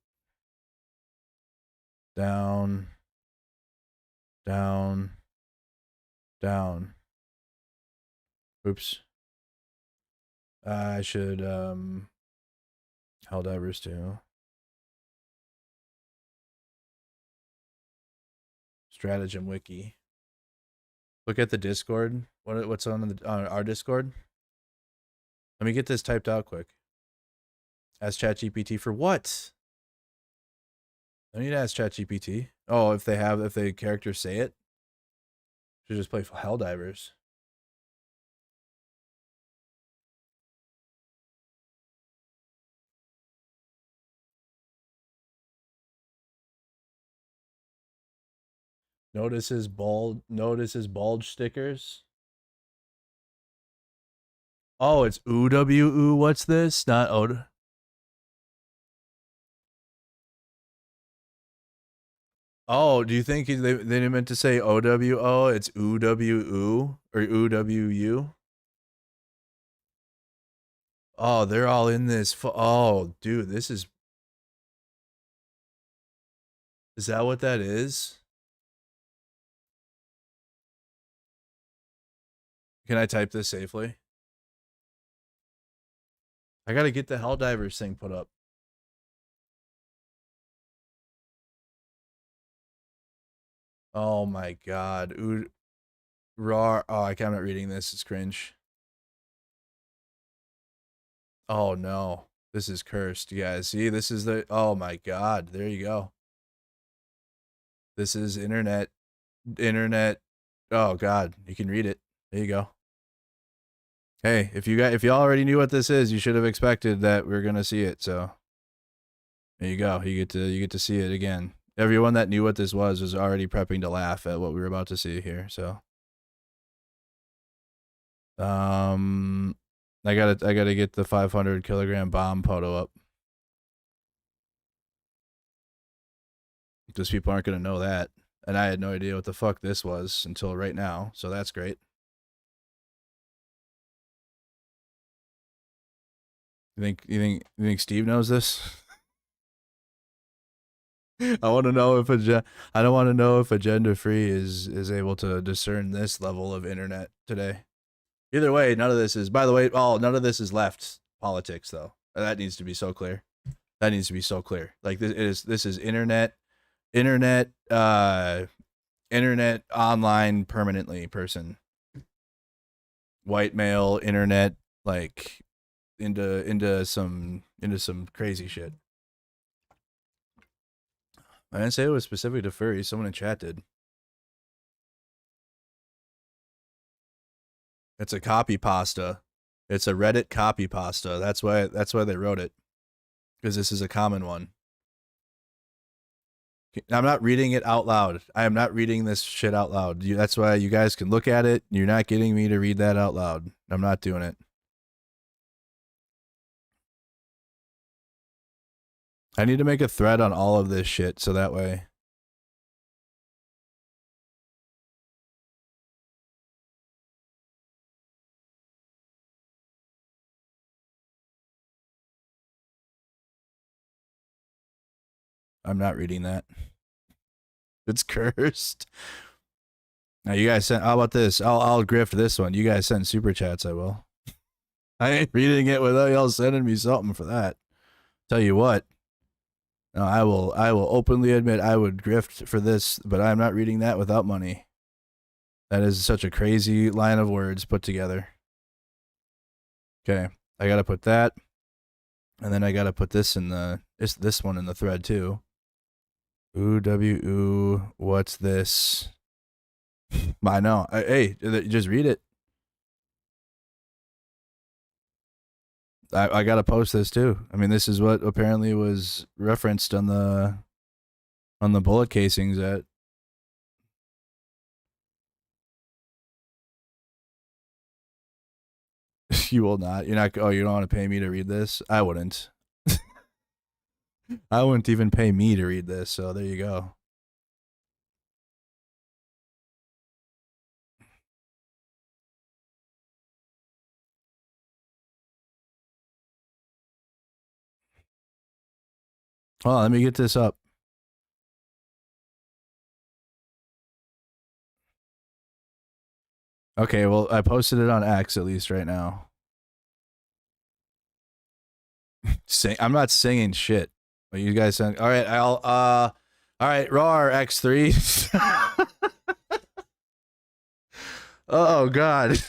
Down... Down... Down... Oops. I should, Helldivers too. Stratagem wiki. Look at the Discord. What's on our Discord? Let me get this typed out quick. Ask ChatGPT for what? I need to ask ChatGPT. Oh, if the characters say it. Should just play Helldivers. Notices bulge stickers. Oh, it's OWU. What's this? Not O. Oh, do you think they didn't meant to say OWO? It's UWU or UWU? Oh, they're all in this. Oh, dude, this is. Is that what that is? Can I type this safely? I gotta get the Helldivers thing put up. Oh my god. Raw. Oh, I'm not reading this. It's cringe. Oh no. This is cursed, you guys. See, this is the. Oh my god. There you go. This is internet. Oh god. You can read it. There you go. Hey, if you already knew what this is, you should have expected that we're gonna see it. So there you go. You get to see it again. Everyone that knew what this was already prepping to laugh at what we were about to see here. So, I gotta get the 500 kilogram bomb photo up. Because people aren't gonna know that, and I had no idea what the fuck this was until right now. So that's great. You think Steve knows this? I want to know if I don't want to know if Agenda Free is able to discern this level of internet today. Either way, none of this is. By the way, none of this is left politics though. That needs to be so clear. That needs to be so clear. Like this is internet online permanently person. White male internet like into some crazy shit. I didn't say it was specific to furries. Someone in chat did. It's a copy pasta. It's a Reddit copy pasta. That's why they wrote it. Because this is a common one. I'm not reading it out loud. I am not reading this shit out loud. That's why you guys can look at it. You're not getting me to read that out loud. I'm not doing it. I need to make a thread on all of this shit so that way. I'm not reading that. It's cursed. Now you guys send. How about this? I'll grift this one. You guys send super chats. I will. I ain't reading it without y'all sending me something for that. Tell you what. No, I will openly admit I would grift for this, but I'm not reading that without money. That is such a crazy line of words put together. Okay, I gotta put that, and then I gotta put this in this one in the thread too. Ooh, what's this? I know. Hey, just read it. I gotta post this too. I mean, this is what apparently was referenced on the bullet casings that. You will not. You're not. Oh, you don't want to pay me to read this? I wouldn't. I wouldn't even pay me to read this. So there you go. Hold on, let me get this up. Okay, well, I posted it on X at least right now. I'm not singing shit. But you guys sing. All right, all right, RAR X3. Oh God.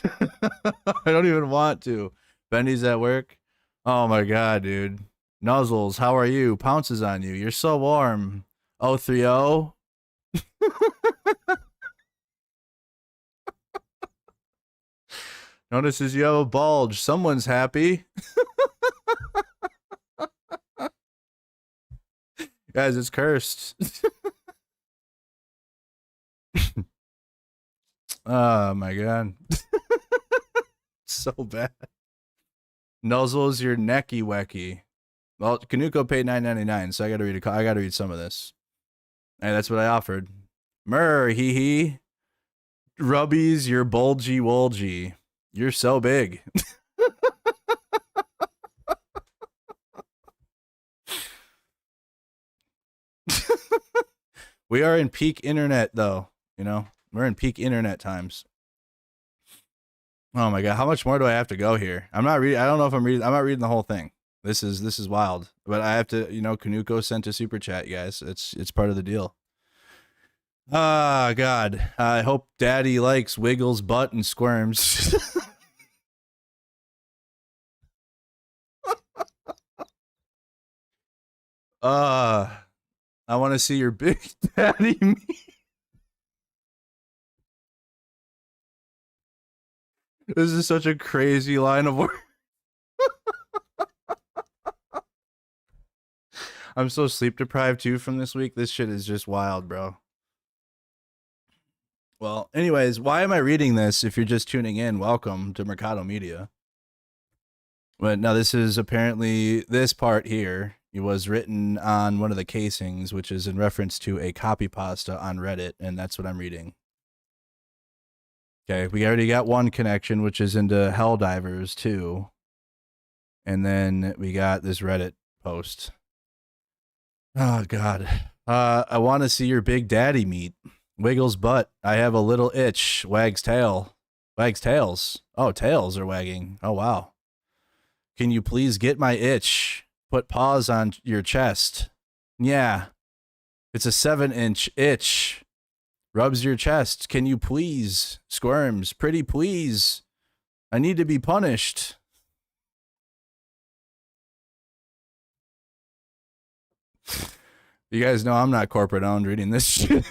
I don't even want to. Bendy's at work. Oh my God, dude. Nuzzles, how are you? Pounces on you. You're so warm. 030. Notices you have a bulge. Someone's happy. Guys, it's cursed. Oh my God. So bad. Nuzzles your necky wecky. Well, Kanuko paid $9.99, so I gotta read some of this. Hey, that's what I offered. Hee hee. Rubbies, your bulgy wolgy. You're so big. We are in peak internet, though. You know, we're in peak internet times. Oh my God, how much more do I have to go here? I'm not reading. I don't know if I'm reading. I'm not reading the whole thing. This is wild. But I have to. You know, Kanuko sent a super chat, you guys. It's part of the deal. Ah, God. I hope Daddy likes wiggles butt and squirms. I want to see your big daddy meat. This is such a crazy line of work. I'm so sleep deprived too from this week. This shit is just wild, bro. Well, anyways, why am I reading this? If you're just tuning in, welcome to Mercado Media. But now this is apparently this part here. It was written on one of the casings, which is in reference to a copy pasta on Reddit, and that's what I'm reading. Okay, we already got one connection, which is into Helldivers too. And then we got this Reddit post. Oh, God. I want to see your big daddy meat. Wiggles butt. I have a little itch. Wags tail. Wags tails. Oh, tails are wagging. Oh, wow. Can you please get my itch? Put paws on your chest. Yeah. It's a 7-inch itch. Rubs your chest. Can you please? Squirms. Pretty please. I need to be punished. You guys know I'm not corporate owned reading this shit.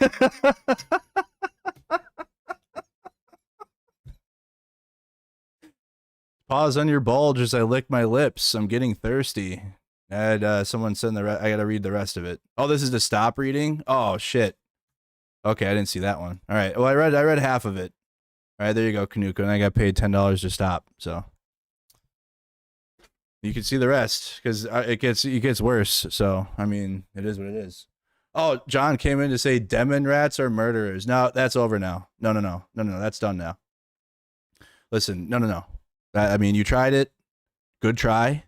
Pause on your bulge as I lick my lips. I'm getting thirsty. I had someone send I gotta read the rest of it. Oh, this is to stop reading? Oh shit. Okay, I didn't see that one. All right. Well, I read half of it. All right, there you go, Kanuka. And I got paid $10 to stop. So You can see the rest because it gets worse. So I mean, it is what it is. Oh, John came in to say demon rats are murderers. No, that's over now. No. That's done now. Listen, no. I mean, you tried it. Good try.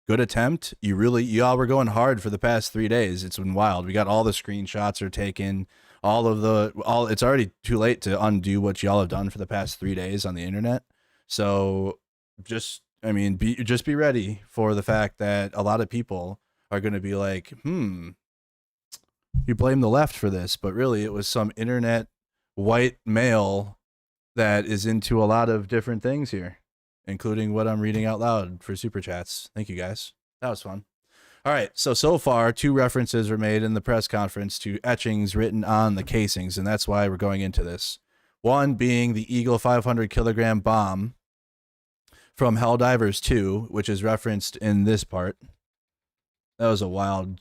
Good attempt. Y'all were going hard for the past 3 days. It's been wild. We got all the screenshots are taken. It's already too late to undo what y'all have done for the past 3 days on the internet. So just be ready for the fact that a lot of people are going to be like, you blame the left for this, but really it was some internet white male that is into a lot of different things here, including what I'm reading out loud for super chats. Thank you guys. That was fun. All right. So far, 2 references were made in the press conference to etchings written on the casings, and that's why we're going into this. One being the Eagle 500 kilogram bomb from Helldivers 2, which is referenced in this part. That was a wild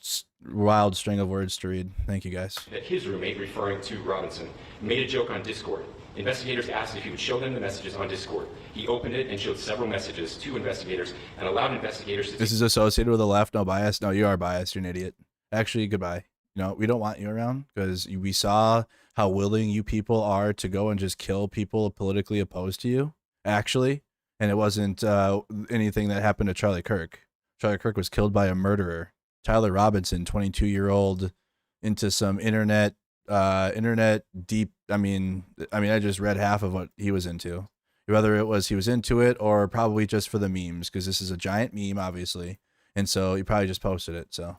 string of words to read. Thank you, guys. That his roommate, referring to Robinson, made a joke on Discord. Investigators asked if he would show them the messages on Discord. He opened it and showed several messages to investigators and allowed investigators to... This is associated with the left, no bias. No, you are biased. You're an idiot. Actually, goodbye. We don't want you around because we saw how willing you people are to go and just kill people politically opposed to you, actually. And it wasn't anything that happened to Charlie Kirk. Charlie Kirk was killed by a murderer. Tyler Robinson, 22-year-old, into some internet deep. I mean, I just read half of what he was into. Whether it was he was into it or probably just for the memes, because this is a giant meme, obviously, and so he probably just posted it. So,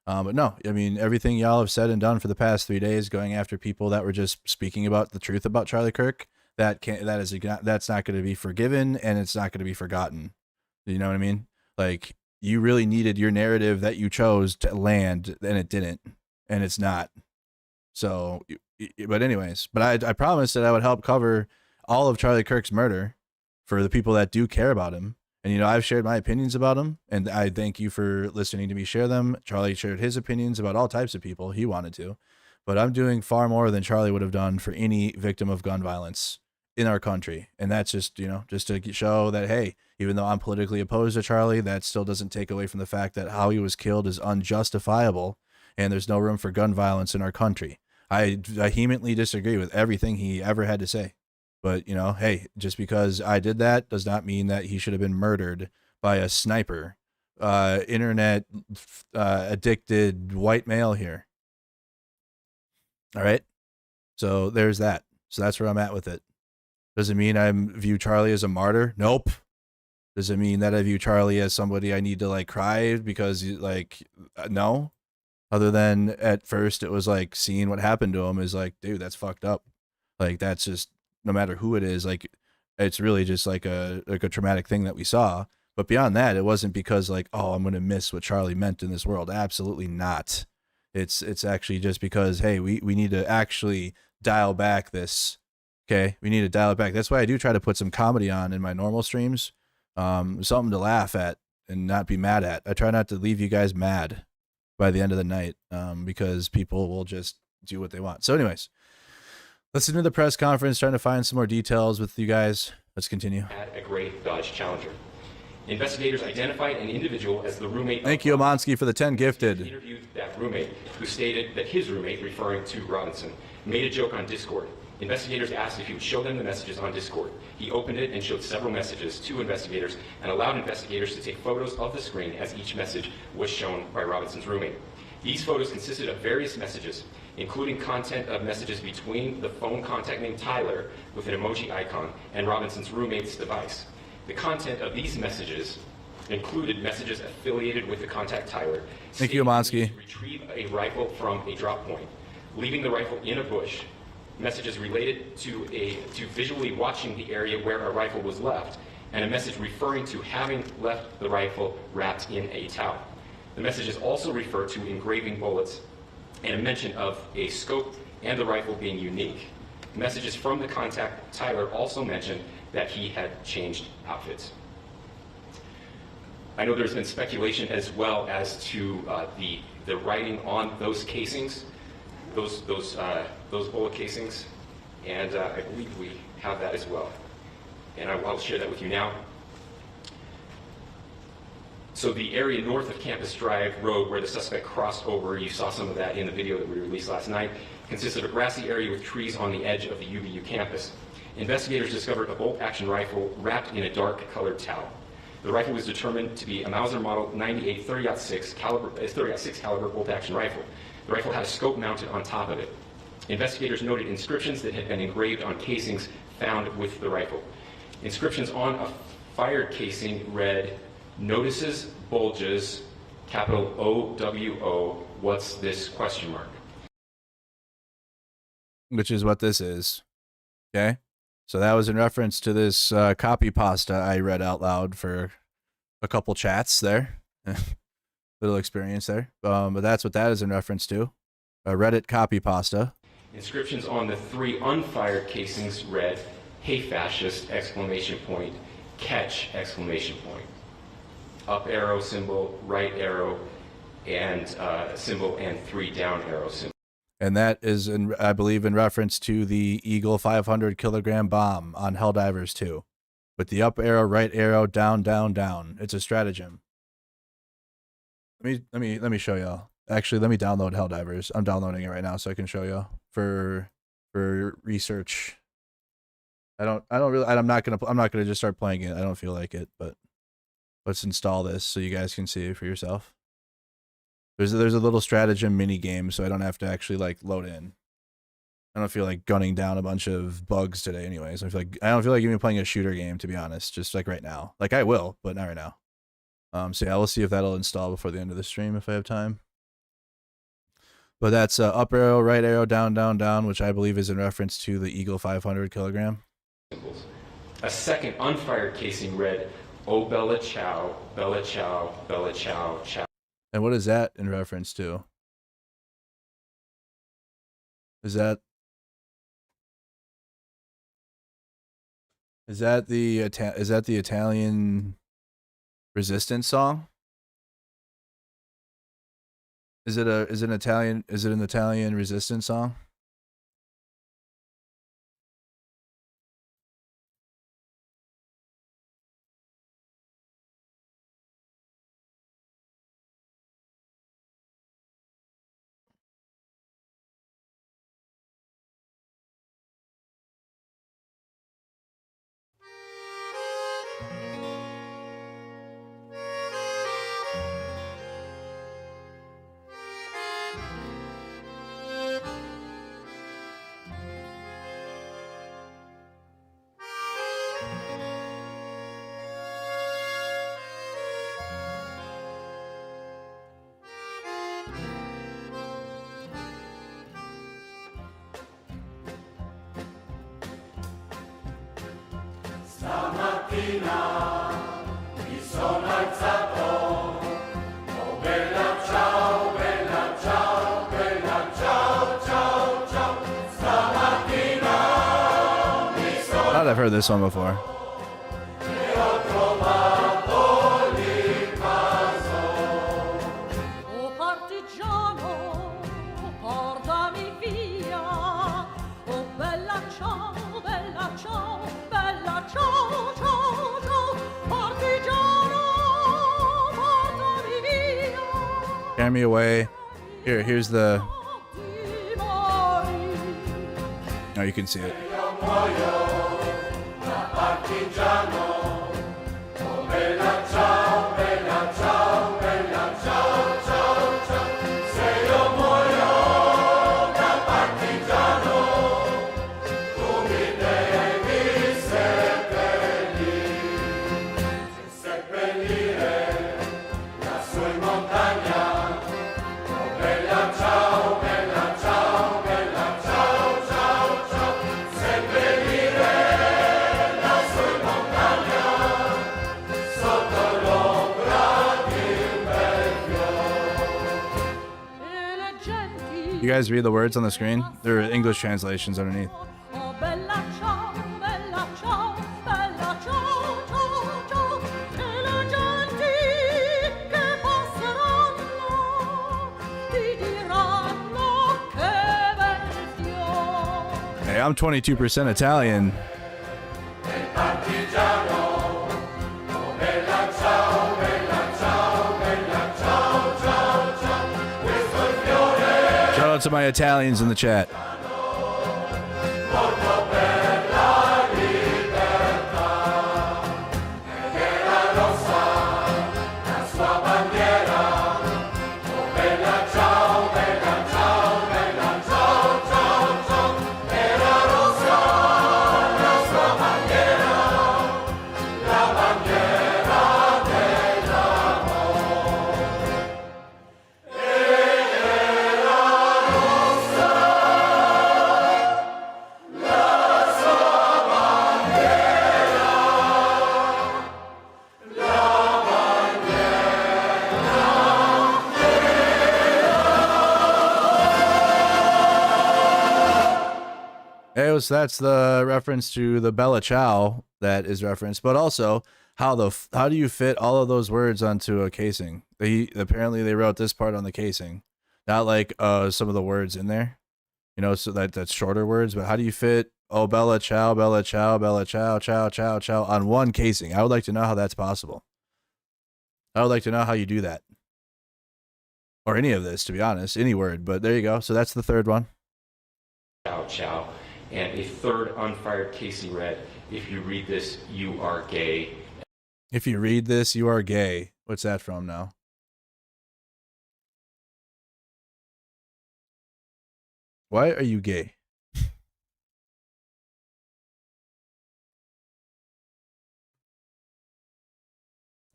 but no, I mean, everything y'all have said and done for the past 3 days, going after people that were just speaking about the truth about Charlie Kirk, that's not going to be forgiven, and it's not going to be forgotten. You know what I mean? Like, you really needed your narrative that you chose to land, and it didn't, and it's not. So, but anyways, I promised that I would help cover all of Charlie Kirk's murder for the people that do care about him. And, I've shared my opinions about him, and I thank you for listening to me share them. Charlie shared his opinions about all types of people he wanted to, but I'm doing far more than Charlie would have done for any victim of gun violence in our country. And that's just, just to show that, hey, even though I'm politically opposed to Charlie, that still doesn't take away from the fact that how he was killed is unjustifiable, and there's no room for gun violence in our country. I vehemently disagree with everything he ever had to say. But, hey, just because I did that does not mean that he should have been murdered by a sniper, internet addicted white male here. All right. So there's that. So that's where I'm at with it. Does it mean I view Charlie as a martyr? Nope. Does it mean that I view Charlie as somebody I need to cry because no? Other than at first it was seeing what happened to him is dude, that's fucked up. That's just, no matter who it is, it's really just a traumatic thing that we saw. But beyond that, it wasn't because oh, I'm going to miss what Charlie meant in this world. Absolutely not. It's actually just because, hey, we need to actually dial back this. Okay. We need to dial it back. That's why I do try to put some comedy on in my normal streams. Something to laugh at and not be mad at. I try not to leave you guys mad by the end of the night, because people will just do what they want. So anyways, listen to the press conference, trying to find some more details with you guys. Let's continue. At a gray Dodge Challenger. Investigators identified an individual as the roommate. Thank you, Omansky, for the 10 gifted. Interviewed that roommate, who stated that his roommate, referring to Robinson, made a joke on Discord. Investigators asked if he would show them the messages on Discord. He opened it and showed several messages to investigators and allowed investigators to take photos of the screen as each message was shown by Robinson's roommate. These photos consisted of various messages, including content of messages between the phone contact named Tyler with an emoji icon and Robinson's roommate's device. The content of these messages included messages affiliated with the contact Tyler. Thank you, Omansky. Retrieve a rifle from a drop point, leaving the rifle in a bush. Messages related to visually watching the area where a rifle was left, and a message referring to having left the rifle wrapped in a towel. The messages also refer to engraving bullets and a mention of a scope and the rifle being unique. Messages from the contact Tyler also mentioned that he had changed outfits. I know there's been speculation as well as to the writing on those casings, those bullet casings, and I believe we have that as well. And I'll share that with you now. So the area north of Campus Drive Road where the suspect crossed over, you saw some of that in the video that we released last night, consists of a grassy area with trees on the edge of the UVU campus. Investigators discovered a bolt-action rifle wrapped in a dark-colored towel. The rifle was determined to be a Mauser Model 98 30-06 caliber bolt-action rifle. The rifle had a scope mounted on top of it. Investigators noted inscriptions that had been engraved on casings found with the rifle. Inscriptions on a fired casing read, "Notices, bulges, capital OWO, what's this, question mark." Which is what this is. Okay? So that was in reference to this copy pasta I read out loud for a couple chats there. Little experience there. But that's what that is in reference to. Reddit copy pasta. Inscriptions on the 3 unfired casings read, "Hey fascist, exclamation point, catch, exclamation point." Up arrow symbol, right arrow, and symbol, and 3 down arrow symbol. And that is, I believe, in reference to the Eagle 500 kilogram bomb on Helldivers 2. With the up arrow, right arrow, down, down, down. It's a stratagem. Let me show y'all. Actually, let me download Helldivers. I'm downloading it right now so I can show y'all for research. I'm not gonna just start playing it. I don't feel like it, but let's install this so you guys can see it for yourself. There's a little stratagem mini game, so I don't have to actually like load in. I don't feel like gunning down a bunch of bugs today, anyways. I don't feel like even playing a shooter game, to be honest. Just like right now, like I will, but not right now. So yeah, we'll see if that'll install before the end of the stream if I have time. But that's up arrow, right arrow, down, down, down, which I believe is in reference to the Eagle 500 kilogram. A second unfired casing read, "Oh Bella Chow, Bella Chow, Bella Chow, Chow." And what is that in reference to? Is that the Italian resistance song? Is it an Italian resistance song? Stamattina mi sono alzato, oh bella ciao, bella ciao, bella ciao, ciao, ciao. Stamattina mi sono I thought I've heard this one before. e ho trovato l'invaso. Oh partigiano, portami via, oh bella ciao, bella ciao, bella ciao, ciao, ciao, partigiano, portami via. Carry me away. Here's the. Oh, you can see it. Io muoio da partigiano, oh bella ciao, bella ciao, bella ciao, ciao, ciao. Se io muoio da partigiano, tu mi devi seppellire lassù in montagna, oh bella ciao, bella ciao, bella ciao, ciao, ciao. Seppellire lassù in montagna, sotto l'ombra di un bel fiore. You guys read the words on the screen? There are English translations underneath. Oh bella ciao, bella ciao, bella ciao, ciao, ciao. E le genti che passeranno ti diranno che bel fiore. Hey, I'm 22% Italian. Partigiano, oh bella ciao, my Italians in the chat. So that's the reference to the Bella Ciao that is referenced, but also how do you fit all of those words onto a casing? Apparently they wrote this part on the casing, not like some of the words in there, you know, so that's shorter words. But how do you fit Bella Ciao, Bella Ciao, Bella Ciao, Ciao, Ciao, Ciao on one casing? I would like to know how that's possible. I would like to know how you do that, or any of this, to be honest, any word. But there you go. So that's the third one. Ciao, ciao. And a third unfired casing read, if you read this, you are gay. If you read this, you are gay. What's that from now? Why are you gay?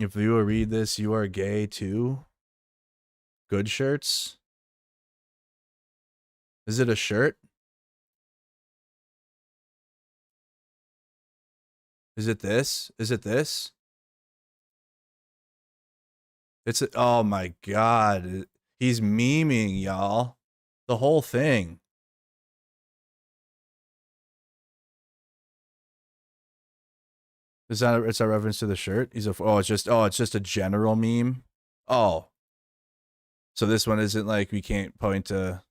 If you read this, you are gay too. Good shirts? Is it a shirt? Is it this? Is it this? It's oh my god. He's memeing, y'all. The whole thing. It's a reference to the shirt. It's just a general meme. Oh. So this one isn't like we can't point to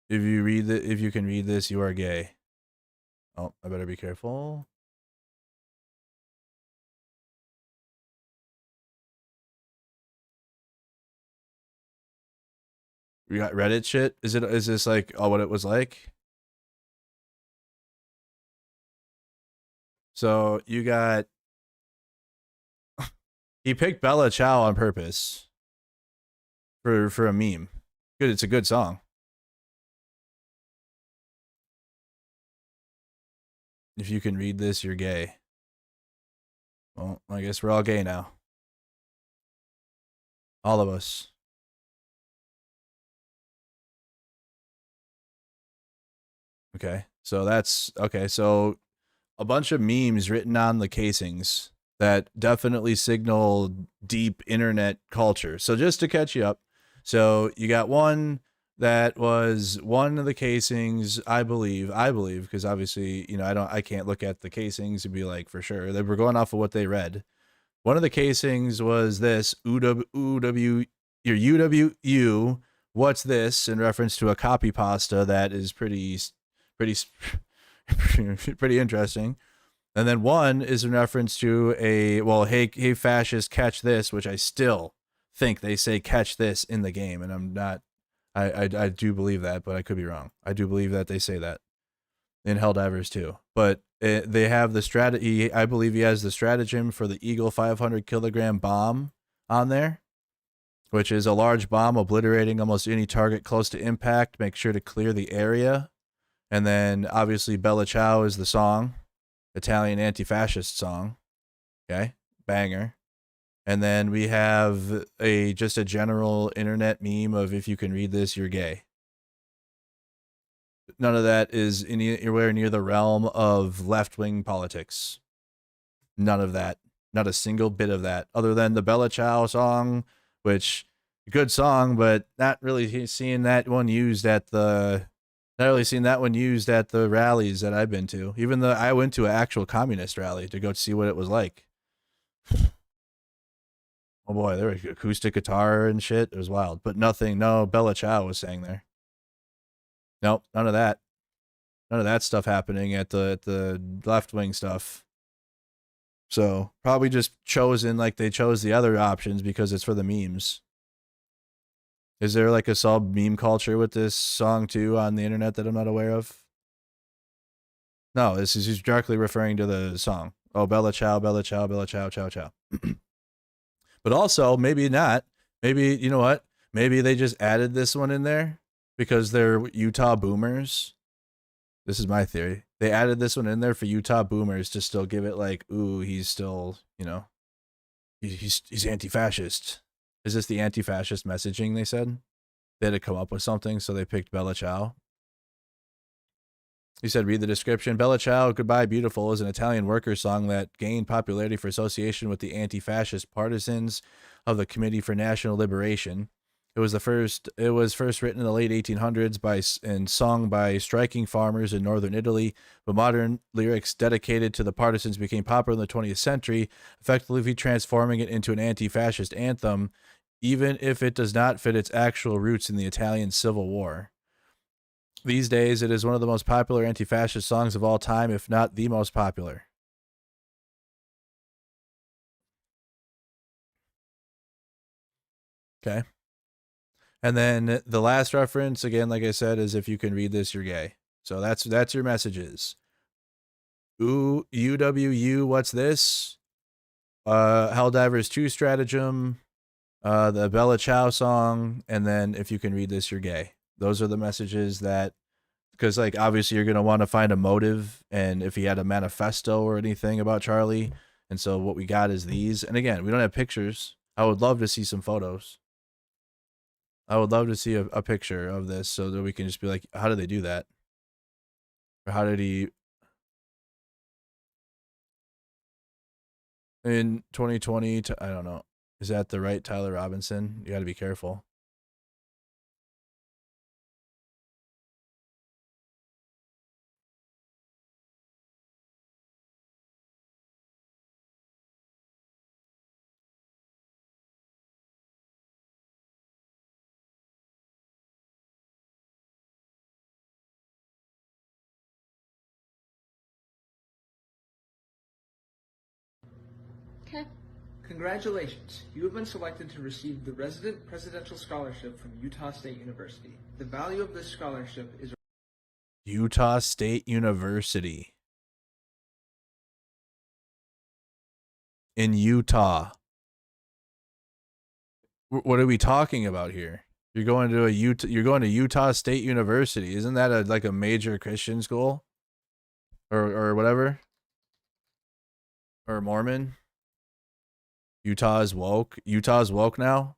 if you can read this, you are gay. Oh, I better be careful. We got Reddit shit. Is this like what it was like? So you got he picked Bella Ciao on purpose for a meme. Good, it's a good song. If you can read this, you're gay. Well, I guess we're all gay now. All of us. Okay, so that's okay. So a bunch of memes written on the casings that definitely signal deep internet culture. So just to catch you up, so you got one that was one of the casings, I believe, because obviously, you know, I can't look at the casings and be like for sure. They were going off of what they read. One of the casings was this UW, your UWU. What's this? In reference to a copy pasta that is pretty interesting. And then one is in reference to hey fascist, catch this, which I still think they say catch this in the game, and I'm not. I do believe that, but I could be wrong. I do believe that they say that in Helldivers too. But they have the strategy. I believe he has the stratagem for the Eagle 500 kilogram bomb on there, which is a large bomb obliterating almost any target close to impact. Make sure to clear the area. And then obviously Bella Ciao is the song, Italian anti-fascist song. Okay, banger. And then we have just a general internet meme of if you can read this, you're gay. None of that is anywhere near the realm of left-wing politics. None of that. Not a single bit of that, other than the Bella Ciao song, which good song, but not really seeing that one used at the. Not really seen that one used at the rallies that I've been to. Even though I went to an actual communist rally to go see what it was like. Oh boy, there was acoustic guitar and shit. It was wild, but nothing. No, Bella Ciao was sang there. Nope, none of that. None of that stuff happening at the left wing stuff. So probably just chosen like they chose the other options because it's for the memes. Is there like a sub meme culture with this song too on the internet that I'm not aware of? No, this is just directly referring to the song. Oh, Bella Ciao, Bella Ciao, Bella Ciao, Ciao, Ciao. But also, maybe not. Maybe, you know what? Maybe they just added this one in there because they're Utah boomers. This is my theory. They added this one in there for Utah boomers to still give it like, ooh, he's still, you know, he's anti-fascist. Is this the anti-fascist messaging they said? They had to come up with something, so they picked Bella Ciao. He said, read the description. Bella Ciao, Goodbye Beautiful is an Italian worker song that gained popularity for association with the anti-fascist partisans of the Committee for National Liberation. It was first written in the late 1800s and sung by striking farmers in northern Italy, but modern lyrics dedicated to the partisans became popular in the 20th century, effectively transforming it into an anti-fascist anthem, even if it does not fit its actual roots in the Italian Civil War. These days, it is one of the most popular anti-fascist songs of all time, if not the most popular. Okay. And then the last reference, again, like I said, is if you can read this, you're gay. So that's your messages. Ooh, UWU, what's this? Helldivers 2 stratagem, the Bella Ciao song, and then if you can read this, you're gay. Those are the messages that, because like obviously you're going to want to find a motive, and if he had a manifesto or anything about Charlie. And so what we got is these. And again, we don't have pictures. I would love to see some photos. I would love to see a picture of this so that we can just be like, how did they do that? Or how did he... In 2020, I don't know. Is that the right Tyler Robinson? You got to be careful. Okay. Congratulations. You have been selected to receive the Resident Presidential Scholarship from Utah State University. The value of this scholarship is Utah State University. In Utah. What are we talking about here? You're going to Utah State University. Isn't that like a major Christian school? Or whatever? Or Mormon? Utah is woke. Utah's woke now?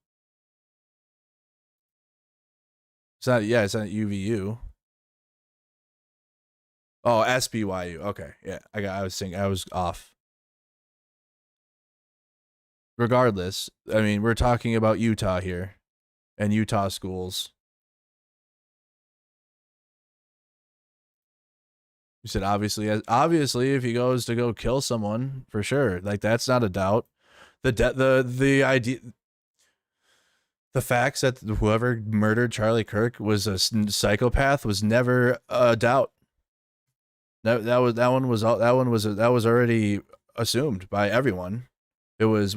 It's not UVU. Oh, SBYU. Okay. Yeah. I was off. Regardless, I mean, we're talking about Utah here and Utah schools. You said obviously if he goes to go kill someone, for sure. Like that's not a doubt. The idea, the facts that whoever murdered Charlie Kirk was a psychopath was never a doubt. That was already assumed by everyone. It was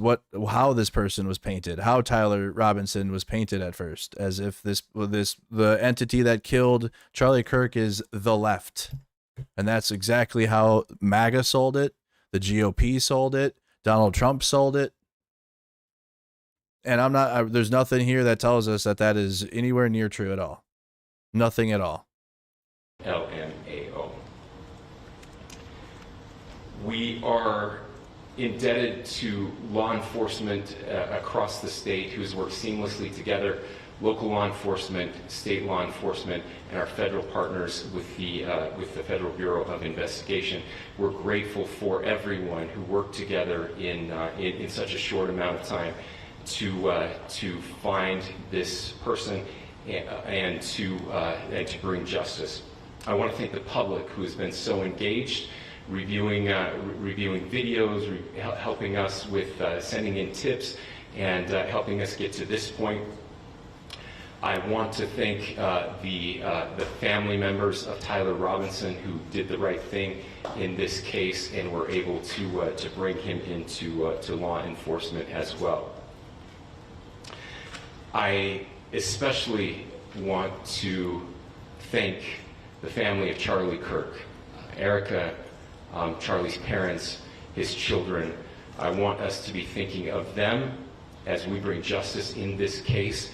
how this person was painted, how Tyler Robinson was painted at first, as if the entity that killed Charlie Kirk is the left. And that's exactly how MAGA sold it, the GOP sold it, Donald Trump sold it. And there's nothing here that tells us that is anywhere near true at all. Nothing at all. LMAO. We are indebted to law enforcement across the state who has worked seamlessly together, local law enforcement, state law enforcement, and our federal partners with the Federal Bureau of Investigation. We're grateful for everyone who worked together in such a short amount of time to find this person and to bring justice. I want to thank the public who has been so engaged, reviewing videos, helping us with sending in tips, and helping us get to this point. I want to thank the family members of Tyler Robinson who did the right thing in this case and were able to bring him into to law enforcement as well. I especially want to thank the family of Charlie Kirk, Erica, Charlie's parents, his children. I want us to be thinking of them as we bring justice in this case.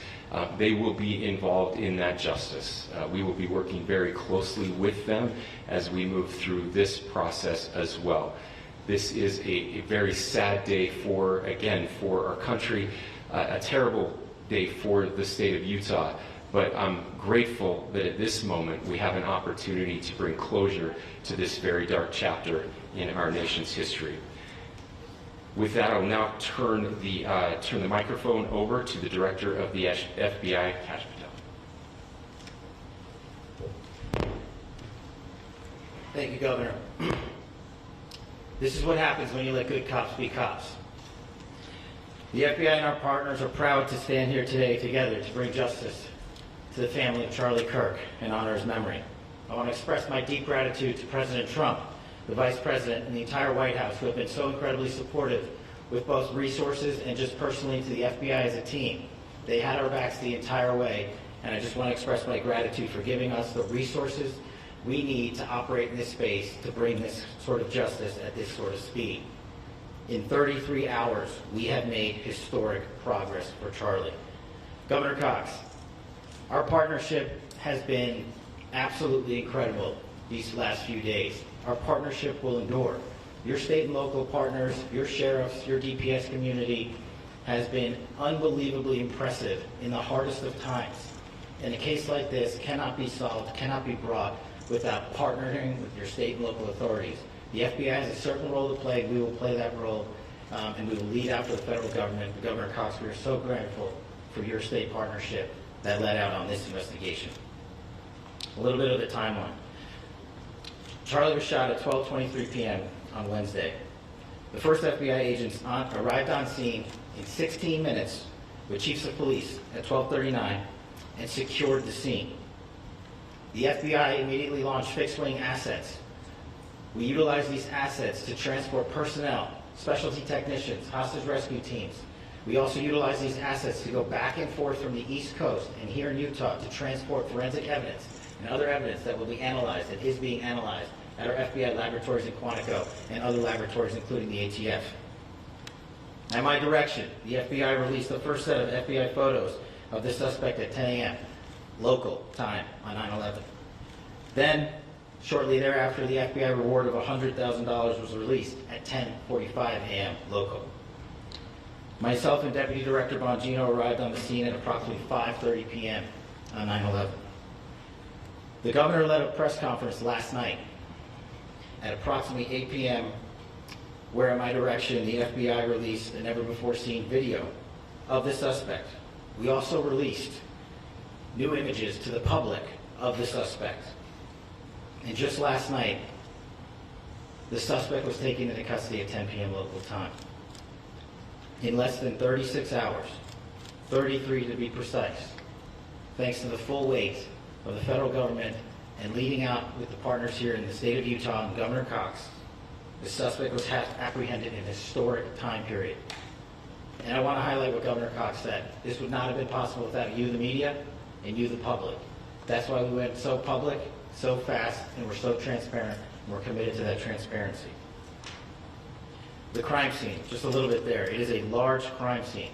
They will be involved in that justice. We will be working very closely with them as we move through this process as well. This is a very sad day for our country, a terrible day for the state of Utah, but I'm grateful that at this moment we have an opportunity to bring closure to this very dark chapter in our nation's history. With that, I'll now turn the microphone over to the Director of the FBI, Kash Patel. Thank you, Governor. This is what happens when you let good cops be cops. The FBI and our partners are proud to stand here today together to bring justice to the family of Charlie Kirk and honor his memory. I want to express my deep gratitude to President Trump, the Vice President, and the entire White House who have been so incredibly supportive with both resources and just personally to the FBI as a team. They had our backs the entire way, and I just want to express my gratitude for giving us the resources we need to operate in this space to bring this sort of justice at this sort of speed. In 33 hours, we have made historic progress for Charlie. Governor Cox, our partnership has been absolutely incredible these last few days. Our partnership will endure. Your state and local partners, your sheriffs, your DPS community has been unbelievably impressive in the hardest of times. And a case like this cannot be solved, cannot be brought without partnering with your state and local authorities. The FBI has a certain role to play. We will play that role, and we will lead after the federal government. But Governor Cox, we are so grateful for your state partnership that led out on this investigation. A little bit of the timeline. Charlie was shot at 12:23 p.m. on Wednesday. The first FBI agents arrived on scene in 16 minutes with chiefs of police at 12:39 and secured the scene. The FBI immediately launched fixed-wing assets. We utilized these assets to transport personnel, specialty technicians, hostage rescue teams. We also utilized these assets to go back and forth from the East Coast and here in Utah to transport forensic evidence and other evidence that will be analyzed and is being analyzed at our FBI laboratories in Quantico and other laboratories, including the ATF. At my direction, the FBI released the first set of FBI photos of the suspect at 10 a.m. local time on 9/11. Then, shortly thereafter, the FBI reward of $100,000 was released at 10:45 a.m. local. Myself and Deputy Director Bongino arrived on the scene at approximately 5:30 p.m. on 9/11. The governor led a press conference last night at approximately 8 p.m., where at my direction, the FBI released a never-before-seen video of the suspect. We also released new images to the public of the suspect. And just last night, the suspect was taken into custody at 10 p.m. local time. In less than 36 hours, 33 to be precise, thanks to the full weight of the federal government and leading out with the partners here in the state of Utah and Governor Cox, the suspect was apprehended in a historic time period. And I want to highlight what Governor Cox said. This would not have been possible without you, the media, and you, the public. That's why we went so public, so fast, and we're so transparent, and we're committed to that transparency. The crime scene, just a little bit there. It is a large crime scene.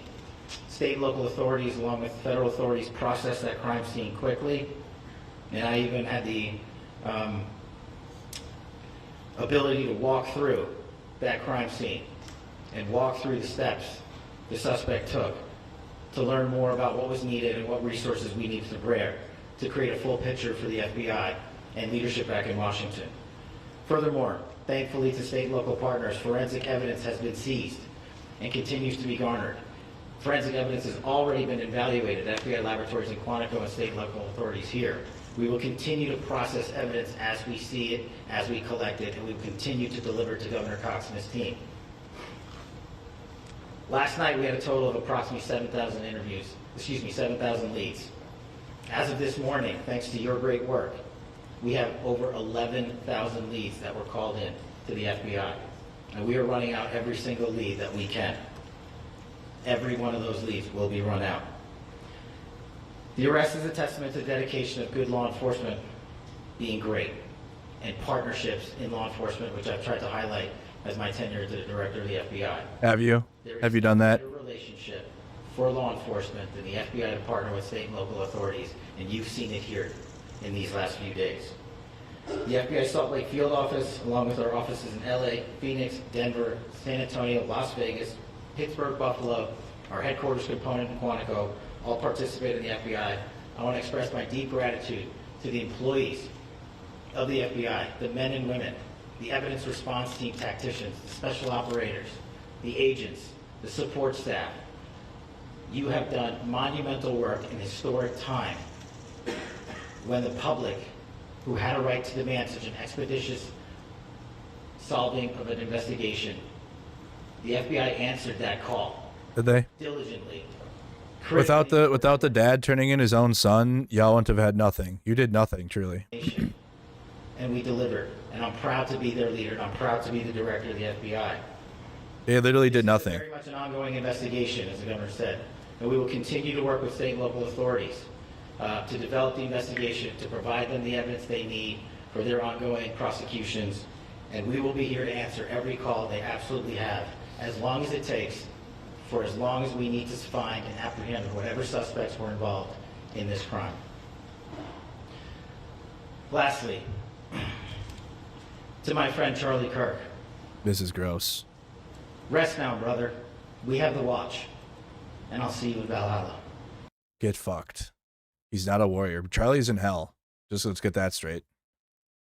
State and local authorities, along with federal authorities, processed that crime scene quickly, and I even had the ability to walk through that crime scene and walk through the steps the suspect took to learn more about what was needed and what resources we needed to bear to create a full picture for the FBI and leadership back in Washington. Furthermore, thankfully to state and local partners, forensic evidence has been seized and continues to be garnered. Forensic evidence has already been evaluated at FBI laboratories in Quantico and state and local authorities here. We will continue to process evidence as we see it, as we collect it, and we will continue to deliver to Governor Cox and his team. Last night we had a total of approximately 7,000 leads. As of this morning, thanks to your great work, we have over 11,000 leads that were called in to the FBI. And we are running out every single lead that we can. Every one of those leads will be run out. The arrest is a testament to the dedication of good law enforcement being great, and partnerships in law enforcement, which I've tried to highlight as my tenure as the director of the FBI. Have you? Have you done that? There is a relationship for law enforcement and the FBI to partner with state and local authorities, and you've seen it here in these last few days. The FBI Salt Lake field office, along with our offices in LA, Phoenix, Denver, San Antonio, Las Vegas, Pittsburgh, Buffalo, our headquarters component in Quantico, all participate in the FBI. I want to express my deep gratitude to the employees of the FBI, the men and women, the evidence response team tacticians, the special operators, the agents, the support staff. You have done monumental work in historic time when the public, who had a right to demand such an expeditious solving of an investigation, the FBI answered that call. Did they? Diligently. Without the dad turning in his own son, y'all wouldn't have had nothing. You did nothing, truly. And we delivered. And I'm proud to be their leader, and I'm proud to be the director of the FBI. They literally did nothing. Very much an ongoing investigation, as the governor said. And we will continue to work with state and local authorities to develop the investigation, to provide them the evidence they need for their ongoing prosecutions. And we will be here to answer every call they absolutely have, as long as it takes, for as long as we need to find and apprehend whatever suspects were involved in this crime. Lastly, to my friend Charlie Kirk. This is gross. Rest now, brother. We have the watch. And I'll see you in Valhalla. Get fucked. He's not a warrior. Charlie's in hell. Just let's get that straight.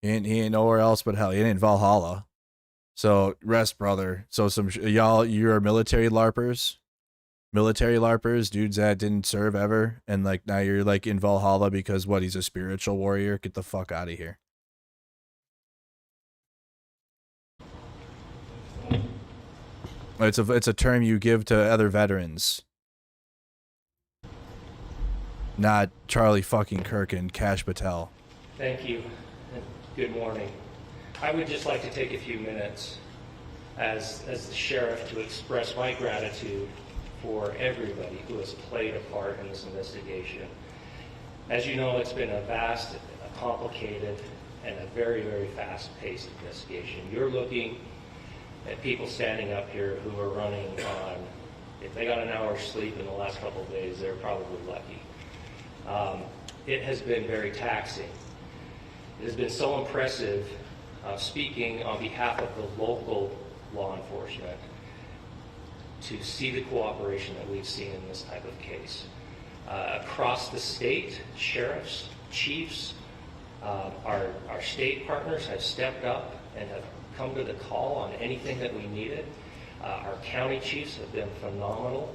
He ain't nowhere else but hell. He ain't in Valhalla. So rest, brother. So y'all, you're military LARPers. Military LARPers, dudes that didn't serve ever, and like now you're like in Valhalla because what? He's a spiritual warrior. Get the fuck out of here. It's a term you give to other veterans. Not Charlie fucking Kirk and Kash Patel. Thank you, and good morning. I would just like to take a few minutes as the sheriff to express my gratitude for everybody who has played a part in this investigation. As you know, it's been a vast, a complicated, and a very, very fast-paced investigation. You're looking at people standing up here who are running on, if they got an hour's sleep in the last couple of days, they're probably lucky. It has been very taxing. It has been so impressive speaking on behalf of the local law enforcement to see the cooperation that we've seen in this type of case. Across the state, sheriffs, chiefs, our state partners have stepped up and have come to the call on anything that we needed. Our county chiefs have been phenomenal.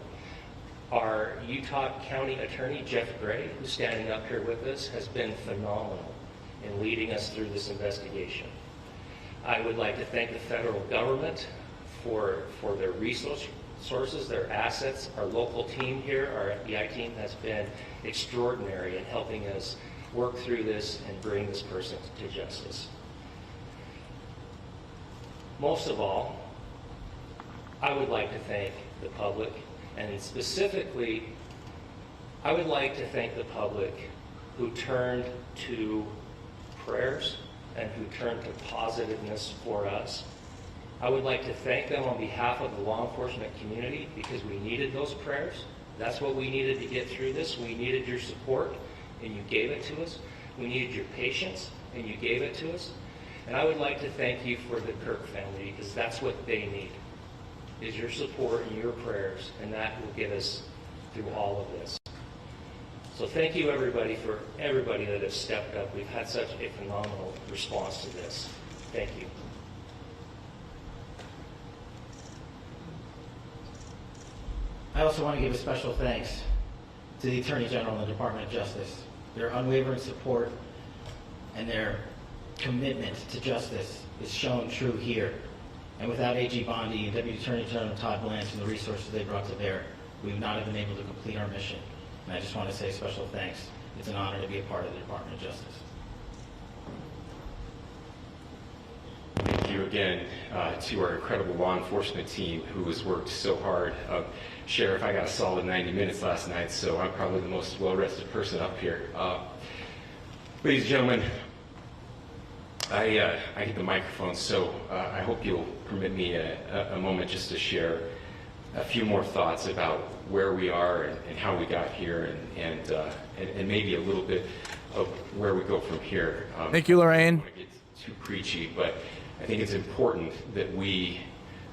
Our Utah County Attorney, Jeff Gray, who's standing up here with us, has been phenomenal in leading us through this investigation. I would like to thank the federal government for their resources, their assets. Our local team here, our FBI team, has been extraordinary in helping us work through this and bring this person to justice. Most of all, I would like to thank the public, and specifically, I would like to thank the public who turned to prayers and who turned to positiveness for us. I would like to thank them on behalf of the law enforcement community because we needed those prayers. That's what we needed to get through this. We needed your support, and you gave it to us. We needed your patience, and you gave it to us. And I would like to thank you for the Kirk family because that's what they need, is your support and your prayers, and that will get us through all of this. So thank you everybody for everybody that has stepped up. We've had such a phenomenal response to this. Thank you. I also want to give a special thanks to the Attorney General and the Department of Justice. Their unwavering support and their commitment to justice is shown true here. And without AG Bondi and Deputy Attorney General Todd Blanche and the resources they brought to bear, we would not have been able to complete our mission. And I just want to say special thanks. It's an honor to be a part of the Department of Justice. Thank you. again to our incredible law enforcement team who has worked so hard. Sheriff, I got a solid 90 minutes last night, so I'm probably the most well-rested person up here. Ladies and gentlemen, I get the microphone, so I hope you'll permit me a moment just to share a few more thoughts about where we are and how we got here, and maybe a little bit of where we go from here. Thank you, Lorraine. I don't want to get too preachy, but I think it's important that we,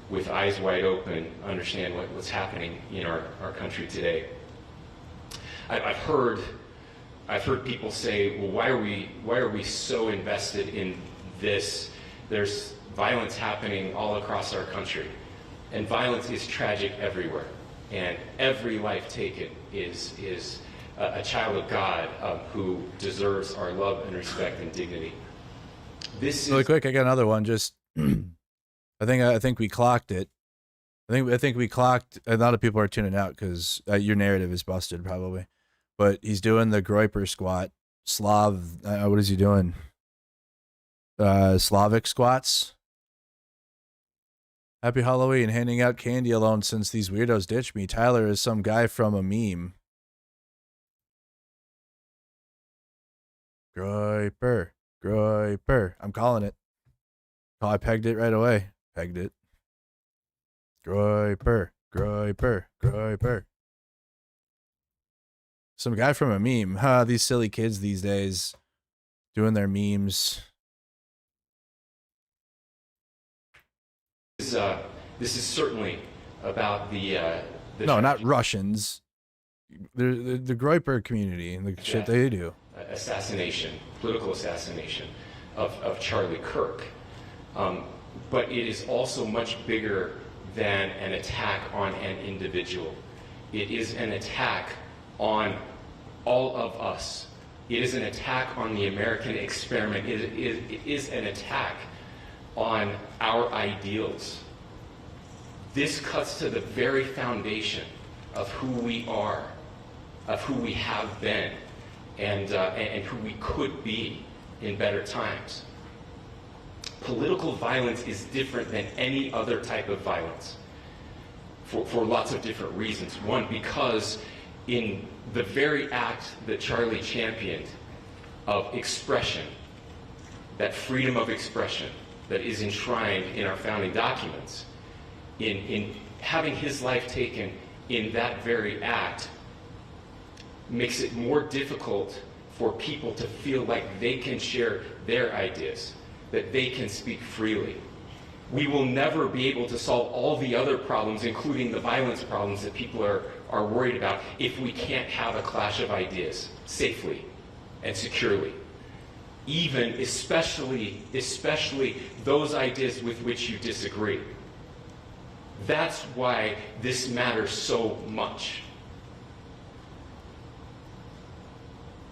with eyes wide open, understand what's happening in our country today. I've heard people say, well, why are we so invested in this? There's violence happening all across our country, and violence is tragic everywhere, and every life taken is a child of God who deserves our love and respect and dignity. Really quick, I got another one. Just, I think we clocked it. I think we clocked. A lot of people are tuning out because your narrative is busted, probably. But he's doing the Groiper squat. What is he doing? Slavic squats. Happy Halloween. Handing out candy alone since these weirdos ditched me. Tyler is some guy from a meme. Groiper. I'm calling it. Oh, I pegged it right away. Pegged it. Groiper. Some guy from a meme. These silly kids these days doing their memes. This is certainly about the no, not Russians. The Groiper community and the shit they do. Political assassination of Charlie Kirk. But it is also much bigger than an attack on an individual. It is an attack on all of us. It is an attack on the American experiment. It is an attack on our ideals. This cuts to the very foundation of who we are, of who we have been, and who we could be in better times. Political violence is different than any other type of violence for lots of different reasons. One, because in the very act that Charlie championed of expression, that freedom of expression that is enshrined in our founding documents, in having his life taken in that very act, makes it more difficult for people to feel like they can share their ideas, that they can speak freely. We will never be able to solve all the other problems, including the violence problems that people are worried about, if we can't have a clash of ideas safely and securely. Even, especially those ideas with which you disagree. That's why this matters so much.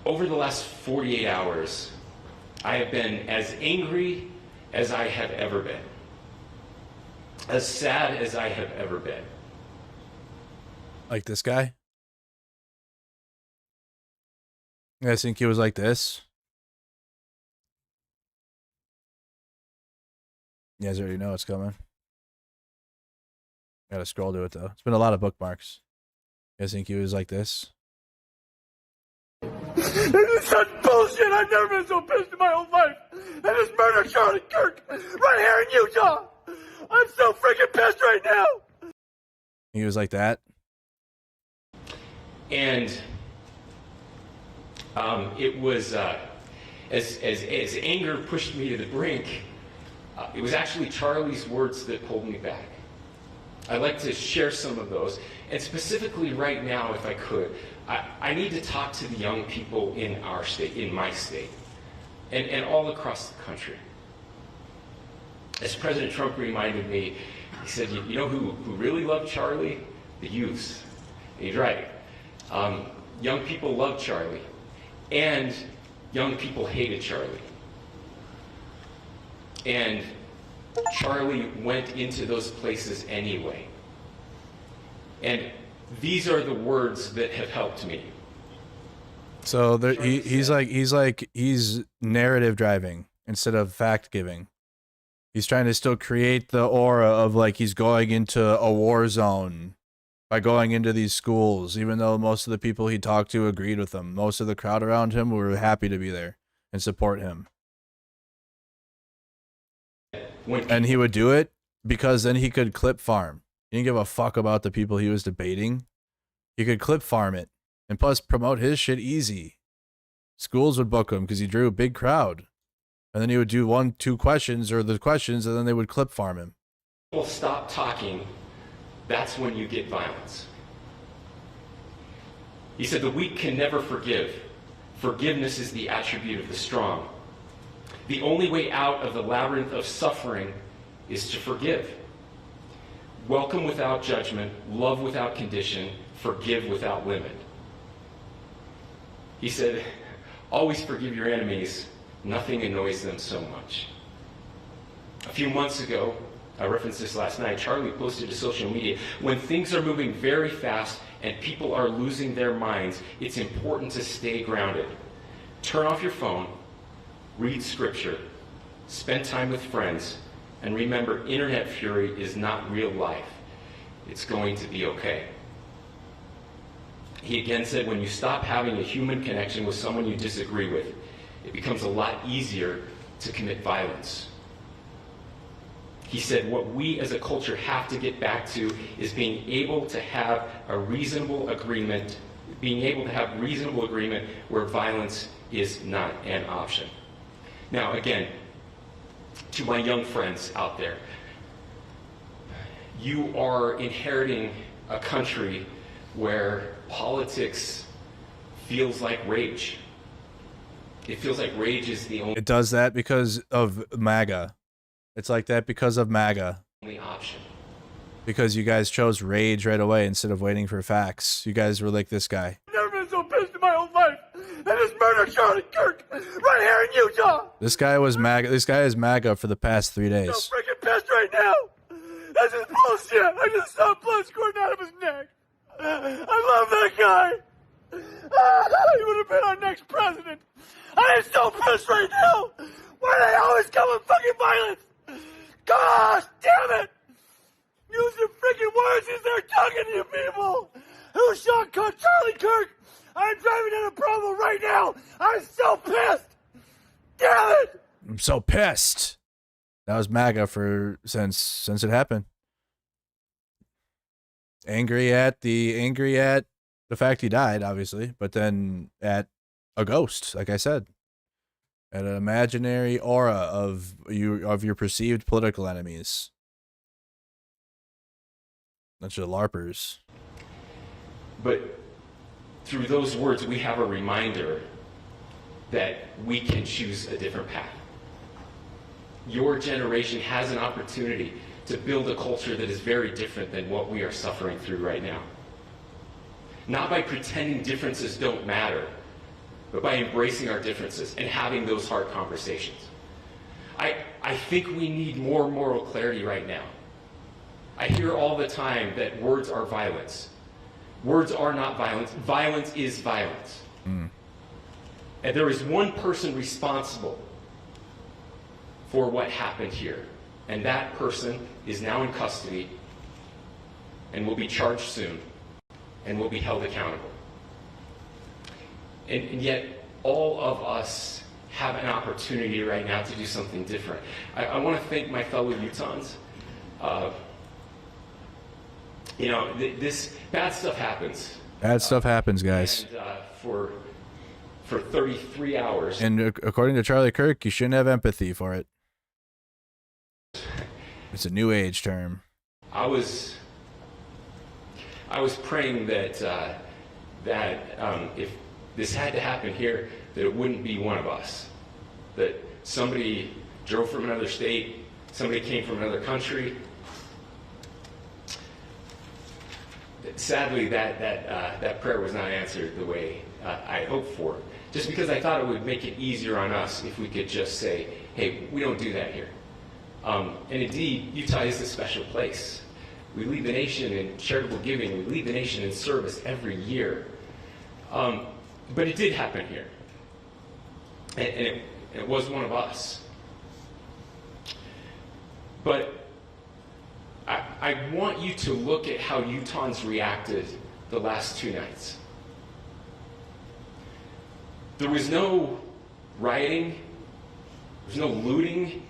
Over the last 48 hours, I have been as angry as I have ever been. As sad as I have ever been. Like this guy? I think he was like this. You guys already know what's coming. Gotta scroll to it though. It's been a lot of bookmarks. You guys think he was like this? This is such bullshit. I've never been so pissed in my whole life. And this murder Charlie Kirk right here in Utah. I'm so freaking pissed right now. He was like that. And it was as anger pushed me to the brink. It was actually Charlie's words that pulled me back. I'd like to share some of those, and specifically right now, if I could, I need to talk to the young people in our state, in my state, and all across the country. As President Trump reminded me, he said, you know who really loved Charlie? The youth. And he's right. Young people loved Charlie, and young people hated Charlie. And Charlie went into those places anyway. And these are the words that have helped me. So there, he's narrative driving instead of fact giving. He's trying to still create the aura of like he's going into a war zone by going into these schools, even though most of the people he talked to agreed with him. Most of the crowd around him were happy to be there and support him. And he would do it because then he could clip farm. He didn't give a fuck about the people he was debating. He could clip farm it and plus promote his shit easy. Schools would book him because he drew a big crowd. And then he would do 1-2 questions or the questions and then they would clip farm him. Well, stop talking. That's when you get violence. He said the weak can never forgive. Forgiveness is the attribute of the strong. The only way out of the labyrinth of suffering is to forgive. Welcome without judgment, love without condition, forgive without limit. He said, always forgive your enemies. Nothing annoys them so much. A few months ago, I referenced this last night, Charlie posted to social media, when things are moving very fast and people are losing their minds, it's important to stay grounded. Turn off your phone, read scripture, spend time with friends, and remember internet fury is not real life. It's going to be okay. He again said, when you stop having a human connection with someone you disagree with, it becomes a lot easier to commit violence. He said, what we as a culture have to get back to is being able to have a reasonable agreement, where violence is not an option. Now, again, to my young friends out there, you are inheriting a country where politics feels like rage. It feels like rage is the It does that because of MAGA. It's like that because of MAGA. only option. Because you guys chose rage right away instead of waiting for facts. You guys were like this guy. I've never been so pissed in my whole life. I just murdered Charlie Kirk right here in Utah. This guy was MAGA. This guy is MAGA for the past 3 days. I'm freaking pissed right now. This is bullshit. I just saw blood squirting out of his neck. I love that guy. He would have been our next president. I am so pissed right now. Why do they always come with fucking violence? Gosh damn it. Use your freaking words as they're talking to you people. Who shot Charlie Kirk? I'm driving down a Provo right now. I'm so pissed. Damn it. I'm so pissed. That was MAGA for since it happened. Angry at the fact he died, obviously, but then at a ghost, like I said, at an imaginary aura of your perceived political enemies. Bunch of LARPers. But through those words, we have a reminder that we can choose a different path. Your generation has an opportunity to build a culture that is very different than what we are suffering through right now. Not by pretending differences don't matter, but by embracing our differences and having those hard conversations. I think we need more moral clarity right now. I hear all the time that words are violence. Words are not violence. Violence is violence. And there is one person responsible for what happened here. And that person is now in custody and will be charged soon and will be held accountable. And yet, all of us have an opportunity right now to do something different. I want to thank my fellow Utahns. You know, this bad stuff happens. Bad stuff happens, guys. And for 33 hours. And according to Charlie Kirk, you shouldn't have empathy for it. It's a new age term. I was praying that if this had to happen here, that it wouldn't be one of us. That somebody drove from another state, somebody came from another country. Sadly, that prayer was not answered the way I hoped for. Just because I thought it would make it easier on us if we could just say, hey, we don't do that here. And indeed, Utah is a special place. We lead the nation in charitable giving. We lead the nation in service every year. But it did happen here. And it was one of us. But I want you to look at how Utahns reacted the last 2 nights. There was no rioting, there was no looting,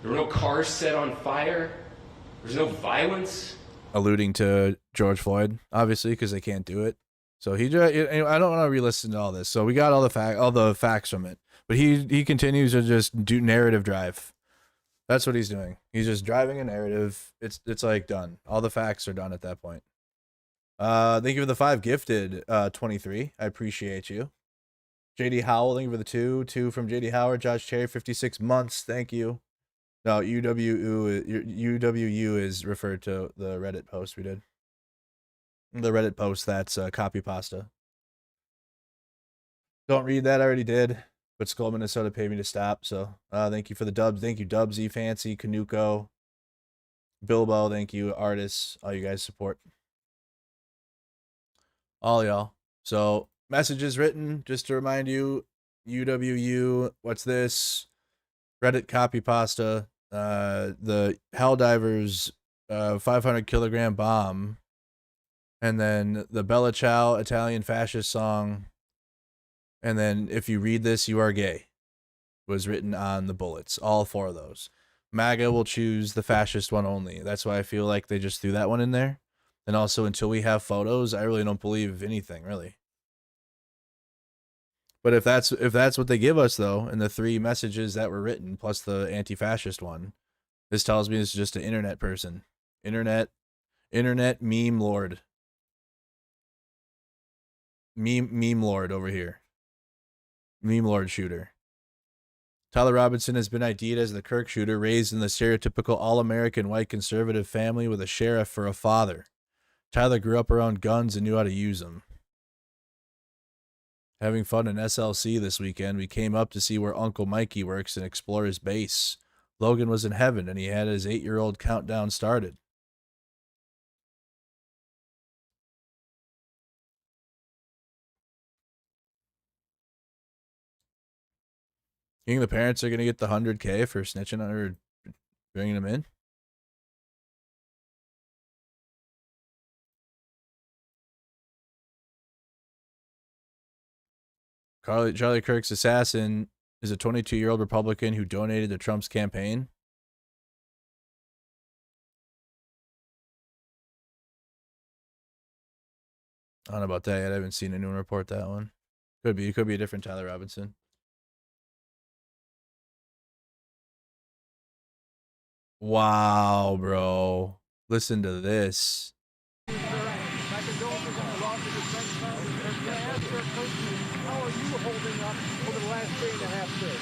there were no cars set on fire, there was no violence. Alluding to George Floyd, obviously, because they can't do it. So I don't want to re-listen to all this. So we got all the facts from it, but he continues to just do narrative drive. That's what he's doing. He's just driving a narrative. It's like done. All the facts are done at that point. Thank you for the 5 gifted, 23. I appreciate you. JD Howell, thank you for the 2 from JD Howard. Josh Cherry, 56 months. Thank you. No, UWU is referred to the Reddit post we did. The Reddit post that's copy pasta. Don't read that. I already did. But Skull, Minnesota paid me to stop. So thank you for the dubs. Thank you, Dubsy, Fancy, Kanuko, Bilbo. Thank you, artists. All you guys support. All y'all. So messages written. Just to remind you, UWU. What's this? Reddit copy pasta. The Helldivers 500 kilogram bomb. And then the Bella Ciao Italian fascist song. And then if you read this, you are gay. Was written on the bullets. All 4 of those. MAGA will choose the fascist one only. That's why I feel like they just threw that one in there. And also, until we have photos, I really don't believe anything, really. But if that's what they give us, though, and the 3 messages that were written, plus the anti-fascist one, this tells me it's just an internet person. Internet meme lord. Meme lord over here. Meme lord shooter. Tyler Robinson has been ID'd as the Kirk shooter, raised in the stereotypical all-American white conservative family with a sheriff for a father. Tyler grew up around guns and knew how to use them. Having fun in SLC this weekend, we came up to see where Uncle Mikey works and explore his base. Logan was in heaven and he had his 8-year-old countdown started. You think the parents are going to get the $100K for snitching on her, bringing them in? Charlie Kirk's assassin is a 22-year-old Republican who donated to Trump's campaign. I don't know about that yet. I haven't seen anyone report that one. Could be. It could be a different Tyler Robinson. Wow, bro. Listen to this.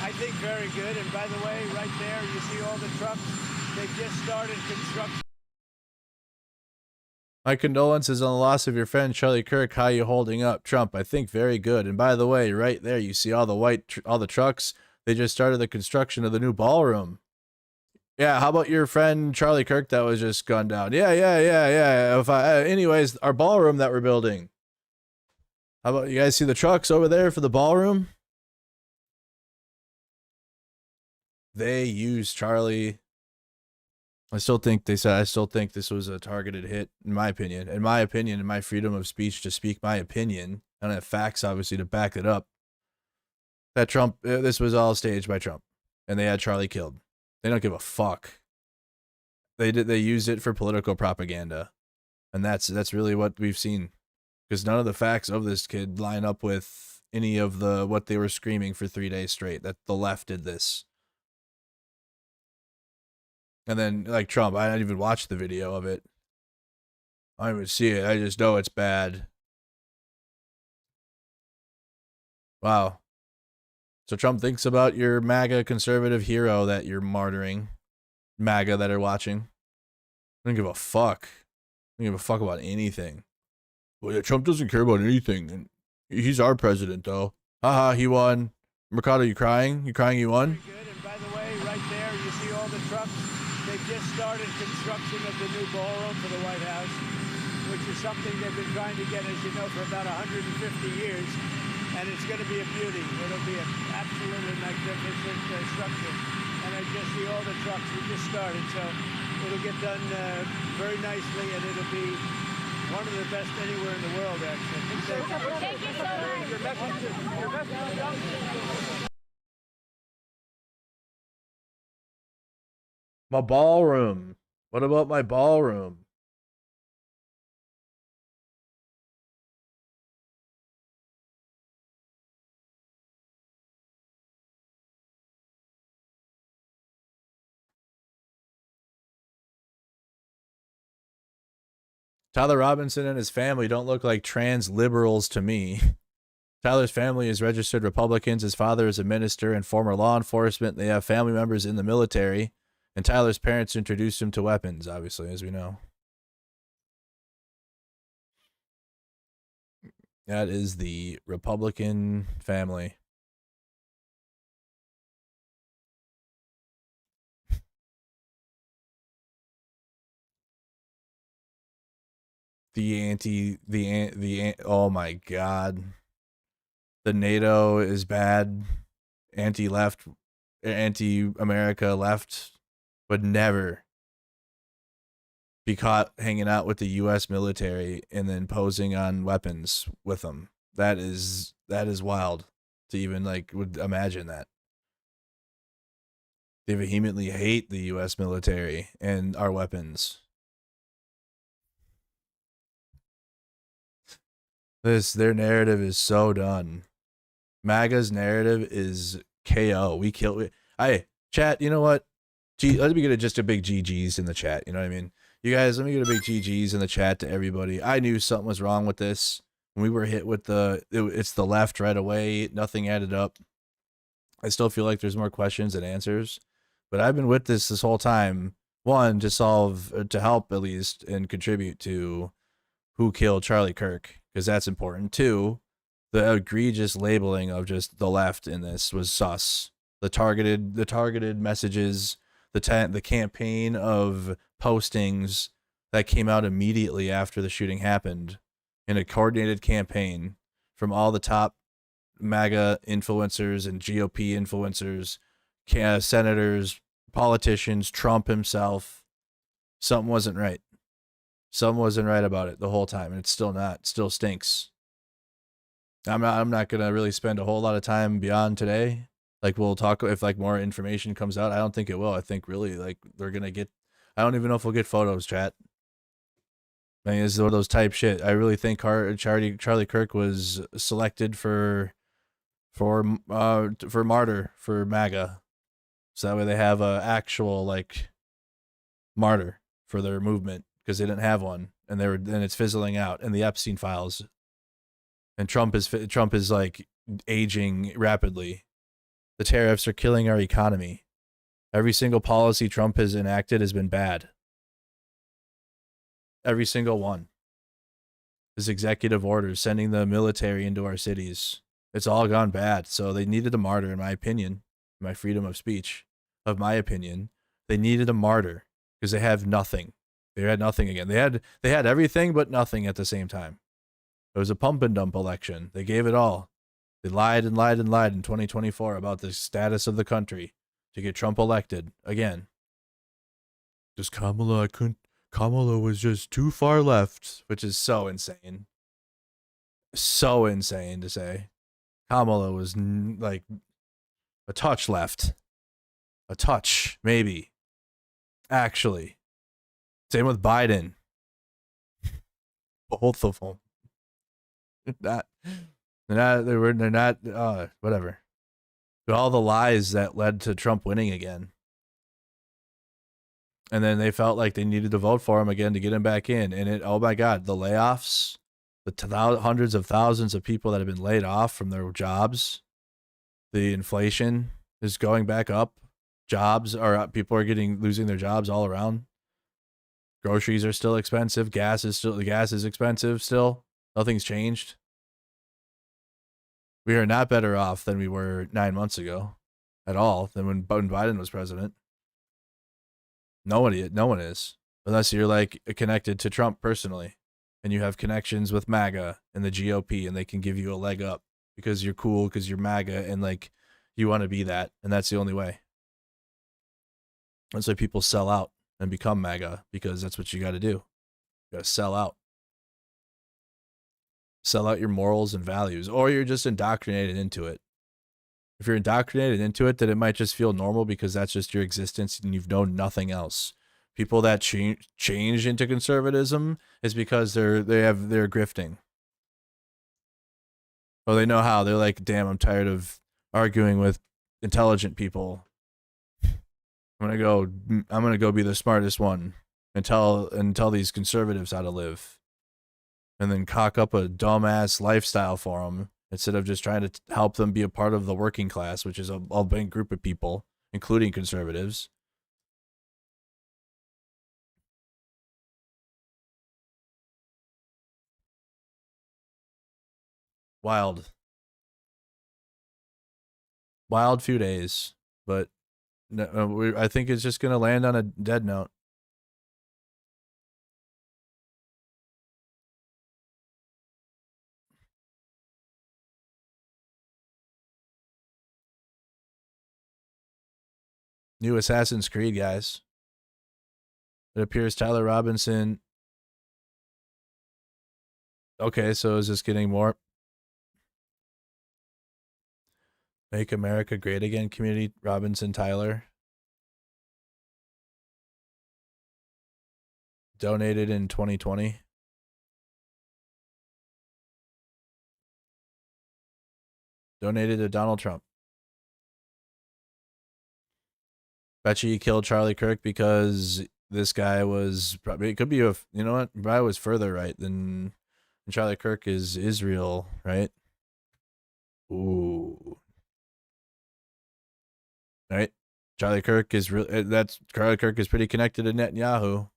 I think very good. And by the way, right there, you see all the trucks. They've just started construction. My condolences on the loss of your friend Charlie Kirk. How you holding up, Trump? I think very good. And by the way, right there, you see all the trucks. They just started the construction of the new ballroom. Yeah, how about your friend Charlie Kirk that was just gunned down? Yeah. Anyways, our ballroom that we're building. How about you guys see the trucks over there for the ballroom? They used Charlie. I still think this was a targeted hit, in my opinion. In my freedom of speech to speak my opinion. I don't have facts, obviously, to back it up. That Trump, this was all staged by Trump. And they had Charlie killed. They don't give a fuck. They used it for political propaganda. And that's really what we've seen. Because none of the facts of this kid line up with any of what they were screaming for 3 days straight. That the left did this. And then, like Trump, I didn't even watch the video of it. I didn't even see it. I just know it's bad. Wow. So Trump thinks about your MAGA conservative hero that you're martyring. MAGA that are watching. I don't give a fuck. I don't give a fuck about anything. Well, yeah, Trump doesn't care about anything. And he's our president, though. Haha, he won. Mercado, you crying? You crying he won? Very good. And by the way, right there, you see all the trucks. They've just started construction of the new ballroom for the White House, which is something they've been trying to get, as you know, for about 150 years. And it's going to be a beauty. It'll be an absolutely magnificent structure. And when I just see all the trucks. We just started, so it'll get done very nicely, and it'll be one of the best anywhere in the world, actually. Thank you so much. Your message. My ballroom. What about my ballroom? Tyler Robinson and his family don't look like trans liberals to me. Tyler's family is registered Republicans. His father is a minister and former law enforcement. They have family members in the military. And Tyler's parents introduced him to weapons, obviously, as we know. That is the Republican family. Oh my God. The NATO is bad. Anti-left, anti-America left would never be caught hanging out with the U.S. military and then posing on weapons with them. That is wild to even would imagine that. They vehemently hate the U.S. military and our weapons. Their narrative is so done. MAGA's narrative is KO. We kill. Hey, chat, you know what? Let me get just a big GG's in the chat. You know what I mean? You guys, let me get a big GG's in the chat to everybody. I knew something was wrong with this. When we were hit with it's the left right away. Nothing added up. I still feel like there's more questions than answers. But I've been with this whole time. One, to help at least and contribute to who killed Charlie Kirk, because that's important. Two, the egregious labeling of just the left in this was sus. The targeted messages, the campaign of postings that came out immediately after the shooting happened in a coordinated campaign from all the top MAGA influencers and GOP influencers, senators, politicians, Trump himself. Something wasn't right. Something wasn't right about it the whole time, and it's still not. It still stinks. I'm not gonna really spend a whole lot of time beyond today. We'll talk if more information comes out. I don't think it will. I think really they're gonna get. I don't even know if we'll get photos, chat. I mean, it's one of those type shit. I really think Charlie Kirk was selected for martyr for MAGA, so that way they have a actual martyr for their movement, because they didn't have one, and it's fizzling out, and the Epstein files, and Trump is aging rapidly. The tariffs are killing our economy. Every single policy Trump has enacted has been bad. Every single one. His executive orders, sending the military into our cities. It's all gone bad. So they needed a martyr, in my opinion. My freedom of speech. Of my opinion. They needed a martyr. Because they have nothing. They had nothing again. They had everything but nothing at the same time. It was a pump and dump election. They gave it all. They lied and lied and lied in 2024 about the status of the country to get Trump elected again. Just Kamala was just too far left, which is so insane. So insane to say. Kamala was a touch left. A touch, maybe. Actually. Same with Biden. Both of them. They're not, whatever. But all the lies that led to Trump winning again. And then they felt like they needed to vote for him again to get him back in. And oh my God, the layoffs, the hundreds of thousands of people that have been laid off from their jobs, the inflation is going back up. People are losing their jobs all around. Groceries are still expensive. Gas is expensive still. Nothing's changed. We are not better off than we were 9 months ago at all, than when Biden was president. No one is, unless you're connected to Trump personally and you have connections with MAGA and the GOP, and they can give you a leg up because you're cool, because you're MAGA, and you want to be that, and that's the only way. That's why people sell out and become MAGA, because that's what you got to do. You got to sell out. Sell out your morals and values, or you're just indoctrinated into it. If you're indoctrinated into it, then it might just feel normal because that's just your existence and you've known nothing else. People that change into conservatism is because they're grifting. Or they know how. They're like, damn, I'm tired of arguing with intelligent people. I'm gonna go be the smartest one and tell these conservatives how to live. And then cock up a dumbass lifestyle for them instead of just trying to help them be a part of the working class, which is a big group of people, including conservatives. Wild few days, but no, I think it's just going to land on a dead note. New Assassin's Creed, guys. It appears Tyler Robinson. Okay, so is this getting more? Make America Great Again community, Robinson Tyler. Donated in 2020. Donated to Donald Trump. Bet you he killed Charlie Kirk because this guy was probably, it could be a, you know what, probably was further right than Charlie Kirk is Israel, right? Ooh. Right? Charlie Kirk is Charlie Kirk is pretty connected to Netanyahu.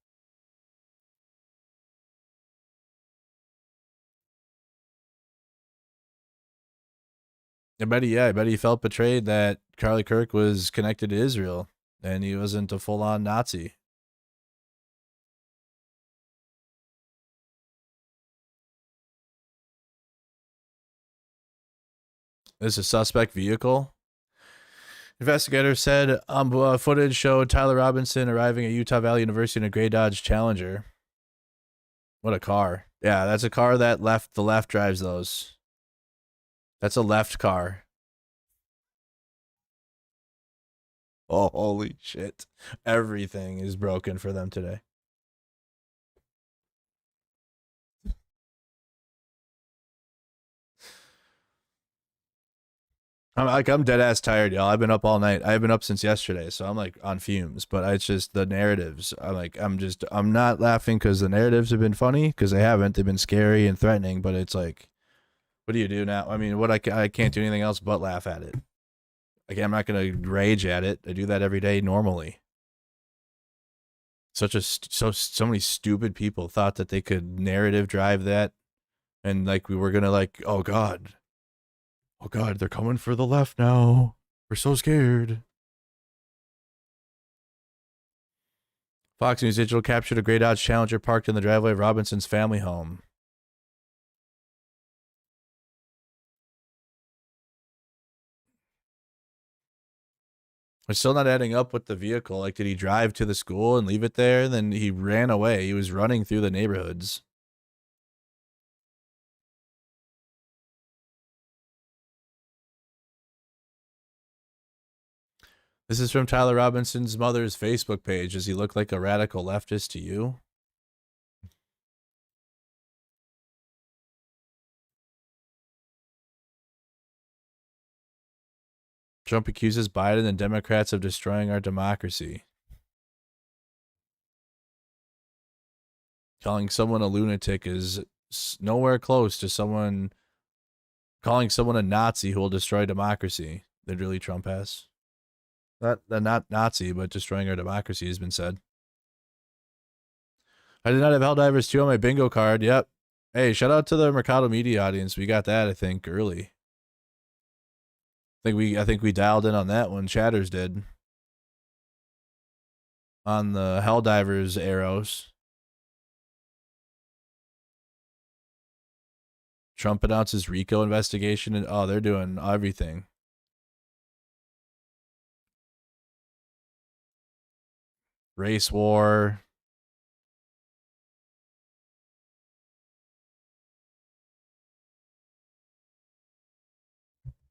I bet he felt betrayed that Charlie Kirk was connected to Israel and he wasn't a full-on Nazi. This is a suspect vehicle. Investigators said footage showed Tyler Robinson arriving at Utah Valley University in a gray Dodge Challenger. What a car. Yeah, that's a car that the left drives those. That's a left car. Oh, holy shit. Everything is broken for them today. I'm dead ass tired, y'all. I've been up all night. I've been up since yesterday, so I'm like on fumes. But it's just the narratives. I'm not laughing because the narratives have been funny, because they haven't. They've been scary and threatening. But it's like, what do you do now? I mean, I can't do anything else but laugh at it. Like, I'm not gonna rage at it. I do that every day normally. So many stupid people thought that they could narrative drive that, and like we were gonna like, oh god, they're coming for the left now. We're so scared. Fox News Digital captured a gray Dodge Challenger parked in the driveway of Robinson's family home. It's still not adding up with the vehicle. Like, did he drive to the school and leave it there? And then he ran away. He was running through the neighborhoods. This is from Tyler Robinson's mother's Facebook page. Does he look like a radical leftist to you? Trump accuses Biden and Democrats of destroying our democracy. Calling someone a lunatic is nowhere close to someone calling someone a Nazi who will destroy democracy. Literally, Trump has. Not Nazi, but destroying our democracy has been said. I did not have Helldivers 2 on my bingo card. Yep. Hey, shout out to the Mercado Media audience. We got that, I think, early. I think we dialed in on that one. Chatters did. On the Helldivers arrows. Trump announces RICO investigation, and oh, they're doing everything. race war.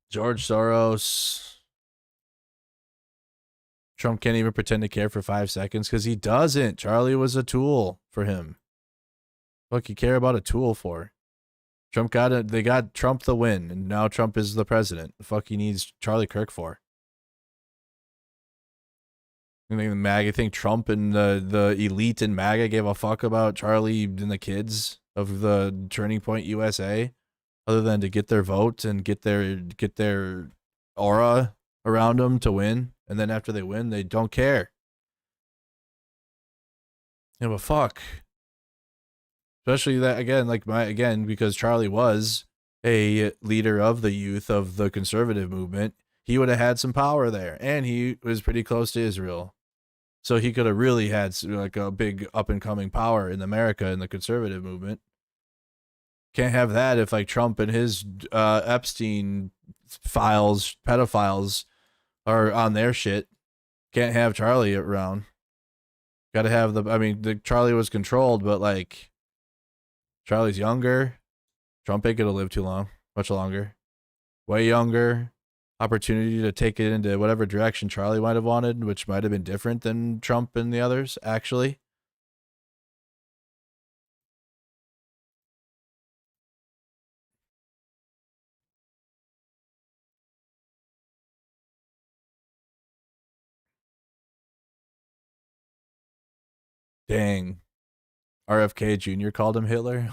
George Soros. Trump can't even pretend to care for 5 seconds because he doesn't. Charlie was a tool for him. What you care about a tool for? Trump got it. They got Trump the win, and now Trump is the president. The fuck he needs Charlie Kirk for? I think the MAGA think Trump and the elite in MAGA gave a fuck about Charlie and the kids of the Turning Point USA, other than to get their vote and get their aura around them to win. And then after they win, they don't care. Yeah, but fuck. Especially that again, because Charlie was a leader of the youth of the conservative movement, he would have had some power there, and he was pretty close to Israel, so he could have really had like a big up and coming power in America in the conservative movement. Can't have that if like Trump and his Epstein files, pedophiles, are on their shit. Can't have Charlie around. Got to have the Charlie was controlled, but like. Charlie's younger. Trump ain't gonna live too long, much longer. Way younger. Opportunity to take it into whatever direction Charlie might have wanted, which might have been different than Trump and the others, actually. Dang. RFK Jr. called him Hitler.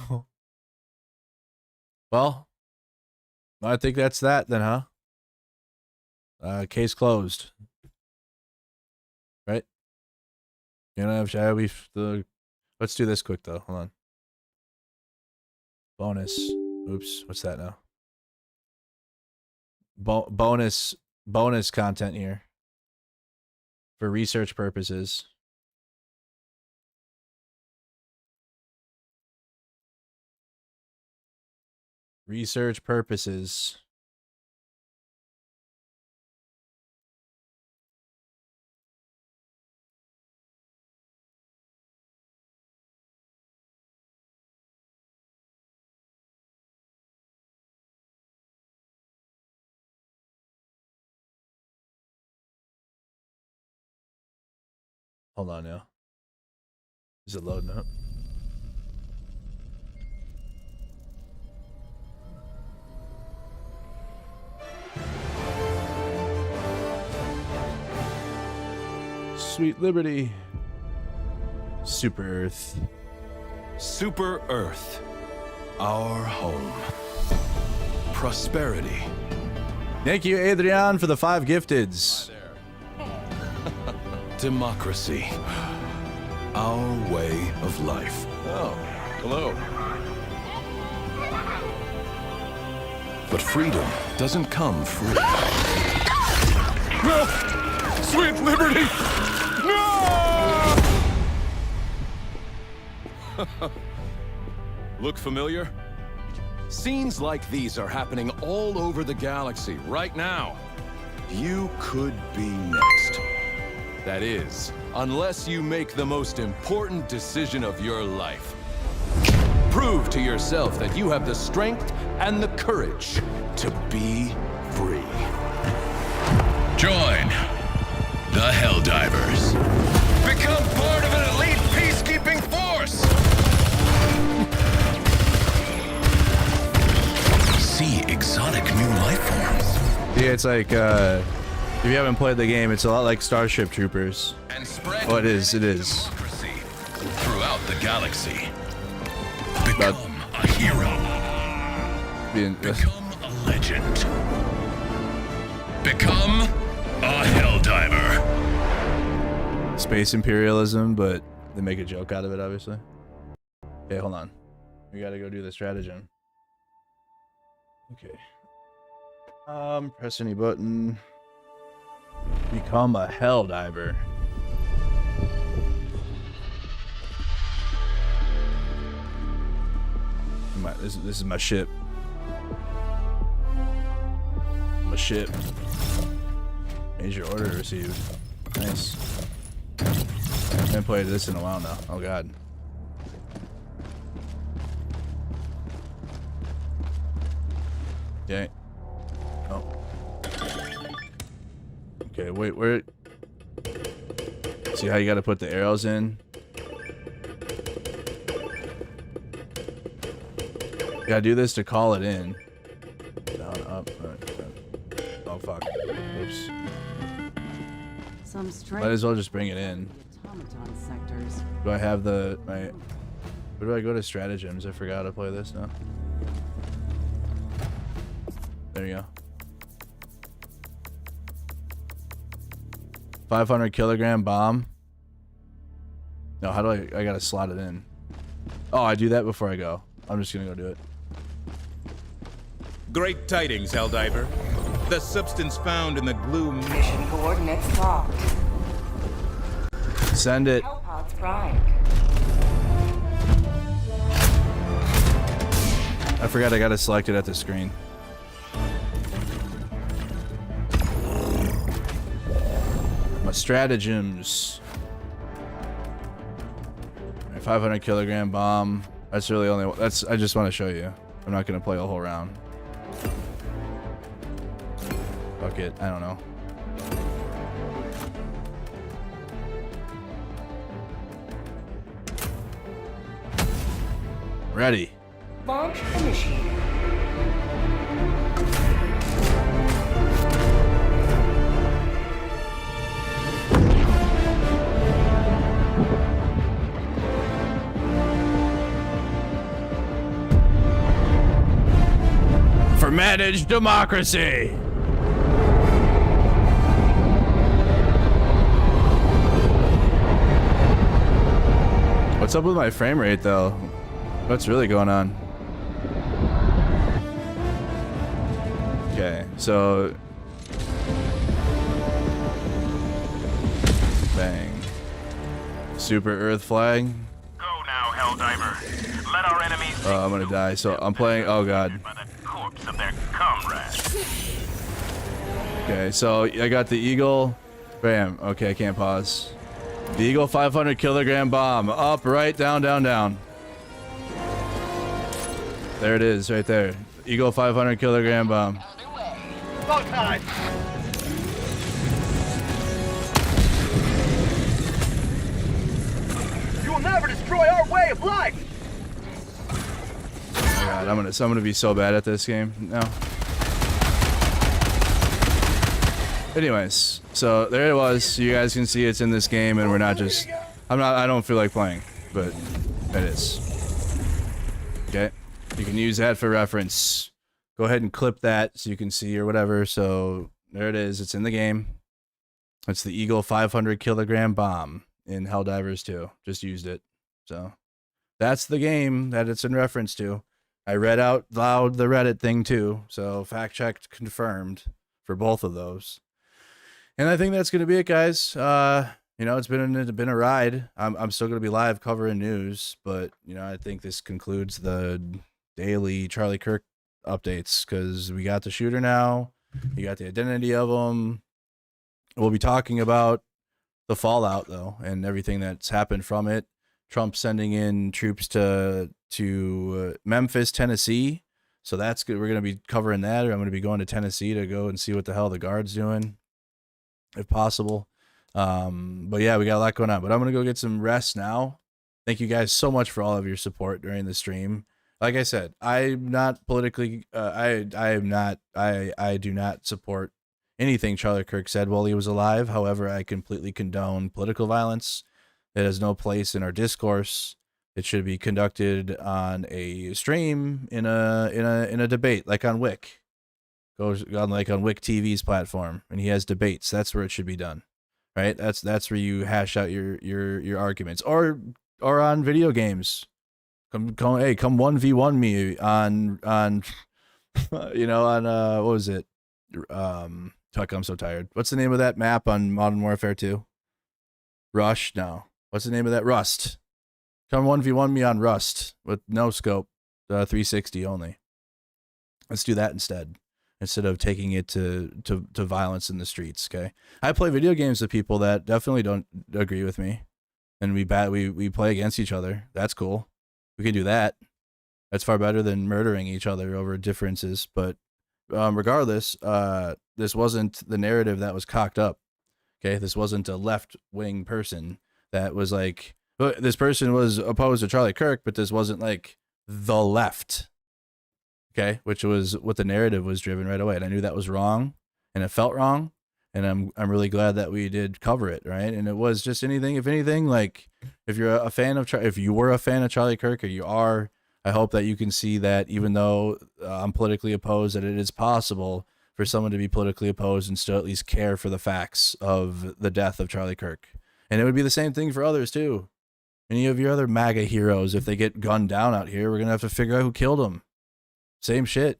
Well, I think that's that then, huh? Case closed. Right? You know, let's do this quick though. Hold on. Bonus. Oops, what's that now? Bonus content here for research purposes. Research purposes. Hold on now. Is it loading up? Sweet Liberty. Super Earth. Super Earth. Our home. Prosperity. Thank you, Adrian, for the 5 gifteds. Democracy. Our way of life. Oh, hello. But freedom doesn't come free. No! Sweet Liberty! No! Look familiar? Scenes like these are happening all over the galaxy right now. You could be next. That is, unless you make the most important decision of your life. Prove to yourself that you have the strength and the courage to be free. Join the Helldivers. Become part of an elite peacekeeping force. See exotic new life forms. Yeah, it's like, if you haven't played the game, it's a lot like Starship Troopers. And spread it is. Throughout the galaxy. Become a hero. Become a legend. Become a Helldiver. Space imperialism, but they make a joke out of it, obviously. Okay, hold on. We gotta go do the stratagem. Okay. Press any button. Become a Helldiver. This is my ship. My ship. Major order received. Nice. haven't played this in a while now. Oh god. Okay. Oh. Okay, wait, where? See how you gotta put the arrows in? You gotta do this to call it in. Down, up, oh fuck. Oops. Might as well just bring it in. Do I have the my? Where do I go to stratagems? I forgot to play this now. There you go. 500 kilogram bomb. No, how do I gotta slot it in. Oh, I do that before I go. I'm just gonna go do it. Great tidings, Helldiver. The substance found in the glue Mission coordinates locked. Send it. Hellpods primed. I forgot I gotta select it at the screen. My stratagems. 500 kilogram bomb. That's really only one. That's. I just want to show you. I'm not gonna play a whole round. Fuck it. I don't know. Ready. Launch initiated. For managed democracy. What's up with my frame rate though? What's really going on? Okay, so bang. Super Earth flag. Go now, Helldiver. Let our enemies Oh, I'm gonna die. So I'm playing. Oh god. by the corpse of their comrades. Okay, so I got the Eagle. Bam. Okay, I can't pause. The Eagle 500 kilogram bomb. Up, right, down, down, down. There it is, right there. Eagle 500 kilogram bomb. About time. You will never destroy our way of life. Oh my god, I'm gonna be so bad at this game now. Anyways, so there it was. You guys can see it's in this game, and we're not just. I don't feel like playing, but it is. Okay, you can use that for reference. Go ahead and clip that so you can see or whatever. So there it is. It's in the game. It's the Eagle 500 kilogram bomb in Helldivers 2. Just used it. So that's the game that it's in reference to. I read out loud the Reddit thing too. So fact checked, confirmed for both of those. And I think that's going to be it, guys. You know, it's been a ride. I'm still going to be live covering news, but you know, I think this concludes the daily Charlie Kirk updates because we got the shooter now. You got the identity of him. We'll be talking about the fallout though and everything that's happened from it. Trump sending in troops to Memphis, Tennessee. So that's good. We're going to be covering that. Or I'm going to be going to Tennessee to go and see what the hell the guard's doing, if possible. But yeah, we got a lot going on. But I'm going to go get some rest now. Thank you guys so much for all of your support during the stream. Like I said, I'm not politically. I do not support anything Charlie Kirk said while he was alive. However, I completely condone political violence. It has no place in our discourse. It should be conducted on a stream in a debate, like on Wick. Goes on like on Wick TV's platform, and he has debates. That's where it should be done, right? That's where you hash out your arguments, or on video games. Come 1v1 me on you know, on what was it? Fuck, I'm so tired. What's the name of that map on Modern Warfare 2? Rush? No. What's the name of that? Rust. Come 1v1 me on Rust with no scope, 360 only. Let's do that instead of taking it to violence in the streets. Okay, I play video games with people that definitely don't agree with me, and we play against each other. That's cool. We can do that. That's far better than murdering each other over differences. But regardless, this wasn't the narrative that was cocked up. Okay, this wasn't a left-wing person that was like, this person was opposed to Charlie Kirk, but this wasn't like the left. Okay, which was what the narrative was driven right away, and I knew that was wrong, and it felt wrong, and I'm really glad that we did cover it, right? And it was just anything, if anything, like if you're a fan of if you were a fan of Charlie Kirk, or you are, I hope that you can see that even though I'm politically opposed, that it is possible for someone to be politically opposed and still at least care for the facts of the death of Charlie Kirk. And it would be the same thing for others too. Any of your other MAGA heroes, if they get gunned down out here, we're gonna have to figure out who killed them. Same shit.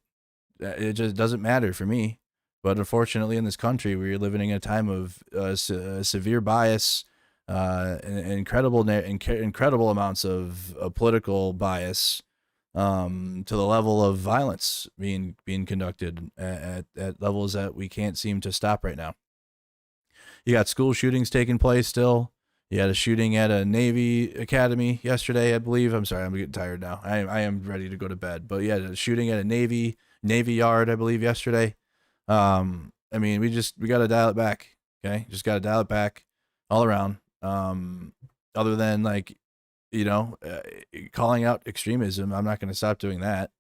It just doesn't matter for me. But unfortunately, in this country, we're living in a time of severe bias, incredible amounts of political bias, to the level of violence being conducted at levels that we can't seem to stop right now. You got school shootings taking place still. You had a shooting at a Navy Academy yesterday, I believe. I'm sorry, I'm getting tired now. I am ready to go to bed. But yeah, a shooting at a Navy Yard, I believe, yesterday. I mean, we got to dial it back. Okay, just got to dial it back all around. Other than like, you know, calling out extremism, I'm not going to stop doing that.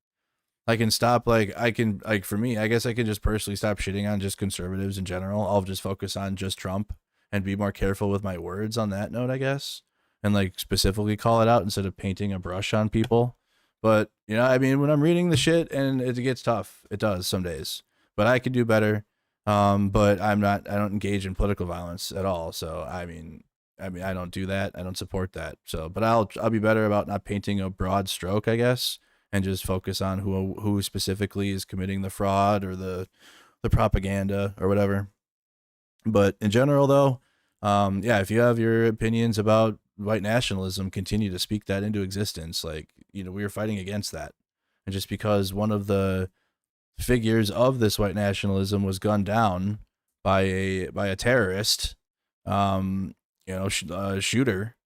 I can stop, for me, I guess I can just personally stop shitting on just conservatives in general. I'll just focus on just Trump and be more careful with my words on that note, I guess. And like specifically call it out instead of painting a brush on people. But, you know, I mean, when I'm reading the shit and it gets tough, it does some days. But I could do better. But I don't engage in political violence at all. So, I mean, I don't do that. I don't support that. So, but I'll be better about not painting a broad stroke, I guess, and just focus on who specifically is committing the fraud or the propaganda or whatever. But in general, though, yeah, if you have your opinions about white nationalism, continue to speak that into existence. Like, you know, we are fighting against that. And just because one of the figures of this white nationalism was gunned down by a terrorist, shooter,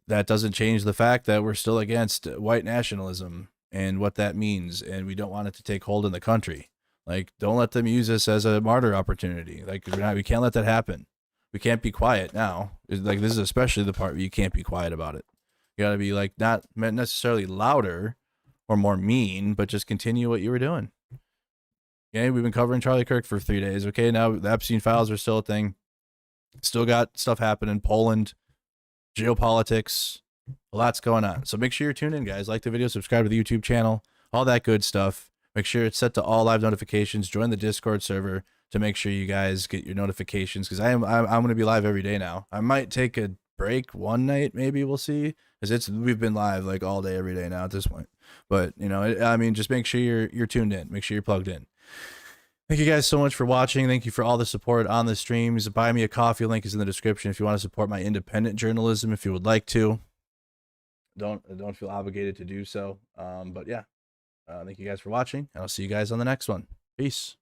that doesn't change the fact that we're still against white nationalism and what that means, and we don't want it to take hold in the country. Like, don't let them use this as a martyr opportunity. Like, we can't let that happen. We can't be quiet now. Like, this is especially the part where you can't be quiet about it. You got to be like not necessarily louder or more mean, but just continue what you were doing. Okay, we've been covering Charlie Kirk for 3 days. Okay, now the Epstein files are still a thing. Still got stuff happening. Poland, geopolitics, a lot's going on. So make sure you're tuned in, guys. Like the video, subscribe to the YouTube channel, all that good stuff. Make sure it's set to all live notifications. Join the Discord server to make sure you guys get your notifications, because I'm going to be live every day now. I might take a break one night, maybe, we'll see, because we've been live like all day every day now at this point. But you know, I mean, just make sure you're tuned in. Make sure you're plugged in. Thank you guys so much for watching. Thank you for all the support on the streams. Buy me a coffee link is in the description if you want to support my independent journalism. If you would like to, don't feel obligated to do so. But yeah, thank you guys for watching, and I'll see you guys on the next one. Peace.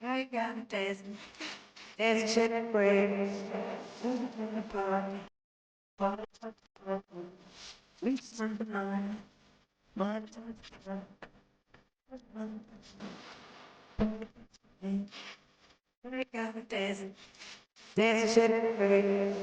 I got dancing, dancing and praise, apart. We spend the night, my I got dancing, dancing and praise.